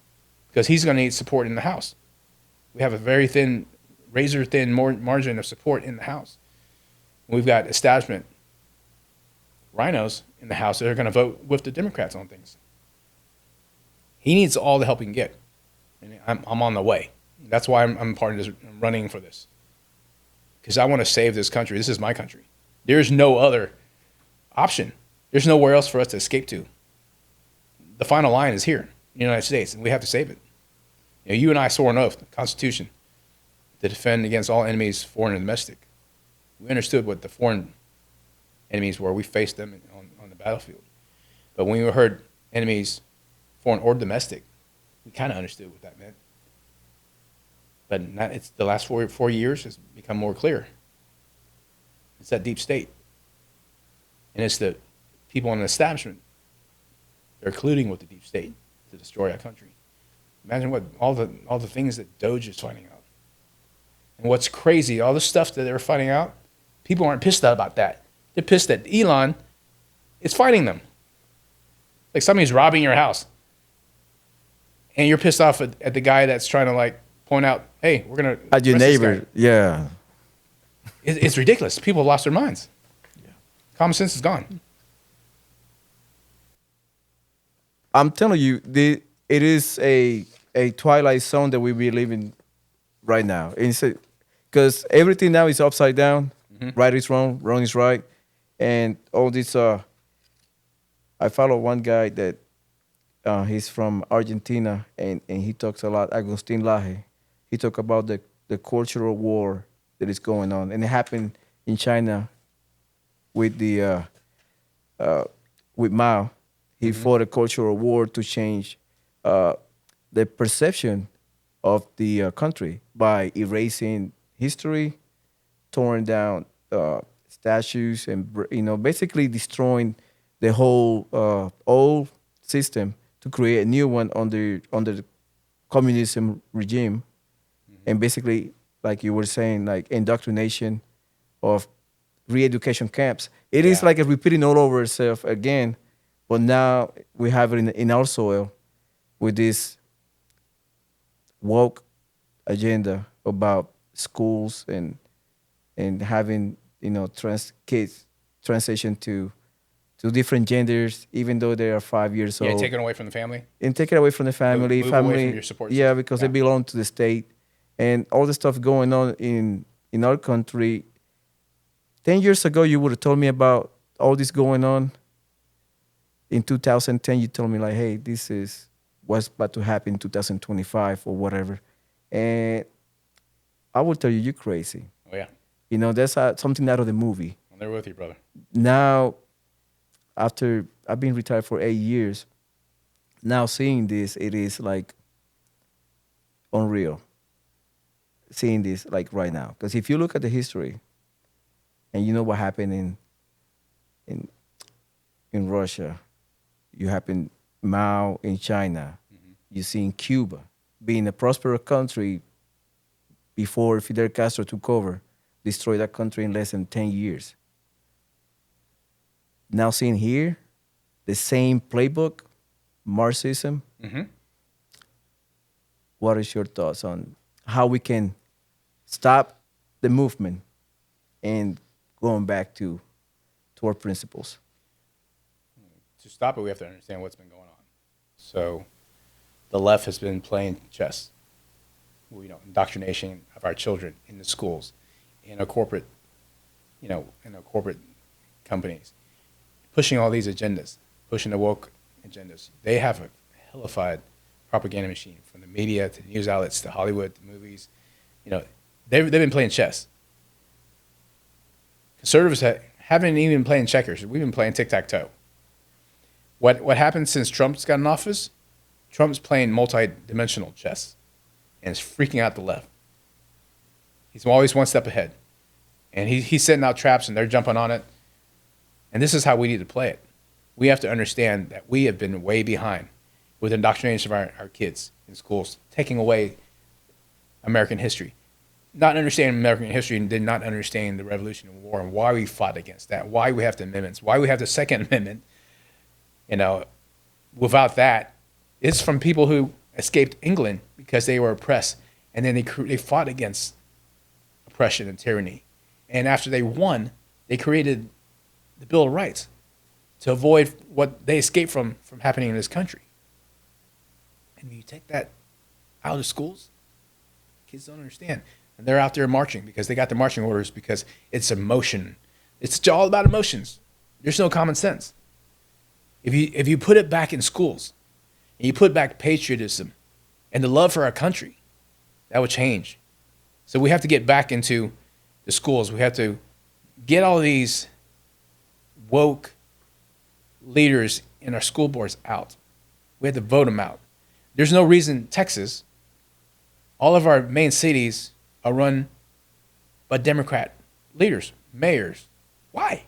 Speaker 3: because he's going to need support in the House. We have a very thin
Speaker 1: razor thin margin of support in the House. We've got establishment rhinos in the House that are going to vote with the Democrats on things. He needs all the help he can get, and I'm on the way. That's why I'm part of this. I'm running for this because I want to save this country. This is my country. There's no other option. There's nowhere else for us to escape to. The final line is here in the United States, and we have to save it. You and I swore an oath, the Constitution, to defend against all enemies, foreign and domestic. We understood what the foreign enemies were. We faced them on the battlefield. But when we heard enemies, foreign or domestic, we kind of understood what that meant. But it's the last 4 years has become more clear. It's that deep state. And it's the people in the establishment. They're colluding with the deep state to destroy our country. Imagine what all the things that Doge is finding out. And what's crazy, all the stuff that they're finding out, people aren't pissed about that. They're pissed that Elon is fighting them. Like somebody's robbing your house. And you're pissed off at the guy that's trying to like point out, hey, we're going to
Speaker 2: at your neighbor. Yeah.
Speaker 1: It's ridiculous. People have lost their minds. Yeah. Common sense is gone.
Speaker 2: I'm telling you, it is a twilight zone that we be living right now. Because everything now is upside down. Mm-hmm. Right is wrong, wrong is right. And all this, I follow one guy that he's from Argentina, and he talks a lot, Agustin Laje. He talk about the cultural war that is going on. And it happened in China with with Mao. He mm-hmm. fought a cultural war to change the perception of the country by erasing history, tearing down statues, and basically destroying the whole old system to create a new one under the communism regime, mm-hmm. and basically, like you were saying, like indoctrination of re-education camps. It is like a repeating all over itself again. But now we have it in our soil with this woke agenda about schools and having kids transition to different genders, even though they are 5 years old.
Speaker 1: Yeah, taken away from the family.
Speaker 2: And take it away from the family.
Speaker 1: Move away from your support system.
Speaker 2: Yeah, because they belong to the state, and all the stuff going on in our country. 10 years ago, you would have told me about all this going on. In 2010, you told me like, hey, this is what's about to happen in 2025 or whatever. And I will tell you, you're crazy.
Speaker 1: Oh, yeah.
Speaker 2: That's something out of the movie.
Speaker 1: I'm there with you, brother.
Speaker 2: Now, after I've been retired for 8 years, now seeing this, it is like unreal. Seeing this like right now. Because if you look at the history and you know what happened in Russia, you happen Mao in China. Mm-hmm. You see in Cuba, being a prosperous country before Fidel Castro took over, destroyed that country in less than 10 years. Now seeing here, the same playbook, Marxism. Mm-hmm. What is your thoughts on how we can stop the movement and going back to our principles?
Speaker 1: To stop it, we have to understand what's been going on. So the left has been playing chess, indoctrination of our children in the schools, in a corporate, corporate companies, pushing all these agendas, pushing the woke agendas. They have a hellified propaganda machine, from the media to the news outlets to Hollywood to movies. They've been playing chess. Conservatives haven't even been playing checkers. We've been playing tic-tac-toe. What happened since Trump's got in office? Trump's playing multi-dimensional chess, and it's freaking out the left. He's always one step ahead, and he's setting out traps, and they're jumping on it. And this is how we need to play it. We have to understand that we have been way behind with indoctrination of our kids in schools, taking away American history. Not understanding American history and did not understand the Revolutionary War and why we fought against that, why we have the amendments, why we have the Second Amendment. Without that, it's from people who escaped England because they were oppressed, and then they fought against oppression and tyranny. And after they won, they created the Bill of Rights to avoid what they escaped from happening in this country. And you take that out of schools, kids don't understand. And they're out there marching because they got the marching orders because it's emotion. It's all about emotions. There's no common sense. If you put it back in schools and you put back patriotism and the love for our country, that would change. So we have to get back into the schools. We have to get all these woke leaders in our school boards out. We have to vote them out. There's no reason Texas, all of our main cities are run by Democrat leaders, mayors. Why?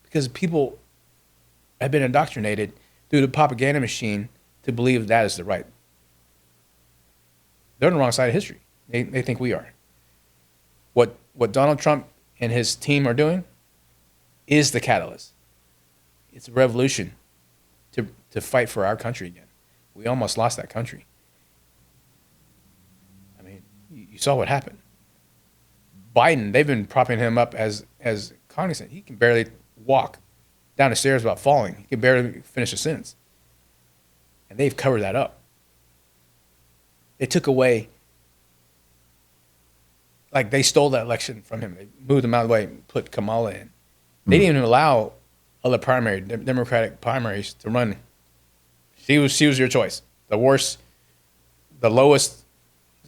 Speaker 1: Because people have been indoctrinated through the propaganda machine to believe that is the right. They're on the wrong side of history. They think we are. What Donald Trump and his team are doing is the catalyst. It's a revolution to fight for our country again. We almost lost that country. I mean, you saw what happened. Biden, they've been propping him up as cognizant. He can barely walk down the stairs without falling. He can barely finish a sentence. And they've covered that up. They took away, like they stole that election from him. They moved him out of the way and put Kamala in. They didn't even allow other Democratic primaries to run. She was your choice. The worst, the lowest,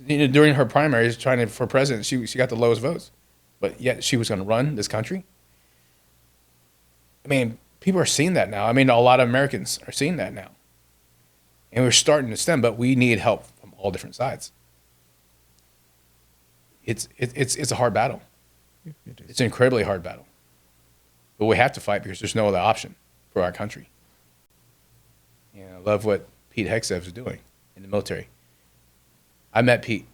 Speaker 1: during her primaries for president, she got the lowest votes. But yet she was going to run this country. I mean, people are seeing that now. I mean, a lot of Americans are seeing that now. And we're starting to stem, but we need help from all different sides. It's a hard battle. It's an incredibly hard battle. But we have to fight because there's no other option for our country. And I love what Pete Hegseth is doing in the military. I met Pete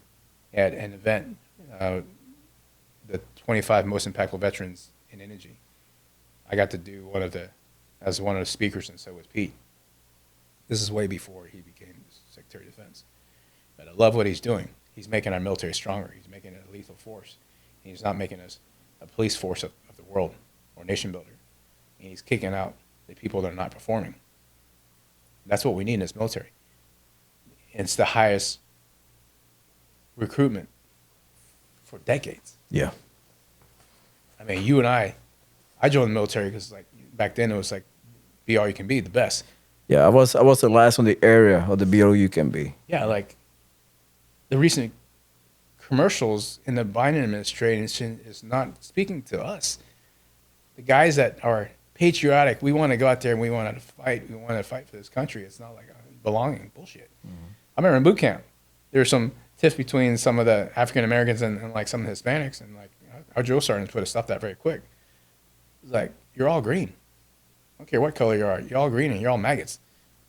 Speaker 1: at an event, the 25 most impactful veterans in energy. I got to do as one of the speakers, and so was Pete. This is way before he became Secretary of Defense. But I love what he's doing. He's making our military stronger. He's making it a lethal force. And he's not making us a police force of the world or nation builder. And he's kicking out the people that are not performing. That's what we need in this military. It's the highest recruitment for decades.
Speaker 2: Yeah.
Speaker 1: I mean, you and I joined the military because like back then it was like be all you can be, the best.
Speaker 2: Yeah, I was the last on the area of the BO you can be.
Speaker 1: Yeah, like the recent commercials in the Biden administration is not speaking to us. The guys that are patriotic, we want to go out there and we want to fight. We want to fight for this country. It's not like a belonging bullshit. Mm-hmm. I remember in boot camp, there was some tiff between some of the African Americans and like some of the Hispanics, and like our drill sergeants would have stopped that very quick. It's like, you're all green. I don't care what color you are. You're all green and you're all maggots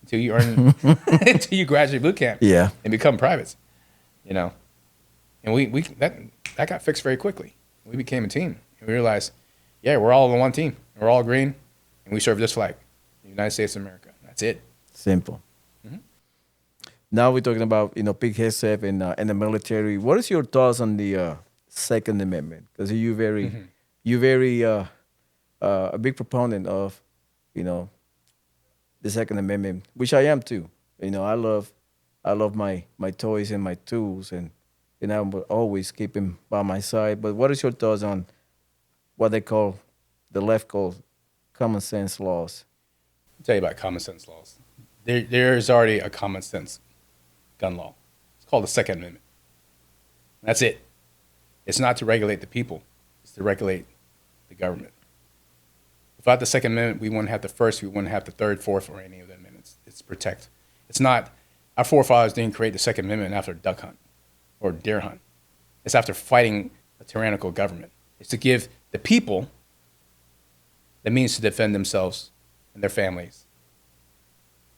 Speaker 1: until you earn until you graduate boot camp.
Speaker 2: Yeah. And
Speaker 1: become privates. You know. And we that got fixed very quickly. We became a team. And we realized, yeah, we're all on one team. We're all green and we serve this flag. The United States of America. That's it.
Speaker 2: Simple. Mm-hmm. Now we're talking about, Pete Hegseth and the military. What is your thoughts on the Second Amendment? Because you're very a big proponent of, the Second Amendment, which I am too. I love my toys and my tools, and I will always keep them by my side. But what is your thoughts on what the left calls common sense laws?
Speaker 1: I'll tell you about common sense laws. There is already a common sense gun law. It's called the Second Amendment. That's it. It's not to regulate the people. It's to regulate the government. Without the Second Amendment, we wouldn't have the First, we wouldn't have the Third, Fourth, or any of the amendments. It's protect. It's not, our forefathers didn't create the Second Amendment after a duck hunt or deer hunt. It's after fighting a tyrannical government. It's to give the people the means to defend themselves and their families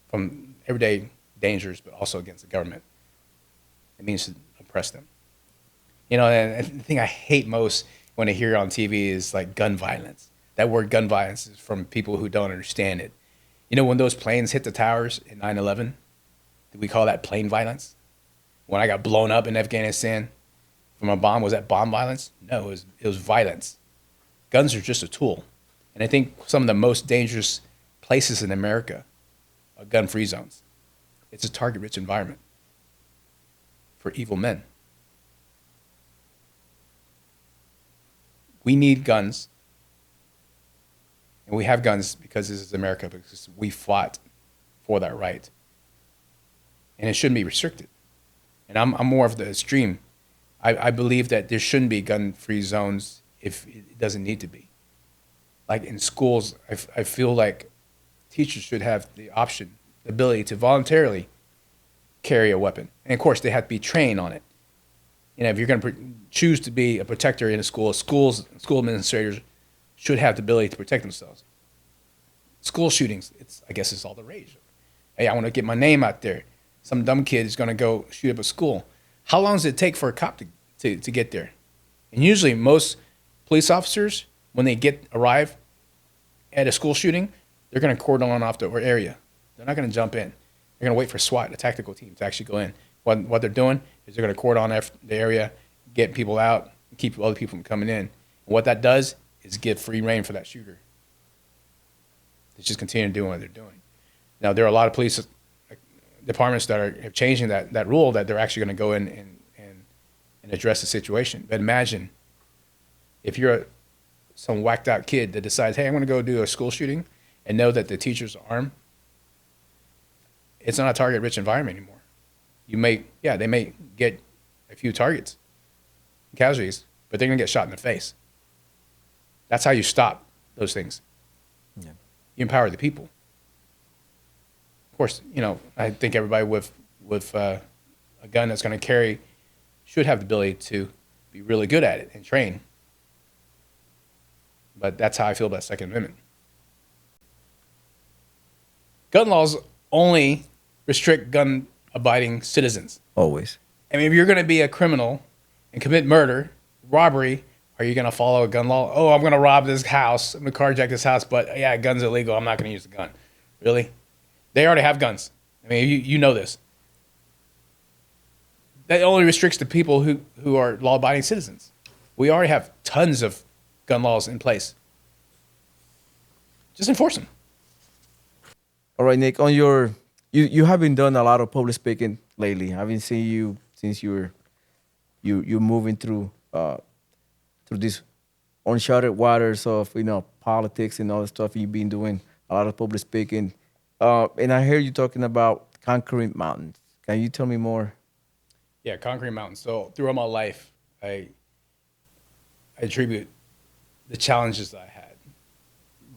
Speaker 1: from everyday dangers, but also against the government. It means to oppress them. And the thing I hate most when I hear it on TV is like gun violence. That word gun violence is from people who don't understand it. When those planes hit the towers in 9/11, did we call that plane violence? When I got blown up in Afghanistan, from a bomb. Was that bomb violence? No, it was violence. Guns are just a tool. And I think some of the most dangerous places in America are gun-free zones. It's a target-rich environment for evil men. We need guns. And we have guns because this is America, because we fought for that right. And it shouldn't be restricted. And I'm more of the extreme. I believe that there shouldn't be gun-free zones if it doesn't need to be. Like in schools, I feel like teachers should have the option, the ability to voluntarily carry a weapon. And of course, they have to be trained on it. You know, if you're going to choose to be a protector in a school, school administrators should have the ability to protect themselves. School shootings, I guess it's all the rage. Hey, I want to get my name out there. Some dumb kid is going to go shoot up a school. How long does it take for a cop to get there? And usually most police officers, when they arrive at a school shooting, they're going to cordon off the area. They're not going to jump in. They're going to wait for SWAT, a tactical team, to actually go in. What they're doing is they're going to cordon off the area, get people out, and keep other people from coming in. And what that does is give free rein for that shooter. They just continue doing what they're doing. Now, there are a lot of police departments that are changing that rule, that they're actually going to go in and address the situation. But imagine if you're some whacked out kid that decides, hey, I'm going to go do a school shooting, and know that the teacher's armed. It's not a target-rich environment anymore. They may get a few targets, casualties, but they're going to get shot in the face. That's how you stop those things. Yeah. You empower the people. Of course, I think everybody with a gun that's going to carry should have the ability to be really good at it and train. But that's how I feel about Second Amendment. Gun laws only restrict gun-abiding citizens.
Speaker 2: Always.
Speaker 1: I mean, if you're going to be a criminal and commit murder, robbery, are you going to follow a gun law? Oh, I'm going to rob this house. I'm going to carjack this house, but yeah, gun's illegal. I'm not going to use the gun. Really? They already have guns. I mean, you know this. That only restricts the people who are law-abiding citizens. We already have tons of gun laws in place. Just enforce them.
Speaker 2: All right, Nick, on you haven't done a lot of public speaking lately. I haven't seen you since you're moving through these uncharted waters of politics and all the stuff. You've been doing a lot of public speaking, and I hear you talking about conquering mountains. Can you tell me more?
Speaker 1: Yeah, conquering mountains. So throughout my life, I attribute the challenges that I had.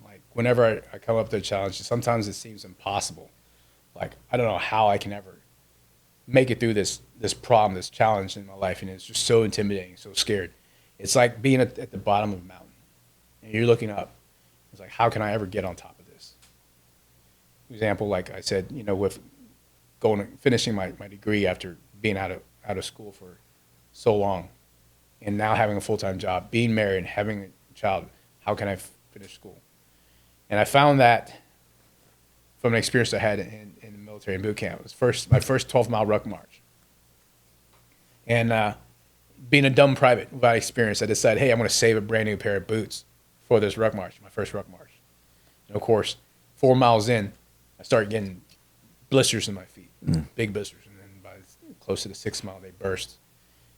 Speaker 1: Like whenever I come up to a challenge, sometimes it seems impossible. Like I don't know how I can ever make it through this problem, this challenge in my life, and it's just so intimidating, so scared. It's like being at the bottom of a mountain, and you're looking up. It's like, how can I ever get on top of this? For example, like I said, with finishing my degree after being out of school for so long, and now having a full-time job, being married, having a child, how can I finish school? And I found that from an experience I had in the military in boot camp. It was my first 12-mile ruck march. And being a dumb private without experience, I decided, hey, I'm going to save a brand new pair of boots for this ruck march, my first ruck march. And of course, 4 miles in, I started getting blisters in my feet, big blisters. And then by close to the 6th mile, they burst.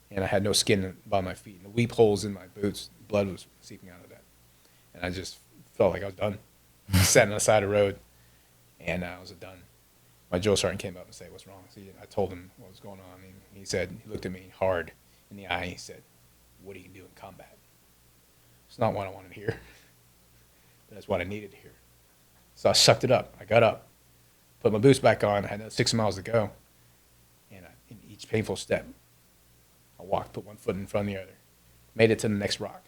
Speaker 1: And I had no skin by my feet. And the weep holes in my boots, blood was seeping out of that. And I just felt like I was done. I sat on the side of the road, and I was done. My drill sergeant came up and said, what's wrong? So I told him what was going on. And he looked at me hard in the eye, and he said, what do you do in combat? It's not what I wanted to hear, but that's what I needed to hear. So I sucked it up. I got up, put my boots back on. I had another 6 miles to go. And in each painful step, I walked, put one foot in front of the other, made it to the next rock.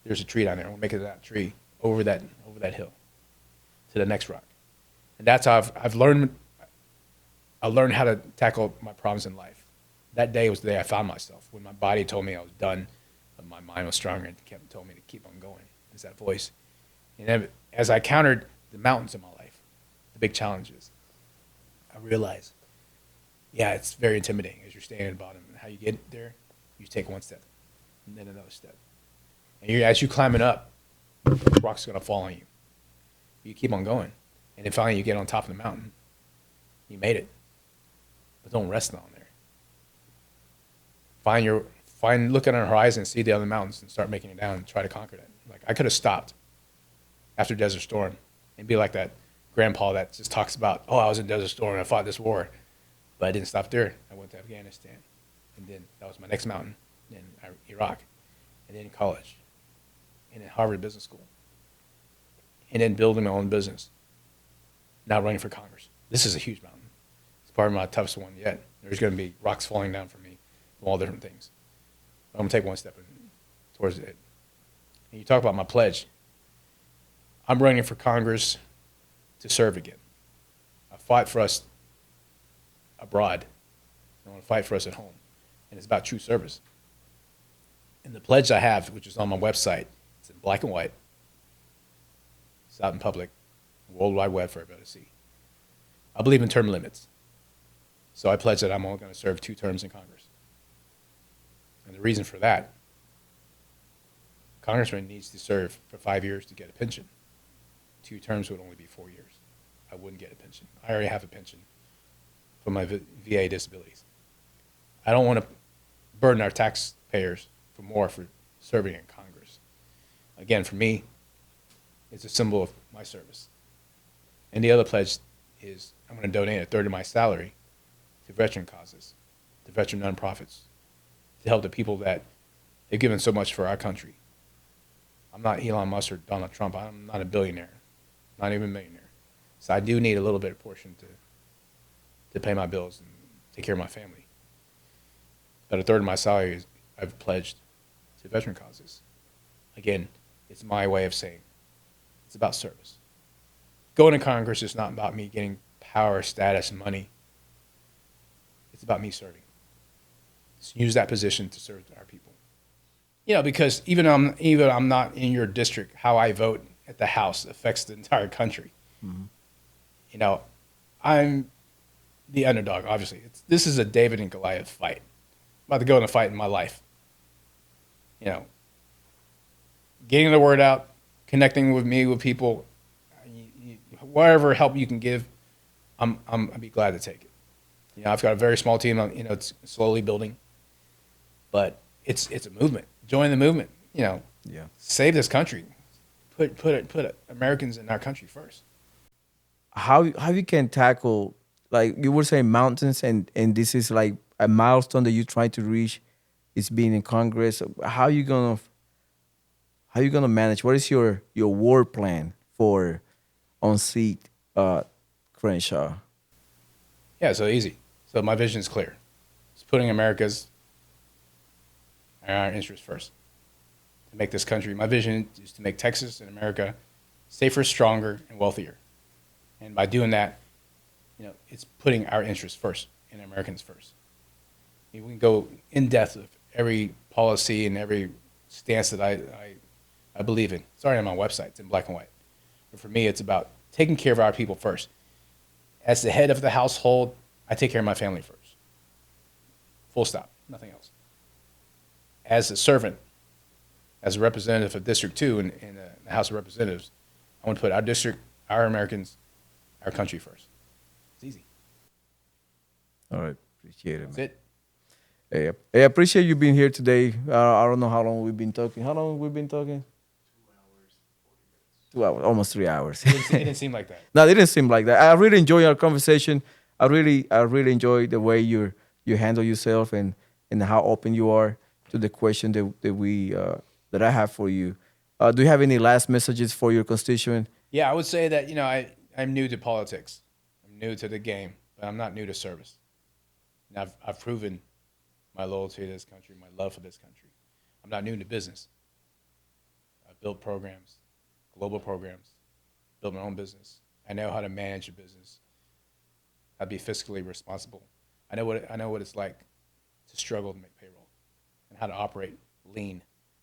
Speaker 1: There's a tree down there. I'm going to make it to that tree, over that hill, to the next rock. And that's how I've learned. I learned how to tackle my problems in life. That day was the day I found myself, when my body told me I was done, but my mind was stronger and told me to keep on going. It's that voice. And then, as I countered the mountains in my life, the big challenges, I realized, yeah, it's very intimidating as you're standing at the bottom. And how you get there
Speaker 3: You take one step, and then another step. And as you're climbing up, rocks are going to fall on you. You keep on going. And then finally you get on top of the mountain. You made it. But don't rest on there. Look at the horizon, see the other mountains, and start making it down and try to conquer that. Like, I could have stopped after Desert Storm and be like that grandpa that just talks about, oh, I was in Desert Storm and I fought this war. But I didn't stop there. I went to Afghanistan. And then that was my next mountain. Then Iraq. And then college. And then Harvard Business School. And then building my own business. Now running for Congress. This is a huge mountain. It's probably my toughest one yet. There's going to be rocks falling down for me from all different things. But I'm going to take one step towards it. And you talk about my pledge. I'm running for Congress to serve again. I fought for us abroad. I want to fight for us at home. And it's about true service. And the pledge I have, which is on my website, it's in black and white. It's out in public, World Wide Web for everybody to see. I believe in term limits. So I pledge that I'm only going to serve 2 terms in Congress. And the reason for that, a congressman needs to serve for 5 years to get a pension. 2 terms would only be 4 years. I wouldn't get a pension. I already have a pension for my VA disabilities. I don't want to burden our taxpayers for serving in Congress. Again, for me, it's a symbol of my service. And the other pledge is I'm going to donate a third of my salary to veteran causes, to veteran nonprofits, to help the people that have given so much for our country. I'm not Elon Musk or Donald Trump. I'm not a billionaire, not even a millionaire. So I do need a little bit of portion to pay my bills and take care of my family. But a third of my salary I've pledged to veteran causes. Again, it's my way of saying it's about service. Going to Congress is not about me getting power, status, money. It's about me serving. Just use that position to serve our people. You know, because even I'm not in your district, how I vote at the House affects the entire country. Mm-hmm. You know, I'm the underdog, obviously. This is a David and Goliath fight. I'm about to go in a fight in my life. You know, getting the word out, connecting with people, whatever help you can give, I'd be glad to take it. You know, I've got a very small team. You know, it's slowly building, but it's a movement. Join the movement. You know,
Speaker 2: yeah. Save
Speaker 3: this country. Put Americans in our country first.
Speaker 2: How you can tackle, like you were saying, mountains, and this is like a milestone that you're trying to reach. It's being in Congress. How you gonna manage? What is your war plan for unseat Crenshaw?
Speaker 3: Yeah, so easy. So my vision is clear. It's putting America's our interests first. To make this country, my vision is to make Texas and America safer, stronger, and wealthier. And by doing that, you know, it's putting our interests first and Americans first. I mean, we can go in depth of every policy and every stance that I believe in. It's already on my website. It's in black and white. But for me, it's about taking care of our people first. As the head of the household, I take care of my family first. Full stop. Nothing else. As a servant, as a representative of District 2 in the House of Representatives, I want to put our district, our Americans, our country first. It's easy.
Speaker 2: All right. Appreciate it, man.
Speaker 3: That's it.
Speaker 2: Hey, I appreciate you being here today. I don't know how long we've been talking. How long have we been talking?
Speaker 3: 2 hours, 40 minutes.
Speaker 2: 2 hours, almost 3 hours.
Speaker 3: It didn't seem like that.
Speaker 2: No, it didn't seem like that. I really enjoy our conversation. I really enjoy the way you handle yourself and how open you are to the question that I have for you. Do you have any last messages for your constituent?
Speaker 3: Yeah, I would say that, you know, I'm new to politics. I'm new to the game, but I'm not new to service. And I've proven my loyalty to this country, my love for this country. I'm not new to business. I've built programs, global programs, built my own business. I know how to manage a business. How to be fiscally responsible. I know what it's like to struggle to make payroll and how to operate lean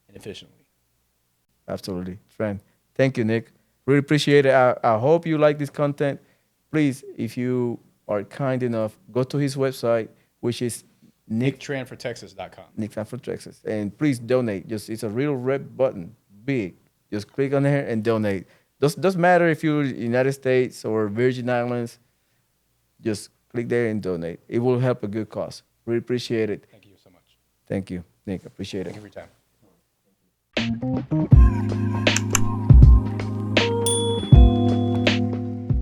Speaker 3: and efficiently.
Speaker 2: Absolutely. Tran, thank you, Nick. Really appreciate it. I hope you like this content. Please, if you are kind enough, go to his website, which is Nick
Speaker 1: NickTranForTexas.com.
Speaker 2: Nick Tran for Texas. And please donate. Just it's a real red button, big. Just click on there and donate. Doesn't matter if you're United States or Virgin Islands. Just click there and donate. It will help a good cause. Really appreciate it.
Speaker 1: Thank you so much.
Speaker 2: Thank you, Nick. Appreciate it.
Speaker 1: Thank you for your time.